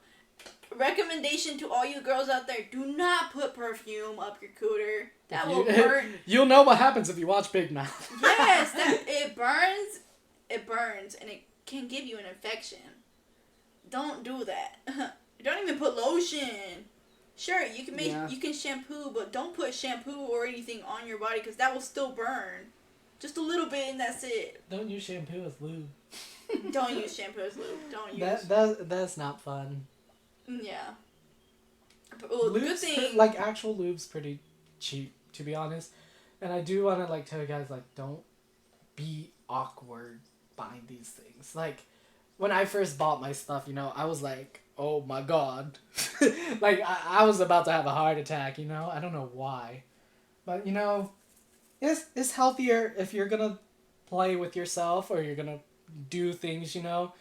recommendation to all you girls out there: do not put perfume up your cooter. That will burn. You'll know what happens if you watch Big Mouth. Yes, it burns. It burns, and it can give you an infection. Don't do that. Don't even put lotion. Sure, you can shampoo, but don't put shampoo or anything on your body because that will still burn. Just a little bit, and that's it. Don't use shampoo as lube. Don't use shampoo as lube. Don't use. That's not fun. Yeah. Well, good thing. Like, actual lube's pretty cheap, to be honest. And I do want to, like, tell you guys, like, don't be awkward buying these things. Like, when I first bought my stuff, you know, I was like, oh my god. Like, I was about to have a heart attack, you know? I don't know why. But, you know, it's healthier if you're gonna play with yourself or you're gonna do things, you know?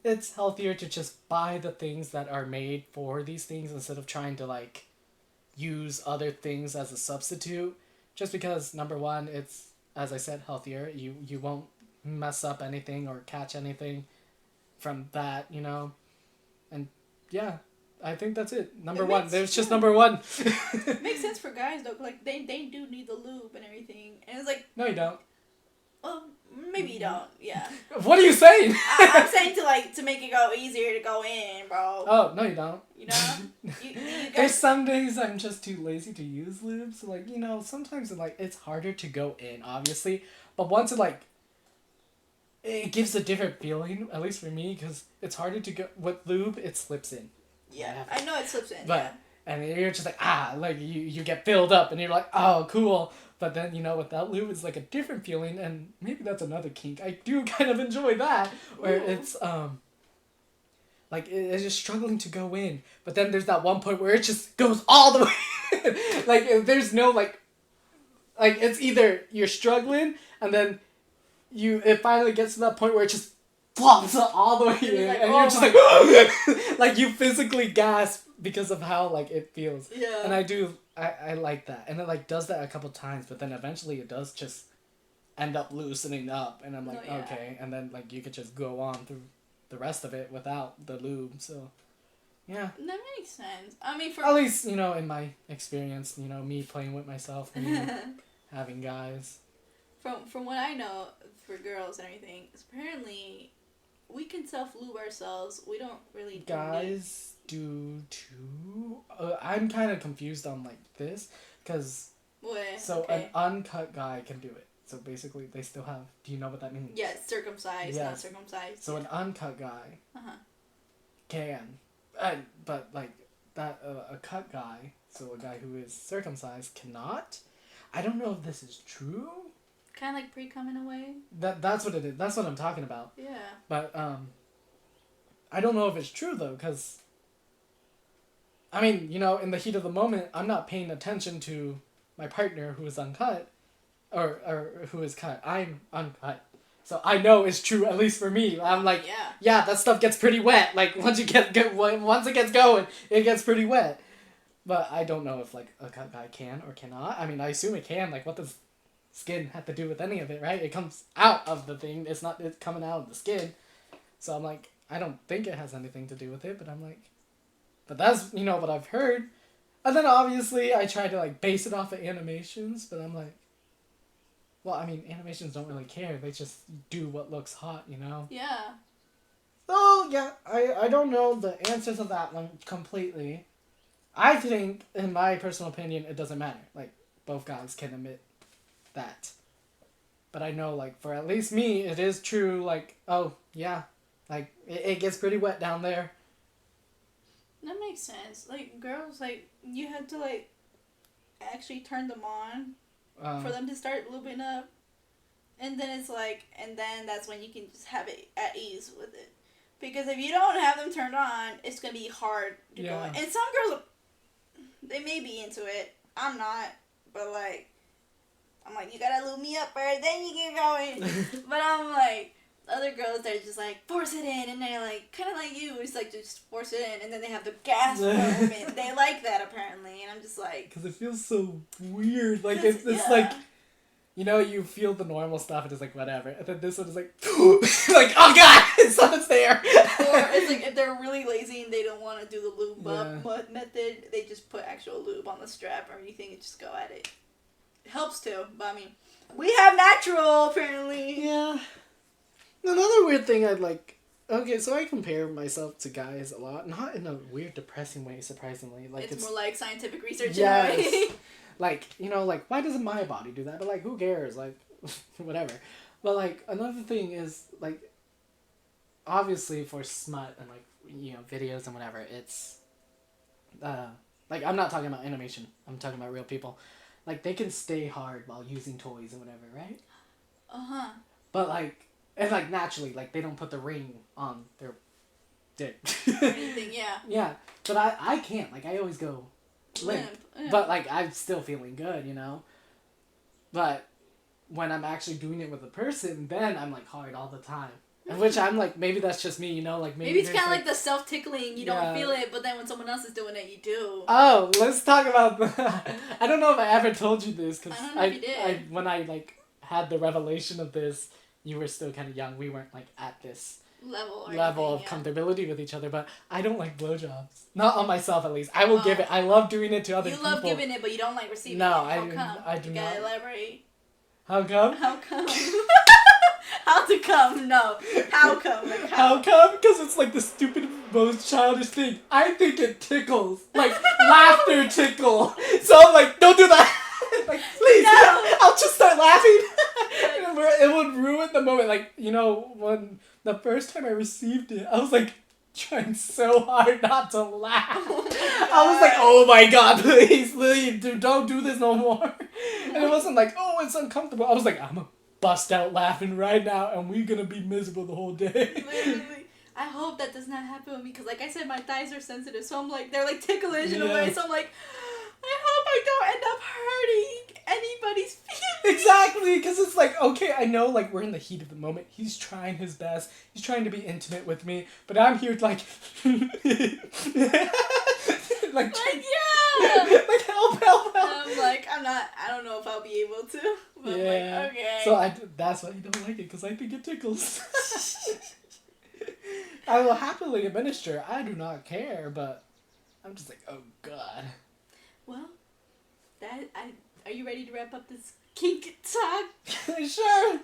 It's healthier to just buy the things that are made for these things instead of trying to, like, use other things as a substitute. Just because, number one, it's, as I said, healthier. You won't mess up anything or catch anything from that, you know? And, yeah, I think that's it. Number one. There's just number one. Makes sense for guys, though. Like, they do need the lube and everything. And it's like... No, you don't. Well, maybe you don't, yeah. What are you saying? I'm saying to make it go easier to go in, bro. Oh, no, you don't. You know? You There's some days I'm just too lazy to use lube, so, like, you know, sometimes, like, it's harder to go in, obviously. But once it, like, it gives a different feeling, at least for me, because it's harder to go... With lube, it slips in. Yeah, I know it slips in, but, and you're just like, like, you get filled up, and you're like, oh, cool. But then, you know, without lube, it's like a different feeling, and maybe that's another kink. I do kind of enjoy that, where it's, like, it's just struggling to go in. But then there's that one point where it just goes all the way. Like, there's no, like, it's either you're struggling, and then it finally gets to that point where it just flops all the way in, like, and you're just like, like, you physically gasp because of how, like, it feels. Yeah. And I like that. And it, like, does that a couple times, but then eventually it does just end up loosening up, and I'm like, okay. And then, like, you could just go on through the rest of it without the lube, so, yeah. That makes sense. I mean, at least, you know, in my experience, you know, me playing with myself, me having guys. From what I know, for girls and everything, apparently we can self-lube ourselves. We don't really do guys do too. I'm kind of confused on, like, this, because an uncut guy can do it. So basically, they still have... Do you know what that means? Yeah, circumcised, not circumcised. So an uncut guy can. But, like, that a cut guy, so a guy who is circumcised, cannot. I don't know if this is true. Kind of like pre-cum in a way. That's what it is. That's what I'm talking about. Yeah. But, I don't know if it's true, though, because... I mean, you know, in the heat of the moment, I'm not paying attention to my partner who is uncut, or who is cut. I'm uncut. So I know it's true, at least for me. I'm like, yeah, that stuff gets pretty wet. Like, once it gets going, it gets pretty wet. But I don't know if, like, a cut guy can or cannot. I mean, I assume it can. Like, what does skin have to do with any of it, right? It comes out of the thing. It's coming out of the skin. So I'm like, I don't think it has anything to do with it, but I'm like... But that's, you know, what I've heard. And then, obviously, I tried to, like, base it off of animations, but I'm like... Well, I mean, animations don't really care. They just do what looks hot, you know? Yeah. So, yeah, I don't know the answer to that one completely. I think, in my personal opinion, it doesn't matter. Like, both guys can admit that. But I know, like, for at least me, it is true, like, oh, yeah. Like, it gets pretty wet down there. That makes sense. Like, girls, like, you have to, like, actually turn them on for them to start lubing up. And then it's like, and then that's when you can just have it at ease with it. Because if you don't have them turned on, it's going to be hard to go in. And some girls, they may be into it. I'm not. But, like, I'm like, you got to lube me up first, then you get going. But I'm like... Other girls, they're just like, force it in, and they're like, kind of like you, it's like, just force it in, and then they have the gasp moment. They like that, apparently, and I'm just like... Because it feels so weird. Like, it's like, you know, you feel the normal stuff and it's like, whatever. And then this one is like, like, oh god, something's there. Or it's like, if they're really lazy and they don't want to do the lube up method, they just put actual lube on the strap or anything and just go at it. It helps too, but I mean, we have natural, apparently. Yeah. Another weird thing I'd like, okay, so I compare myself to guys a lot, not in a weird, depressing way, surprisingly. Like it's more like scientific research. Yes. Like, you know, like, why doesn't my body do that? But, like, who cares? Like, whatever. But, like, another thing is, like, obviously for smut and, like, you know, videos and whatever, it's, like, I'm not talking about animation. I'm talking about real people. Like, they can stay hard while using toys and whatever, right? Uh-huh. But, like, and, like, naturally, like, they don't put the ring on their dick. Anything, yeah. Yeah. But I can't. Like, I always go limp. Yeah. But, like, I'm still feeling good, you know? But when I'm actually doing it with a person, then I'm, like, hard all the time. Which I'm, like, maybe that's just me, you know? Like, maybe it's kind of like the self-tickling. You don't feel it, but then when someone else is doing it, you do. Oh, let's talk about I don't know if I ever told you this, because I don't know if you did. when I, like, had the revelation of this, you were still kind of young. We weren't, like, at this level of comfortability with each other, but I don't like blowjobs. Not on myself, at least. I will give it. I love doing it to other people. You love giving it, but you don't like receiving it. No, How come? I do you not. gotta elaborate. How come? How come? How to come? No. How come? Like, how come? Because it's like the stupid, most childish thing. I think it tickles. Like, laughter tickle. So I'm like, don't do that. Like, please. No. I'll just start laughing. It would ruin the moment. Like, you know, when the first time I received it, I was like trying so hard not to laugh. I was like, oh my god, please, don't do this no more. And it wasn't like, oh, it's uncomfortable. I was like, I'm gonna bust out laughing right now and we're gonna be miserable the whole day. Literally. I hope that does not happen with me because, like I said, my thighs are sensitive, so I'm like, they're like ticklish in a way, so I'm like, I hope I don't end up hurting anybody's feelings. Exactly, because it's like, okay, I know, like, we're in the heat of the moment. He's trying his best. He's trying to be intimate with me, but I'm here, like, like, yeah. Like, help. I'm like, I don't know if I'll be able to. But yeah. I'm like, okay. So that's why I don't like it, because I think it tickles. I will happily administer. I do not care, but I'm just like, oh, God. Well, are you ready to wrap up this kink talk? Sure.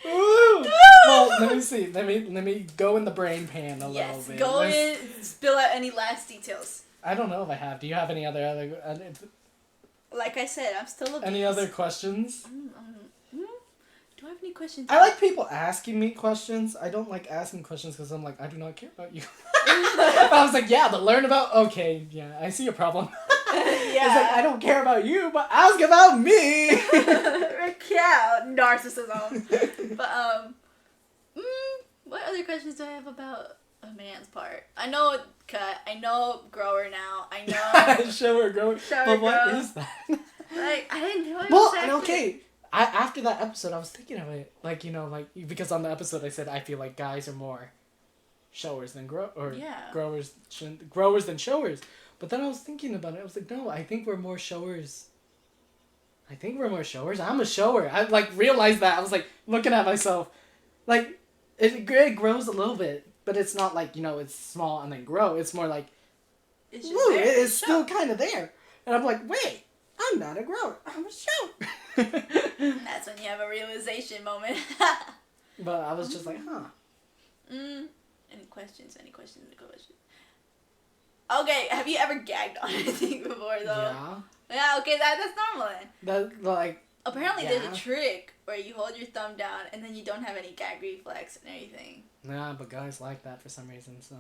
Woo! Well, let me see. Let me go in the brain pan a little bit. Yes, go in. Spill out any last details. I don't know if I have. Do you have any other like I said, I'm still a any other questions? Do I have any questions? I like people asking me questions. I don't like asking questions because I'm like, I do not care about you. I was like, yeah, but learn about. Okay, yeah, I see a problem. Yeah. It's like, I don't care about you, but ask about me. Yeah, narcissism. But what other questions do I have about a man's part? I know cut. I know grower now. I know shower grower. But what is that? Like, I didn't know it. Well, exactly. okay. After that episode, I was thinking of it. Like, you know, like, because on the episode I said I feel like guys are more showers than growers than showers. But then I was thinking about it. I was like, no, I think we're more showers. I'm a shower. I, like, realized that. I was, like, looking at myself. Like, it grows a little bit, but it's not like, you know, it's small and then grow. It's more like, it's still kind of there. And I'm like, wait, I'm not a grower. I'm a shower. That's when you have a realization moment. But I was just like, huh. Any questions? Okay, have you ever gagged on anything before, though? Yeah. Yeah, okay, that's normal then. That, like... Apparently there's a trick where you hold your thumb down and then you don't have any gag reflex and everything. Nah, but guys like that for some reason, so...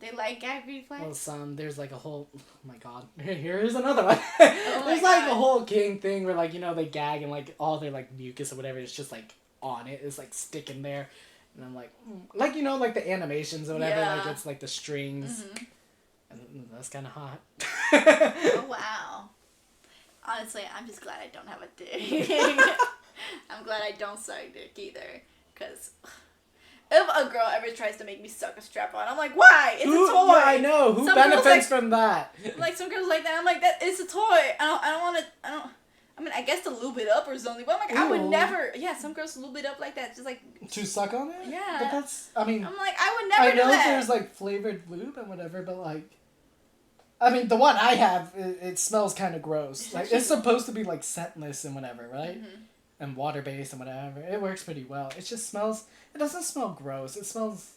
They like gag reflex? Well, there's like a whole... Oh my god. Here's another one. Oh there's like a whole king thing where, like, you know, they gag and, like, all their, like, mucus or whatever is just, like, on it. It's, like, sticking there. And I'm like... Like, you know, like, the animations or whatever. Yeah. Like, it's, like, the strings. Mm-hmm. And that's kind of hot. Oh, wow. Honestly, I'm just glad I don't have a dick. I'm glad I don't suck dick either. Because if a girl ever tries to make me suck a strap on, I'm like, why? It's a toy. Yeah, I know. Who benefits from that? Like, some girls like that. I'm like, that it's a toy. I'm I mean, I guess to lube it up or something, but I'm like, I would never. Yeah, some girls lube it up like that, just like to suck on it. Yeah. But that's. I mean. I'm like, I would never do that. I know there's like flavored lube and whatever, but like. I mean, the one I have, it smells kind of gross. Like it's supposed to be like scentless and whatever, right? Mm-hmm. And water based and whatever. It works pretty well. It just smells. It doesn't smell gross. It smells.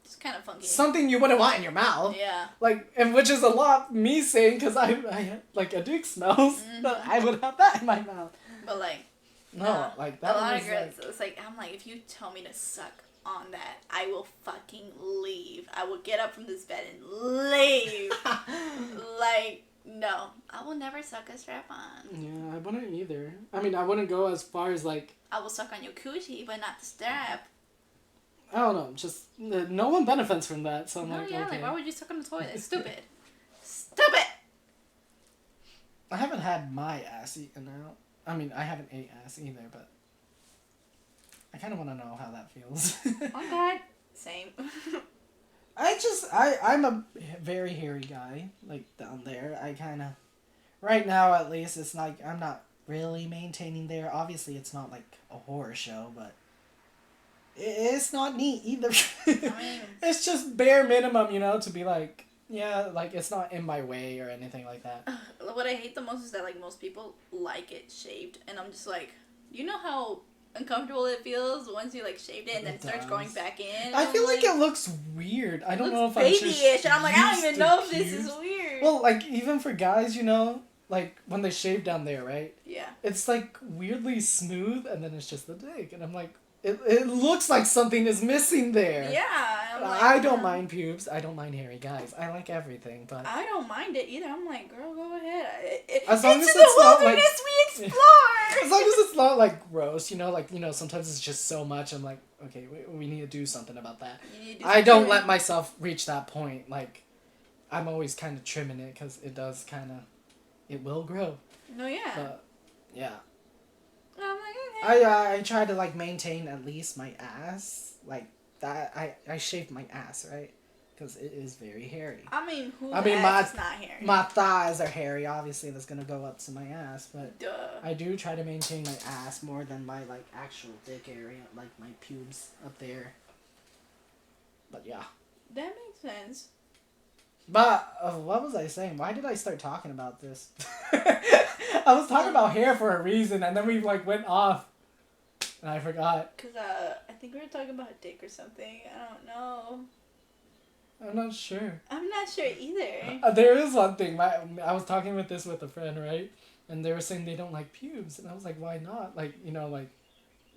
It's kind of funky. Something you wouldn't want in your mouth. Yeah. Like, and which is a lot me saying because I like a dick smells, but I would have that in my mouth. But like. No, like that. A lot of girls. It's like I'm like, if you tell me to suck on that, I will fucking leave. I will get up from this bed and leave. Like, no, I will never suck a strap on. Yeah, I wouldn't either. I mean, I wouldn't go as far as like. I will suck on your coochie, but not the strap. I don't know. Just no one benefits from that. So I'm like, okay. Like, why would you suck on the toilet? It's stupid. Stupid. I haven't had my ass eaten out. I mean, I haven't ate ass either, but I kind of want to know how that feels. Oh God. Same. I'm a very hairy guy, like down there. I kind of, right now at least, it's like I'm not really maintaining there. Obviously, it's not like a horror show, but it's not neat either. I mean, it's just bare minimum, you know, to be like, yeah, like it's not in my way or anything like that. what I hate the most is that like most people like it shaved, and I'm just like, you know how uncomfortable it feels once you like shaved it and then it starts growing back in. I feel like it looks weird. I don't know if I'm babyish, and I'm like, I don't even know if this pubes. is weird. Well, like even for guys, you know, like when they shave down there, right? Yeah. It's like weirdly smooth, and then it's just the dick, and I'm like, it looks like something is missing there. Yeah. I'm like, I don't mind pubes. I don't mind hairy guys. I like everything, but I don't mind it either. I'm like, girl, go ahead. As long as it's it's the not, like- wilderness we explore. as long as it's not like gross, you know, like, you know, sometimes it's just so much. I'm like, okay, we need to do something about that. You need to do I don't something. let myself reach that point. Like, I'm always kind of trimming it because it does kind of, it will grow. No, yeah. But yeah, I'm like, okay. I try to like maintain at least my ass like that. I shave my ass, right? Because it is very hairy. I mean, who I mean, ass is not hairy? My thighs are hairy. Obviously, that's gonna go up to my ass, but Duh. I do try to maintain my ass more than my like actual dick area, like my pubes up there. But yeah. That makes sense. But what was I saying? Why did I start talking about this? I was talking about hair for a reason, and then we like went off, and I forgot. Cause I think we were talking about dick or something. I don't know. I'm not sure. I'm not sure either. There is one thing. I was talking with a friend, right? And they were saying they don't like pubes, and I was like, why not? Like, you know, like,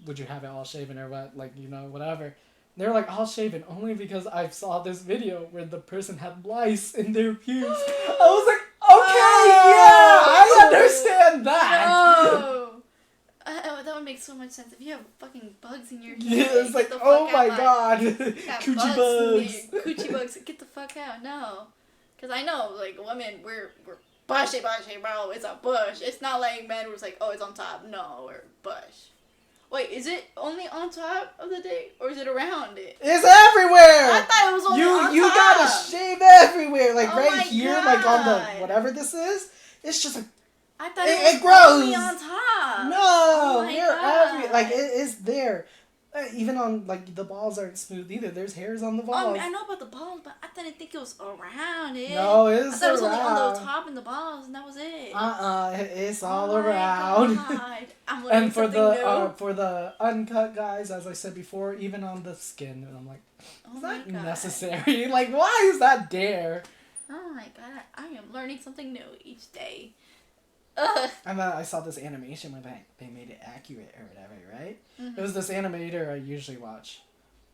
would you have it all shaven or what? Like, you know, whatever. They're like, all shaven only because I saw this video where the person had lice in their pubes. I was like, okay, yeah, I understand that. No. That would make so much sense. If you have fucking bugs in your hair, Yeah, it's like, get the oh fuck my out. god, Got coochie bugs. Coochie bugs, get the fuck out. No. Because I know, like, women, we're bushy, bro. It's a bush. It's not like men who's like, oh, it's on top. No, we're bush. Wait, is it only on top of the dick, or is it around it? It's everywhere. I thought it was only on You top. gotta shave everywhere, like Oh right my here, like on the God. whatever this is. It's just like I thought It it was only grows. on top. no, Oh my they're God. every like it is there. Even on like the balls aren't smooth either. There's hairs on the balls. I know about the balls, but I didn't think it was around it. No, I it's thought it was only on around. the top and the balls, and that was it. It's all Oh my around. God. I'm learning And for something new. the uncut guys, as I said before, even on the skin, and I'm like, Oh is my that God. necessary? Like, why is that there? Oh my God, I am learning something new each day. Ugh. And then I saw this animation where they made it accurate or whatever, right? Mhm. It was this animator I usually watch.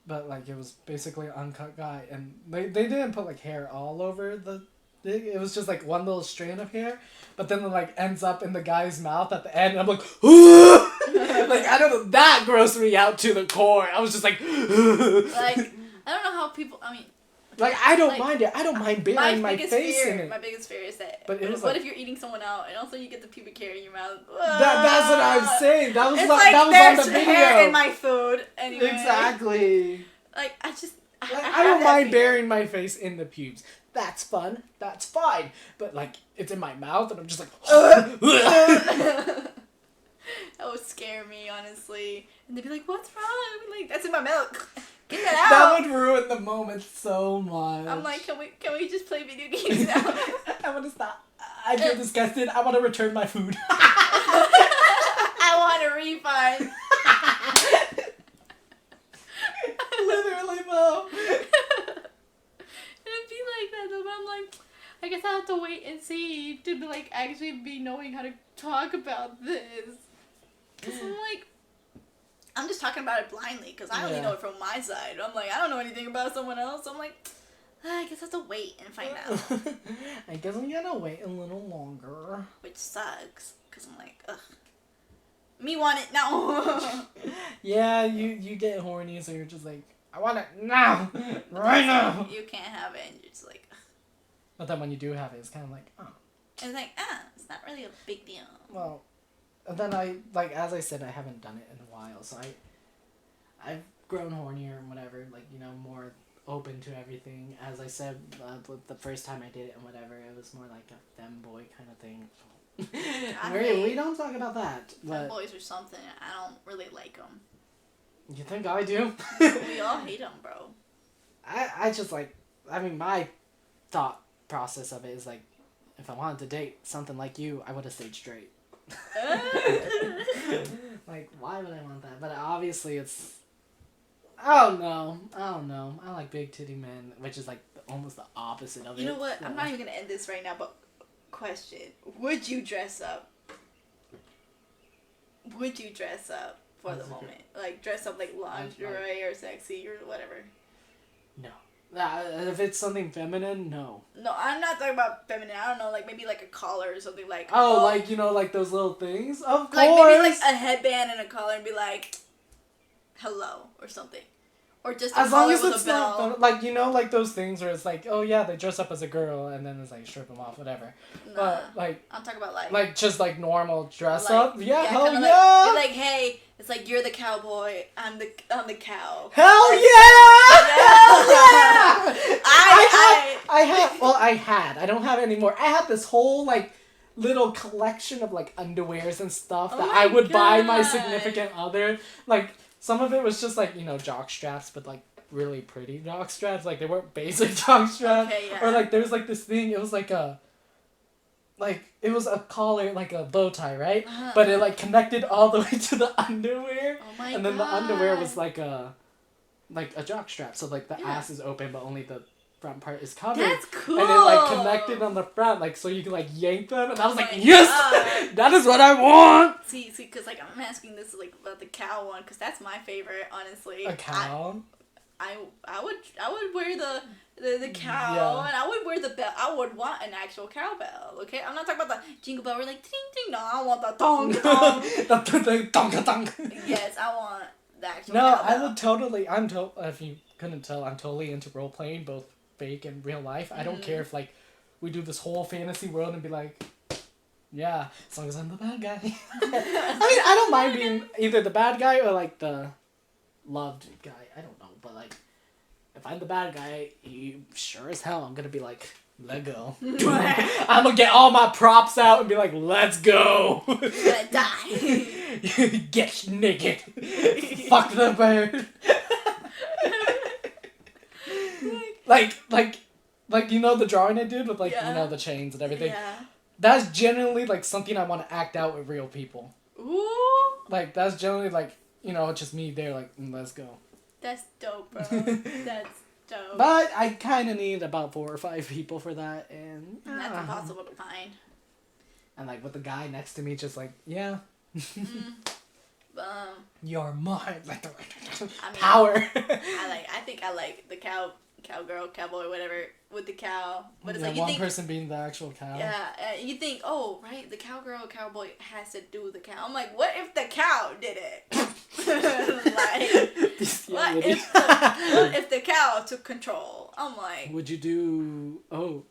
But, like, it was basically an uncut guy. And they didn't put, like, hair all over the thing. It was just, like, one little strand of hair. But then it, like, ends up in the guy's mouth at the end. And I'm like, like, I don't know. That grossed me out to the core. I was just like, Like, I don't know how people, I mean, like, I don't like, mind it. I don't mind burying my biggest face fear, in it. My biggest fear is that, But it was what like- if you're eating someone out and also you get the pubic hair in your mouth? That's what I'm saying. That was, It's like, like that was there's on the video. hair in my food anyway. Exactly. Like, I just, Like, I have don't that mind fear. burying my face in the pubes. That's fun. That's fine. But like, it's in my mouth, and I'm just like. That would scare me, honestly. And they'd be like, "What's wrong?" I'd be like, "That's in my milk. Get that out." That would ruin the moment so much. I'm like, can we just play video games now? I want to stop. I feel disgusted. I want to return my food. I want a refund. Literally, Mom. It'd be like that though, but I'm like, I guess I'll have to wait and see to like actually be knowing how to talk about this. Cause I'm just talking about it blindly, cause I only know it from my side. I'm like, I don't know anything about someone else. So I'm like, I guess I have to wait and find out. I guess I'm gonna wait a little longer. Which sucks, cause I'm like, ugh. Me want it now. Yeah, you get horny, so you're just like, I want it now, right now. You can't have it, and you're just like, ugh. But then when you do have it, it's kind of like, oh. It's like, it's not really a big deal. Well, and then as I said, I haven't done it in a while, so I've grown hornier and whatever, like, you know, more open to everything. As I said, the first time I did it and whatever, it was more like a femboy kind of thing. We don't talk about that. But boys or something. I don't really like them. You think I do? We all hate them, bro. I just like, I mean, my thought process of it is like, if I wanted to date something like you, I would have stayed straight. Like, why would I want that? But obviously it's, I don't know. I like big titty men, which is like almost the opposite of it. You know what? I'm not even going to end this right now, but question. Would you dress up? Would you dress up for the moment? Like, dress up like lingerie or sexy or whatever? No. If it's something feminine, no. No, I'm not talking about feminine. I don't know, like maybe like a collar or something like. Oh, like, you know, like those little things? Of course. Like maybe like a headband and a collar and be like, hello or something. Or just a as long collar as with it's a bell. not, like, you know, like those things where it's like, oh yeah, they dress up as a girl and then it's like strip them off, whatever. Nah, but like, I'm talking about like just like normal dress like, up. Yeah, hell kinda yeah. Like, like, hey, it's like you're the cowboy, I'm the cow. Hell like, yeah! Yeah! I had. I don't have it anymore. I had this whole like little collection of like underwears and stuff that I would buy my significant other. Like, some of it was just like, you know, jock straps, but like really pretty jock straps. Like, they weren't basic jock straps. Okay, yeah. Or like there's like this thing, it was like it was a collar, like a bow tie, right? Uh-huh. But it like connected all the way to the underwear. Oh my and then God. the underwear was like a jock strap. So like the Yeah. ass is open, but only the front part is covered. That's cool. And it like connected on the front, like, so you can like yank them. And I was like, my yes! God. That is what I want! See, because like I'm asking this like about the cow one, because that's my favorite, honestly. A cow? I would wear the cow, Yeah. and I would wear the bell. I would want an actual cowbell. Okay, I'm not talking about the jingle bell. We're like ding ding. No, I want the dong dong. The donka-donk. Yes, I want the actual. No, cowbell. I would totally. If you couldn't tell, I'm totally into role playing, both fake and real life. I don't care if like we do this whole fantasy world and be like, yeah, as long as I'm the bad guy. I mean, I don't mind being either the bad guy or like the loved guy. I don't know, but like, if I'm the bad guy, you sure as hell I'm gonna be like, let go. I'm gonna get all my props out and be like, let's go. I'm gonna die. Get naked. Fuck the bird. like you know the drawing I did with like you know the chains and everything. Yeah. That's generally like something I want to act out with real people. Ooh. Like that's generally like, you know, just me there like, let's go. That's dope, bro. That's dope. But I kind of need about 4 or 5 people for that, and That's impossible to find. And like with the guy next to me, just like, yeah. You're mine. Like the power. I think I like the cowgirl, cowboy, whatever, with the cow. But it's yeah, like you one think, person being the actual cow. yeah, you think, oh, right, the cowgirl, cowboy has to do the cow. I'm like, what if the cow did it? What if the cow took control? I'm like, would you do? Oh,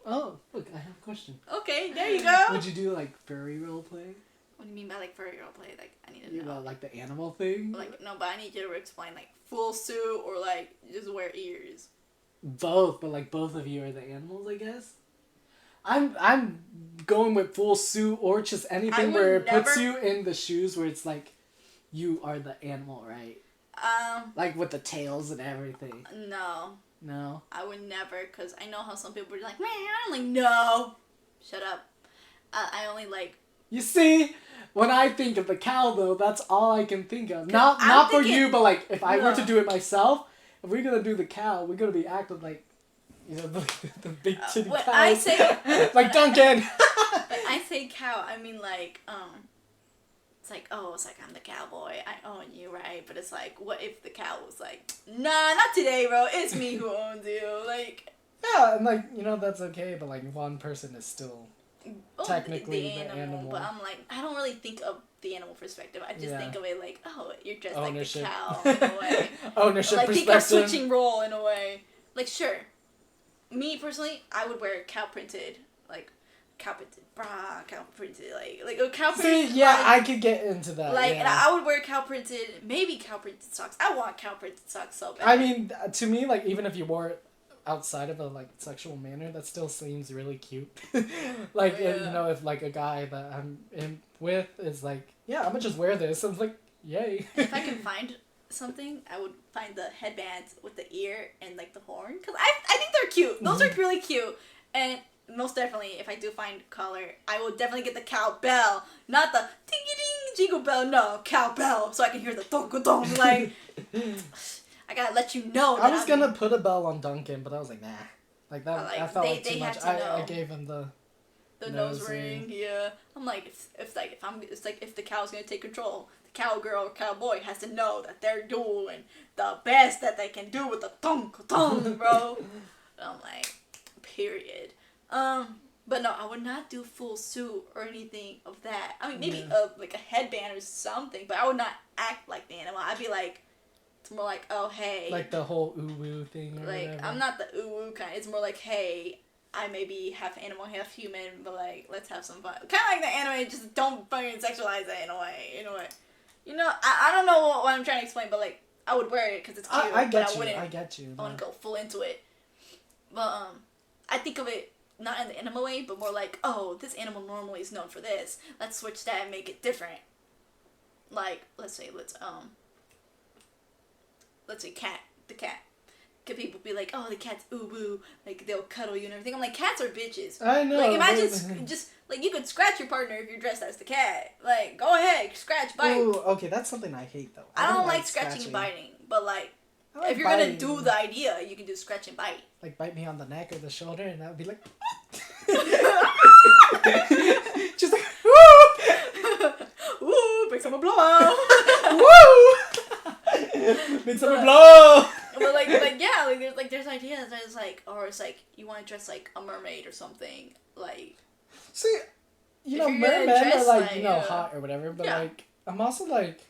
look, I have a question. okay, there you go. Would you do like furry role play? What do you mean by like furry role play? Like, I need to You know. know, like the animal thing. Like, no, but I need you to explain like full suit or like just wear ears. both, but like both of you are the animals, I guess. I'm going with full suit or just anything where it puts you in the shoes where it's like you are the animal, right? Like with the tails and everything. No, I would never, because I know how some people are like, man, I'm like, no, shut up. I only like. You see, when I think of the cow though, that's all I can think of. Not for you, but like if I were to do it myself, if we're gonna do the cow, we're gonna be acting like, you know, the big titty cows. I say like Duncan. When I say cow, I mean like it's like, oh, it's like I'm the cowboy, I own you, right? But it's like, what if the cow was like, nah, not today, bro. It's me who owns you, like. Yeah, and like, you know, that's okay, but like one person is still technically the animal. But I'm like, I don't really think of the animal perspective. I just think of it like, oh, you're just ownership. like the cow in a way. Ownership like, perspective. Like think of switching role in a way. Like, sure. Me personally, I would wear cow printed bra, cow printed like a cow printed. See, yeah, like, I could get into that. Like, yeah. and I would wear cow printed, maybe cow printed socks. I want cow printed socks so bad. I mean, to me, like, even if you wore it outside of a like sexual manner, that still seems really cute. Like, you know, if like a guy that I'm in with is like, yeah, I'm gonna just wear this. I'm like, yay. If I can find something, I would find the headbands with the ear and like the horn, because I think they're cute. Those are really cute. And most definitely, if I do find color, I will definitely get the cowbell, not the ding ding jingle bell. No, cowbell, so I can hear the dong dong. Like, I gotta let you know. I was gonna put a bell on Duncan, but I was like, nah. Like that, like, I felt they, like too they much. I gave him the nose ring. Yeah, I'm like, if the cow's gonna take control, the cowgirl or cowboy has to know that they're doing the best that they can do with the dong dong, bro. I'm like, period. But no, I would not do full suit or anything of that. I mean, maybe like a headband or something, but I would not act like the animal. I'd be like, it's more like, oh, hey. Like the whole ooh-woo thing or like, whatever. I'm not the ooh-woo kind. It's more like, hey, I maybe half animal, half human, but like, let's have some fun. Kind of like the anime, just don't fucking sexualize it in a way. You know, I don't know what I'm trying to explain, but like, I would wear it because it's cute. I get you. I want to go full into it. But, I think of it not in the animal way, but more like, oh, this animal normally is known for this. Let's switch that and make it different. Like, let's say cat. The cat. Could people be like, oh, the cat's ooh-woo, like, they'll cuddle you and everything. I'm like, cats are bitches. I know. Like, imagine just, like, you could scratch your partner if you're dressed as the cat. Like, go ahead, scratch, bite. Ooh, okay, that's something I hate, though. I don't like scratching and biting, but, like if you're gonna do the idea, you can do scratch and bite. Like, bite me on the neck or the shoulder, and that would be like... just like, woo! Woo! Bring some blow! Woo! Bring some blow! But like yeah, there's ideas that it's like, or it's like you want to dress like a mermaid or something, like. See, you know, mermen are like, you know, hot or whatever, but like, I'm also like,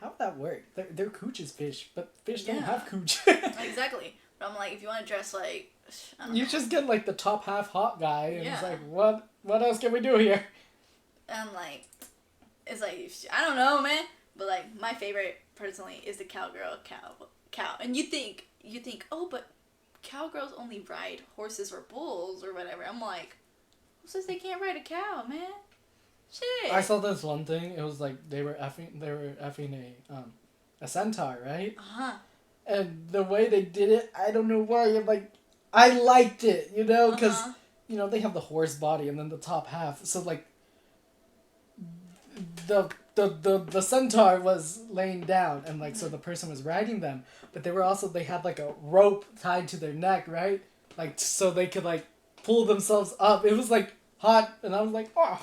how would that work? Their cooch is fish, but fish don't have cooch. Exactly. But I'm like, if you want to dress like, you just get like the top half hot guy, and it's like, what else can we do here? And I'm like, it's like, I don't know, man. But like, my favorite personally is the cowgirl, cow. And you think, oh, but cowgirls only ride horses or bulls or whatever. I'm like, who says they can't ride a cow, man? Shit. I saw this one thing. It was like they were effing a centaur, right? And the way they did it, I don't know why. I'm like, I liked it, you know, because you know they have the horse body and then the top half. So like, the centaur was laying down and like so the person was riding them, but they had like a rope tied to their neck, right? Like so they could like pull themselves up. It was like hot, and I was like, oh.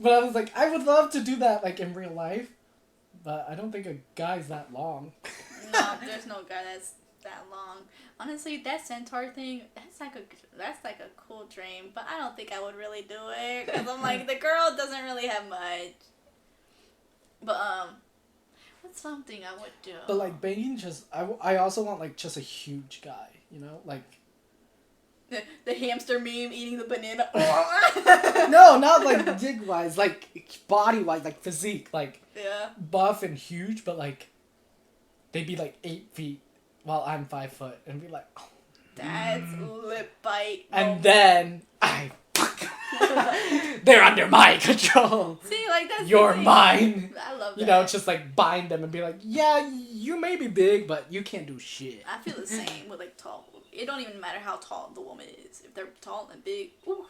But I was like, I would love to do that like in real life, but I don't think a guy's that long. No, there's no guy that's that long. Honestly, that centaur thing, that's like a cool dream, but I don't think I would really do it because I'm like, the girl doesn't really have much. But what's something I would do? But like banging, I also want like just a huge guy, you know, like. The hamster meme eating the banana. No, not like dig wise, like body wise, like physique, like buff and huge, but like they'd be like 8 feet while I'm 5 foot, and be like, oh Dad's lip bite. And then they're under my control. See, like that's You're mine. I love that. You know, just like bind them and be like, yeah, you may be big, but you can't do shit. I feel the same with like tall. It don't even matter how tall the woman is. If they're tall and big, ooh.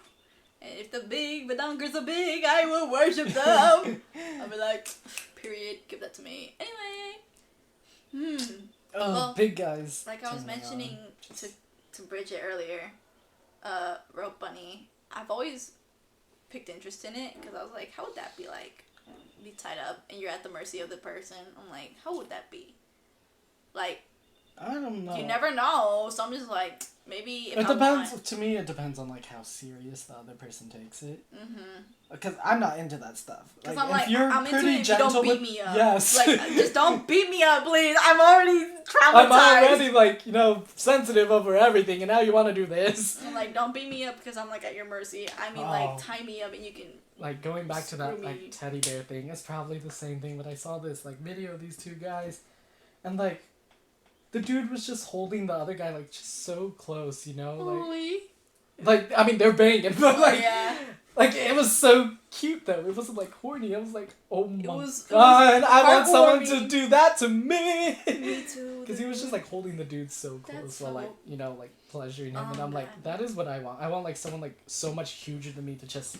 And if the big badonkers are big, I will worship them. I'll be like, period, give that to me. Anyway. Oh, Well, big guys. Like I was mentioning to Briget earlier, Rope Bunny, I've always picked interest in it because I was like, how would that be like? Be tied up and you're at the mercy of the person. I'm like, how would that be? Like, I don't know. you never know. So I'm just like, maybe if It I depends. want... To me, it depends on like how serious the other person takes it. Mm-hmm. Because I'm not into that stuff. Because Like, I'm like, if you're I'm into pretty it if you gentle don't beat with, me up. yes, Like, just don't beat me up, please. I'm already traumatized. I'm already like sensitive over everything, and now you want to do this. I'm like, don't beat me up because I'm like at your mercy. I mean, like, tie me up and you can. Like going back to that Screw me. like teddy bear thing, it's probably the same thing. But I saw this like video of these two guys, and like, the dude was just holding the other guy like just so close, you know, like I mean they're banging, but like. Yeah. Like, it was so cute, though. It wasn't, like, horny. I was like, oh my was god, I want someone heartwarming. to do that to me! Me too. Because he was just, like, holding the dude so close That's while, so- like, you know, like, pleasuring him. Oh, And I'm like, God. that is what I want. I want, like, someone, like, so much huger than me to just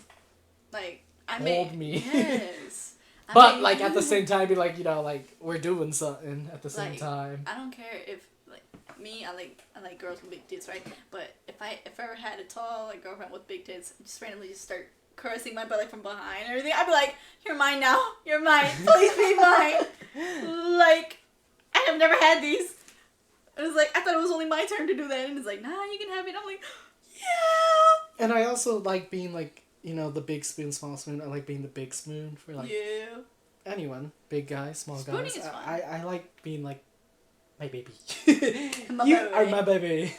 Like, I hold mean, me. Yes. I But, mean, like, at the same time, be like, you know, like, we're doing something at the same Like, time. I don't care if like me. I like girls with big tits, right? But if I ever had a tall like girlfriend with big tits, just randomly just start caressing my butt like from behind and everything, I'd be like, "You're mine now. You're mine. Please be mine." Like, I have never had these. It was like I thought it was only my turn to do that, and it's like, "Nah, you can have it." I'm like, "Yeah." And I also like being, like, you know, the big spoon, small spoon. I like being the big spoon for, like, Yeah. anyone. Big guy, small Spooning guys. is fun. I like being, like, my baby. My You baby. are my baby.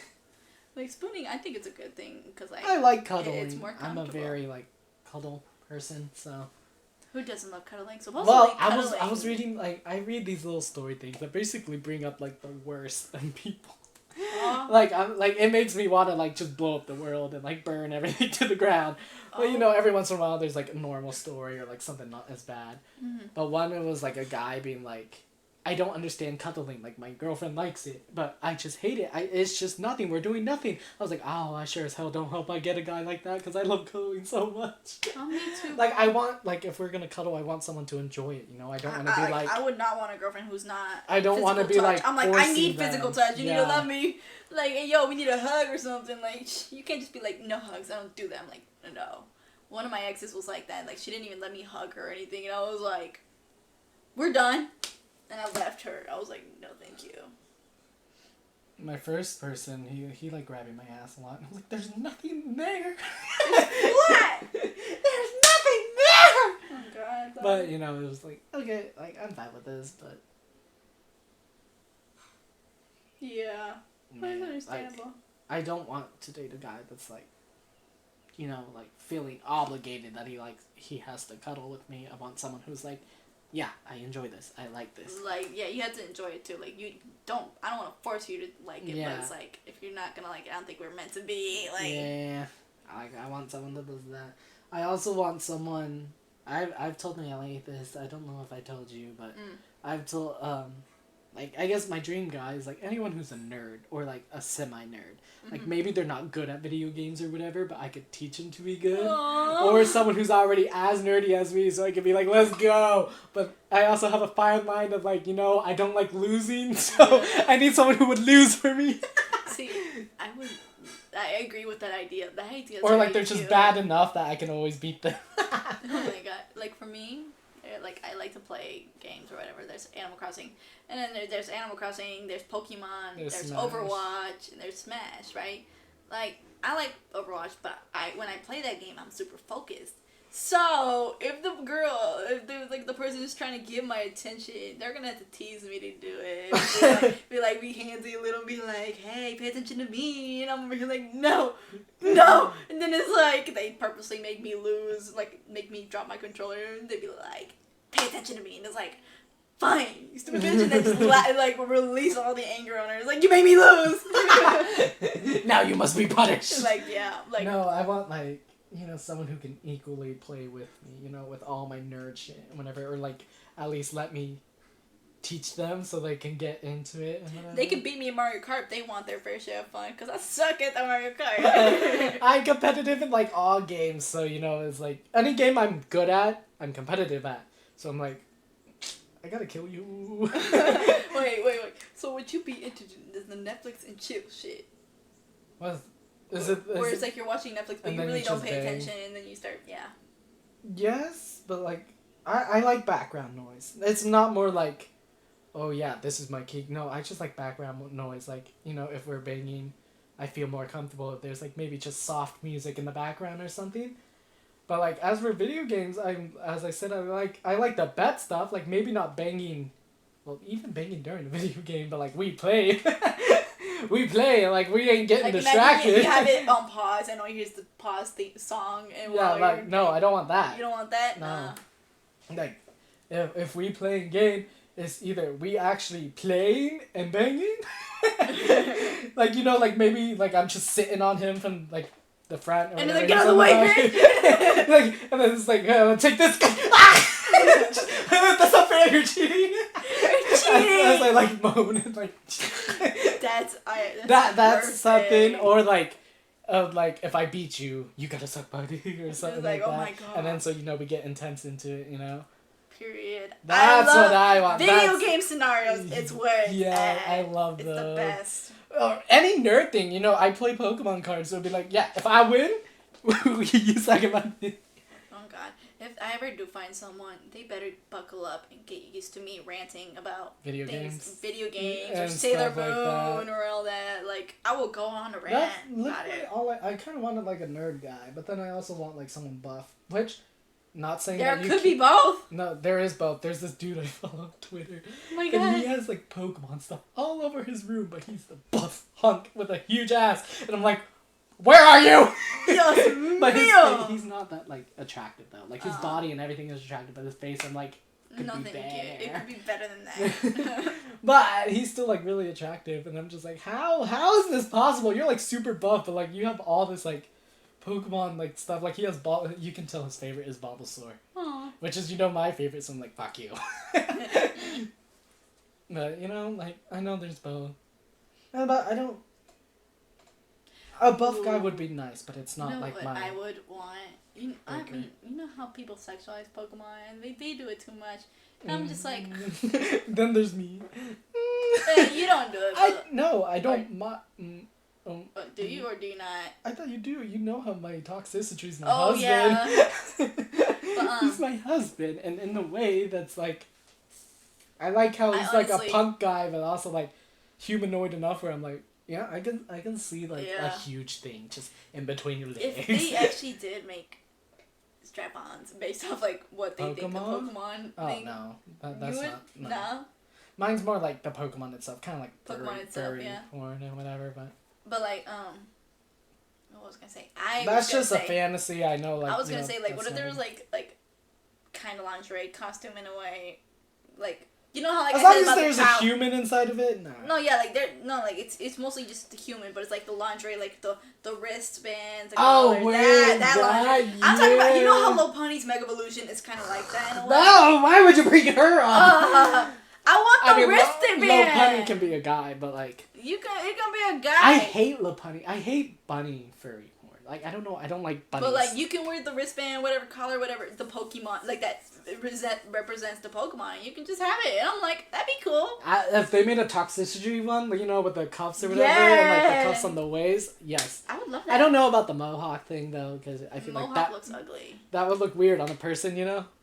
Like spooning, I think it's a good thing because like I like cuddling. it's more I'm a comfortable. very like cuddle person, so. Who doesn't love cuddling? Supposedly, Well, I cuddling. was reading like I read these little story things that basically bring up like the worst in people. Aw. Like I'm like it makes me want to like just blow up the world and like burn everything to the ground. But you Oh. know, every once in a while there's like a normal story or like something not as bad. Mhm. But one it was like a guy being like, I don't understand cuddling. Like, my girlfriend likes it, but I just hate it. It's just nothing. We're doing nothing. I was like, oh, I sure as hell don't hope I get a guy like that because I love cuddling so much. Oh, me too. Like, I want, like, if we're going to cuddle, I want someone to enjoy it, you know? I don't want to be like... I would not want a girlfriend who's not. I don't want to be physical like touch. I'm like, I forcing need physical them. touch. You need to love me. Like, hey, yo, we need a hug or something. Like, you can't just be like, no hugs. I don't do that. I'm like, no. One of my exes was like that. Like, she didn't even let me hug her or anything. And I was like, we're done. And I left her. I was like, no, thank you. My first person, he like grabbing my ass a lot. And I was like, there's nothing there. What? There's nothing there. Oh, God. But, you know, it was like, okay, like, I'm fine with this, but... Yeah. Man, That's understandable. Like, I don't want to date a guy that's like, you know, like feeling obligated that he has to cuddle with me. I want someone who's like, yeah, I enjoy this. I like this. Like, yeah, you have to enjoy it too. Like, I don't want to force you to like it, Yeah. but it's like, if you're not gonna like it, I don't think we're meant to be. Like, Yeah, I want someone that does that. I also want someone. I've told Melanie this. I don't know if I told you, but I've told like I guess my dream guy is like anyone who's a nerd or like a semi nerd. Like maybe they're not good at video games or whatever, but I could teach them to be good. Aww. Or someone who's already as nerdy as me, so I could be like, let's go. But I also have a fine line of like, you know, I don't like losing, so I need someone who would lose for me. See, I agree with that idea. That idea. Or like they're just bad enough that I can always beat them. Oh my god! Like for me, like I like to play games or whatever. There's Animal Crossing, and then there's Animal Crossing. There's Pokemon. There's There's Smash. Overwatch, and there's Smash. Right? Like I like Overwatch, but when I play that game, I'm super focused. So if the person who's trying to give my attention, they're gonna have to tease me to do it. Be like handsy a little, be like, hey, pay attention to me, and I'm over here like, no, and then it's like they purposely make me lose, like make me drop my controller, and they'd be like, pay attention to me, and it's like, fine, you stupid bitch, and then just like release all the anger on her. It's like, you made me lose. Now you must be punished. Like, yeah, like... No, I want, like, someone who can equally play with me, with all my nerd shit and whatever, or, like, at least let me teach them so they can get into it and whatever. They can beat me in Mario Kart if they want their fair share of fun, because I suck at the Mario Kart. I'm competitive in, like, all games, so, it's like, any game I'm good at, I'm competitive at. So I'm like, I gotta kill you. Wait. So would you be into the Netflix and chill shit? What is it? Where it's like you're watching Netflix, but you really don't pay attention, and then you start, Yes, but, like, I like background noise. It's not more like, oh yeah, this is my key. No, I just like background noise. Like, if we're banging, I feel more comfortable if there's, like, maybe just soft music in the background or something. But, like, as for video games, as I said, I like the bet stuff. Like, maybe not banging, well, even banging during the video game, but, like, we play. We play, like, we ain't getting distracted. You have it on pause, and all you hear is the pause song. And yeah, like, no, I don't want that. You don't want that? No. Like, if we play a game, it's either we actually playing and banging. Like, like, maybe, like, I'm just sitting on him from, like, the front. Or and then like, get out of the way, man! Like, and then it's like, take this. That's not fair, you're cheating. As I, like, moan and, like... That's something, or, like, if I beat you, you gotta suck buddy, or something like that. Oh my God. And then, so, we get intense into it, Period. That's what I want. Video game scenarios, it's where it's at. I love those. It's the best. Any nerd thing, I play Pokemon cards, so it'd be like, yeah, if I win, you suck at my... Oh God. If I ever do find someone, they better buckle up and get used to me ranting about video games and or Sailor Moon like or all that. Like, I will go on a rant about it. I kind of wanted, like, a nerd guy, but then I also want, like, someone buff, which... Not saying there that could be both. No, there is both. There's this dude I follow on Twitter. Oh my God. And he has, like, Pokemon stuff all over his room, but he's the buff hunk with a huge ass. And I'm like, where are you? Dios But mío. he's not that, like, attractive, though. Like, his body and everything is attractive, but his face, I'm like, could no, be thank better. you. It could be better than that. But he's still, like, really attractive. And I'm just like, how is this possible? You're, like, super buff, but, like, you have all this, like, Pokemon, like, stuff. Like, he has you can tell his favorite is Bulbasaur. Aww. Which is, my favorite, so I'm like, fuck you. But, like, I know there's both. But I don't... A buff guy would be nice, but it's not, like, what I would want... I mean, you know how people sexualize Pokemon? They do it too much. And I'm just like... Then there's me. You don't do it. No, I don't... do you or do you not? I thought you do. You know how my toxicity is my husband. Yeah. He's my husband, and in a way that's like, I like how he's like a punk guy, but also like humanoid enough where I'm like, yeah, I can see like a huge thing just in between your legs. If they actually did make strap-ons based off like what they think the Pokemon thing. Oh no, that's not. No. Mine's more like the Pokemon itself, kind of like Pokemon itself, porn and whatever, but. But like, what was I gonna say? That's just a fantasy. I know. Like, I was gonna say, like, what if there was like kind of lingerie costume in a way, like, you know how like as long as there's a human inside of it. No, yeah, like it's mostly just the human, but it's like the lingerie, like the wristbands. That I'm talking about. You know how Low Pony's Mega Evolution is kind of like that in a way. No, why would you bring her up? I want the wristband. Low Pony can be a guy, but like it can be a guy. I hate Low Pony. I hate bunny furry porn. Like I don't know. I don't like bunnies. But like you can wear the wristband, whatever color, whatever the Pokemon like that represents the Pokemon. You can just have it, and I'm like, that'd be cool. If they made a toxicity one, like, with the cuffs or whatever, and like the cuffs on the waist, yes. I would love that. I don't know about the mohawk thing though, because I feel like that looks ugly. That would look weird on a person, Mhm.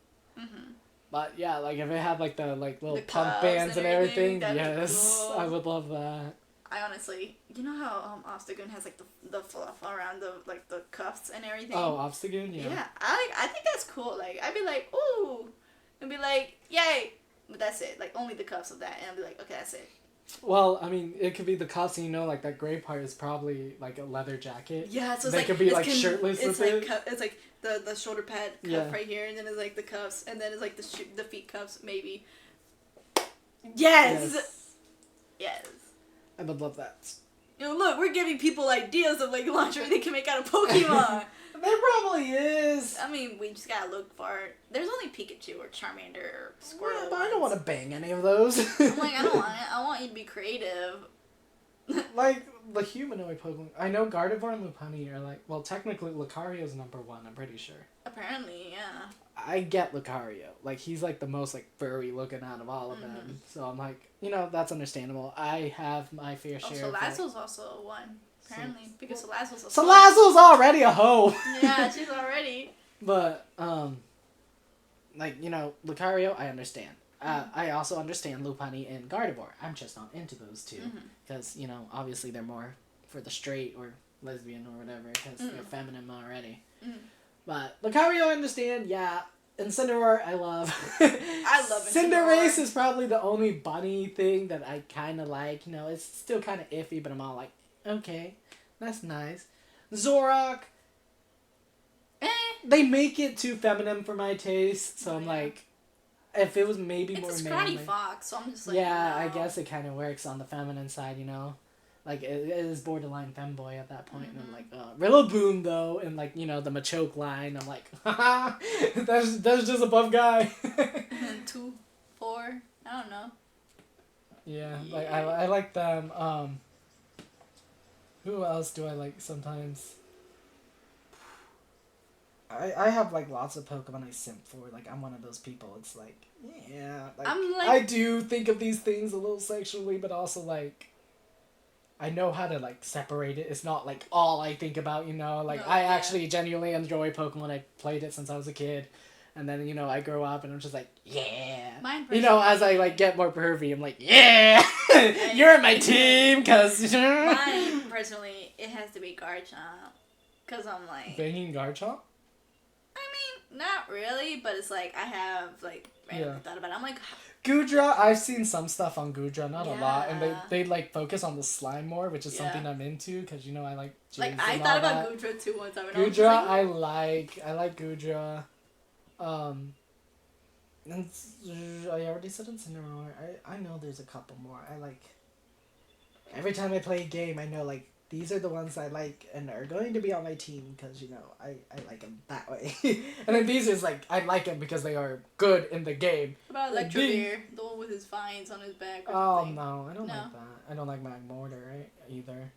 But yeah, like if it had like the little pump bands and everything, yes, cool. I would love that. I honestly, you know how Obstagoon has like the fluff around the cuffs and everything. Oh, Obstagoon, yeah. Yeah, I think that's cool. Like I'd be like, ooh, and be like, yay, but that's it. Like only the cuffs of that, and I'd be like, okay, that's it. Well, I mean, it could be the cuffs, and like that gray part is probably like a leather jacket. Yeah, so it's they like could be like shirtless with it. It's like the shoulder pad cuff right here, and then it's like the cuffs, and then it's like the feet cuffs maybe. Yes. I would love that. look, we're giving people ideas of, like, launcher they can make out of Pokemon. There probably is. I mean, we just gotta look for it. There's only Pikachu or Charmander or Squirtle. Yeah, but I don't want to bang any of those. I'm like, I don't want it. I want you to be creative. Like, the humanoid Pokemon. I know Gardevoir and Lopunny are like... Well, technically, Lucario's number 1, I'm pretty sure. Apparently, yeah. I get Lucario. Like, he's, like, the most, like, furry looking out of all of them. So I'm like, that's understandable. I have my fair share of... Salazzle's also one, apparently. Because Salazzle's a Salazzle's already a hoe! Yeah, she's already. But, like, Lucario, I understand. I also understand Lopunny and Gardevoir. I'm just not into those two. Because, obviously they're more for the straight or lesbian or whatever. Because they're feminine already. But Lucario, I understand, yeah. Incineroar, I love. I love Cinderace is probably the only bunny thing that I kind of like. It's still kind of iffy, but I'm all like, okay, that's nice. Zoroark, they make it too feminine for my taste. So I'm like, if it was maybe more manly. It's a scrawny fox, so I'm just like, yeah, no. I guess it kind of works on the feminine side, Like, it is borderline femboy at that point. And I'm like, Rillaboom, though, and, like, the Machoke line, I'm like, haha, that's just a buff guy. 2, 4, I don't know. Yeah, like, I like them. Who else do I like sometimes? I have, like, lots of Pokemon I simp for. Like, I'm one of those people. It's like, yeah. Like, I do think of these things a little sexually, but also, like, I know how to, like, separate it. It's not, like, all I think about, Like, I actually genuinely enjoy Pokemon. I played it since I was a kid. And then, I grow up and I'm just like, yeah. As I, like, get more pervy, I'm like, yeah! You're my team! Because... Mine, personally, it has to be Garchomp. Because I'm like... Banging Garchomp? Not really, but it's like, I have, like, randomly thought about it. I'm like... Goodra, I've seen some stuff on Goodra, not a lot. And they like, focus on the slime more, which is something I'm into, because, I like... Like, I thought about Goodra, too, one time. Goodra, I like Goodra. And I already said Incineroar. I know there's a couple more. I like... Every time I play a game, I know, like, these are the ones I like and are going to be on my team because, I like them that way. And then these is like, I like them because they are good in the game. What about Electrovir? The one with his vines on his back or something? No, I don't like that. I don't like Magmortar, right? Either.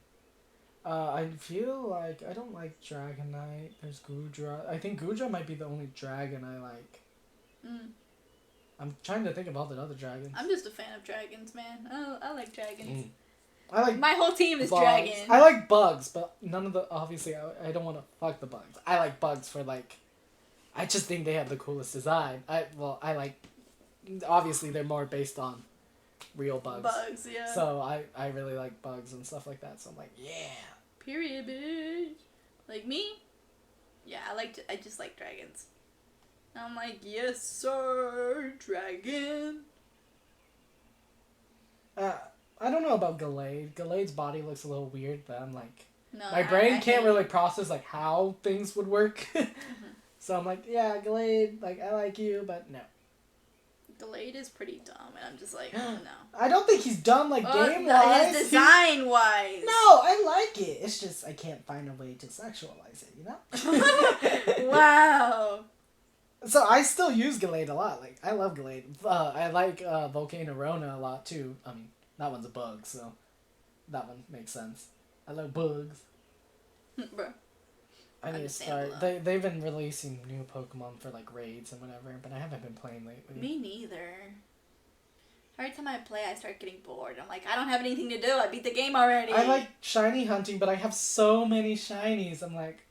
I feel like I don't like Dragonite. There's Goodra. I think Goodra might be the only dragon I like. I'm trying to think of all the other dragons. I'm just a fan of dragons, man. I like dragons. I like my whole team is bugs. dragon. I like bugs, but none of the... Obviously, I don't want to fuck the bugs. I like bugs for, like... I just think they have the coolest design. I like... Obviously, they're more based on real bugs. Bugs, yeah. So, I really like bugs and stuff like that. So, I'm like, yeah. Period, bitch. Like me? Yeah, I just like dragons. I'm like, yes, sir, dragon. I don't know about Gallade. Gallade's body looks a little weird, but I'm like... No, my brain can't really process, like, how things would work. So I'm like, yeah, Gallade, like, I like you, but no. Gallade is pretty dumb, and I'm just like, no. I don't think he's dumb, like, game-wise. His design-wise. No, I like it. It's just I can't find a way to sexualize it, Wow. So I still use Gallade a lot. Like, I love Gallade. I like Volcarona a lot, too. I mean... That one's a bug, so that one makes sense. I love bugs. Bro. I need to start. They've been releasing new Pokemon for, like, raids and whatever, but I haven't been playing lately. Me neither. Every time I play, I start getting bored. I'm like, I don't have anything to do. I beat the game already. I like shiny hunting, but I have so many shinies. I'm like...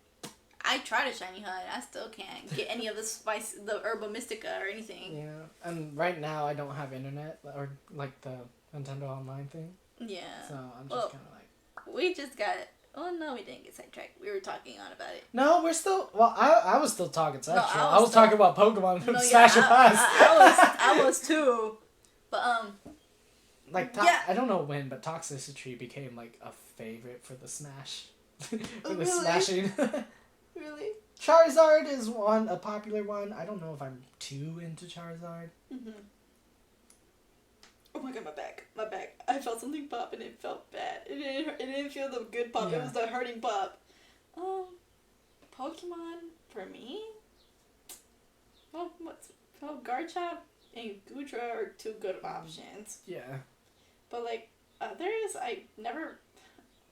I try to shiny hunt. I still can't get any of the Herba Mystica or anything. Yeah, and right now I don't have internet, or, like, the... Nintendo Online thing. Yeah. So I'm just kind of like... We just got it. Oh, no, we didn't get sidetracked. We were talking on about it. No, we're still... Well, I was still talking sexual. No, I was talking about Pokemon from Smash or Pass. I was too. But, like, I don't know when, but Toxicity became, like, a favorite for the Smash. For the smashing. Really? Charizard is a popular one. I don't know if I'm too into Charizard. Mm-hmm. Oh my god, my back. I felt something pop and it felt bad. It didn't feel the good pup. Yeah. It was the hurting pup. Pokemon for me. Well, Garchomp and Goodra are two good options. Yeah. But like others, I never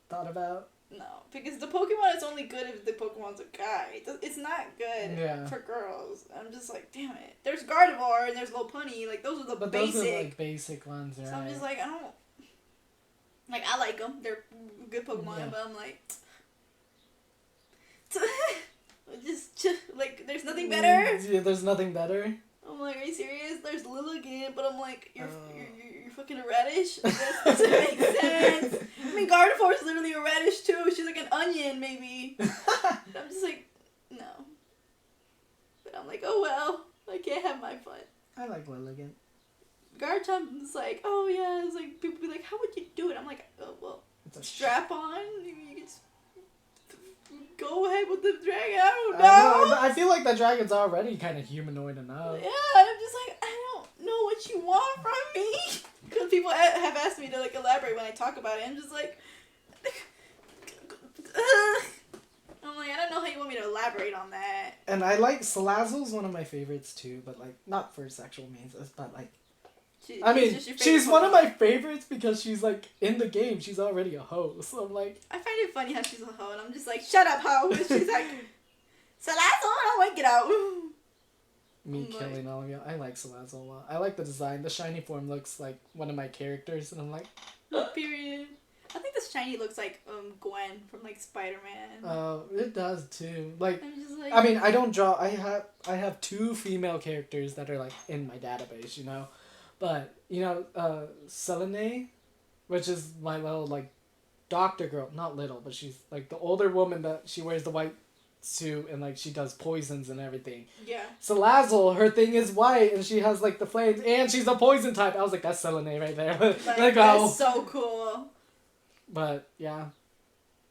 Thought about. no, because the Pokemon is only good if the Pokemon's a guy. It's not good for girls. I'm just like, damn it. There's Gardevoir and there's Lopunny. Like those are the But basic. those are like basic ones, right? So I'm just like, I don't. Like I like them. They're good Pokemon, but I'm like. just like there's nothing better. Yeah, there's nothing better. I'm like, are you serious? There's Lilligant, but I'm like, you're fucking a radish. That doesn't make sense. I mean, Gardevoir is literally a radish too. She's like an onion, maybe. I'm just like, no. But I'm like, oh well, I can't have my fun. I like Lilligant. Garchomp is like, oh yeah, it's like people be like, how would you do it? I'm like, oh well, It's a strap on. You can just go ahead with the dragon. I don't know, know. I feel like the dragon's already kind of humanoid enough. Yeah, I'm just like, I don't know what you want from me. Because people have asked me to like elaborate when I talk about it. I'm just like, I'm like, I don't know how you want me to elaborate on that. And I like Salazzle's one of my favorites too, but like not for sexual means, but like. I mean, she's one of my favorites because she's like in the game. She's already a hoe, so I'm like. I find it funny how she's a hoe, and I'm just like, shut up, hoe. And she's like, Salazzle, I don't want to get out. Me killing all of you. I like Salazzle a lot. I like the design. The shiny form looks like one of my characters, and I'm like. Period. I think this shiny looks like Gwen from like Spider-Man. Oh, it does too. Like, I'm just like, I mean, I don't draw. I have 2 female characters that are like in my database, you know, but you know, Selene, which is my little like doctor girl, not little, but she's like the older woman that she wears the white suit and like she does poisons and everything. yeah. Salazzle, her thing is white and she has like the flames and she's a poison type. I was like, that's Selene right there. Like, that's so cool. But yeah.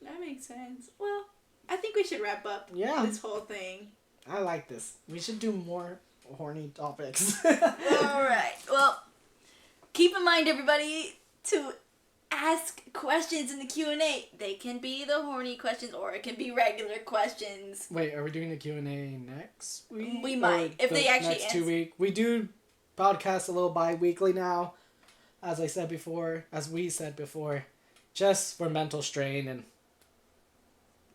That makes sense. Well, I think we should wrap up this whole thing. I like this. We should do more horny topics. Alright. Well, keep in mind, everybody, to ask questions in the Q&A. They can be the horny questions or it can be regular questions. Wait, are we doing the Q&A next week? We might. If they actually next 2 weeks. We do podcast a little bi-weekly now. As we said before, just for mental strain and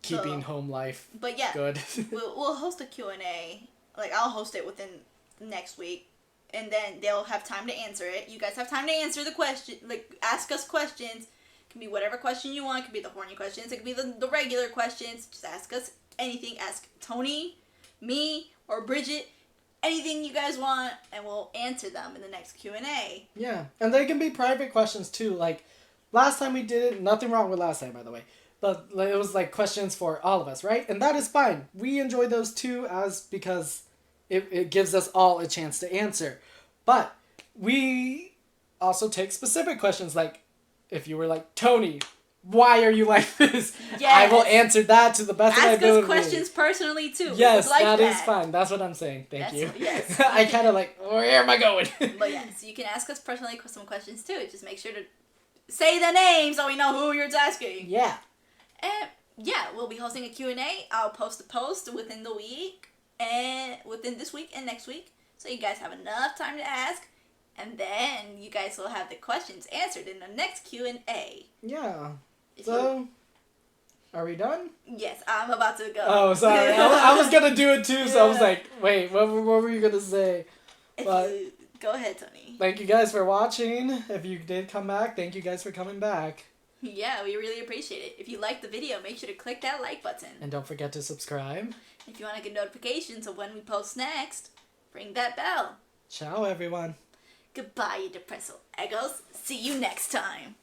keeping home life good. we'll host a Q&A. Like, I'll host it within next week. And then they'll have time to answer it. You guys have time to answer the question. Like, ask us questions. It can be whatever question you want. It could be the horny questions. It could be the regular questions. Just ask us anything. Ask Tony, me, or Briget. Anything you guys want. And we'll answer them in the next Q&A. Yeah. And they can be private questions, too. Like, last time we did it, nothing wrong with last time, by the way. But it was, like, questions for all of us, right? And that is fine. We enjoy those, too, because it gives us all a chance to answer. But we also take specific questions, like, if you were like, Tony, why are you like this? Yes. I will answer that to the best of my ability. Ask us questions personally, too. Yes, that is fine. That's what I'm saying. Thank you. Yes. I kind of like, where am I going? But yes, you can ask us personally some questions, too. Just make sure to say the name so we know who you're asking. Yeah. And, yeah, we'll be hosting a Q&A. I'll post a post within the week. And within this week and next week, so you guys have enough time to ask, and then you guys will have the questions answered in the next Q&A. Yeah. So, are we done? Yes, I'm about to go. Oh, sorry. I was gonna do it too, so I was like, wait, what were you gonna say? But go ahead, Tony. Thank you guys for watching. If you did come back, thank you guys for coming back. Yeah, we really appreciate it. If you liked the video, make sure to click that like button. And don't forget to subscribe. If you want to get notifications of when we post next, ring that bell. Ciao, everyone. Goodbye, you Depresso Eggos. See you next time.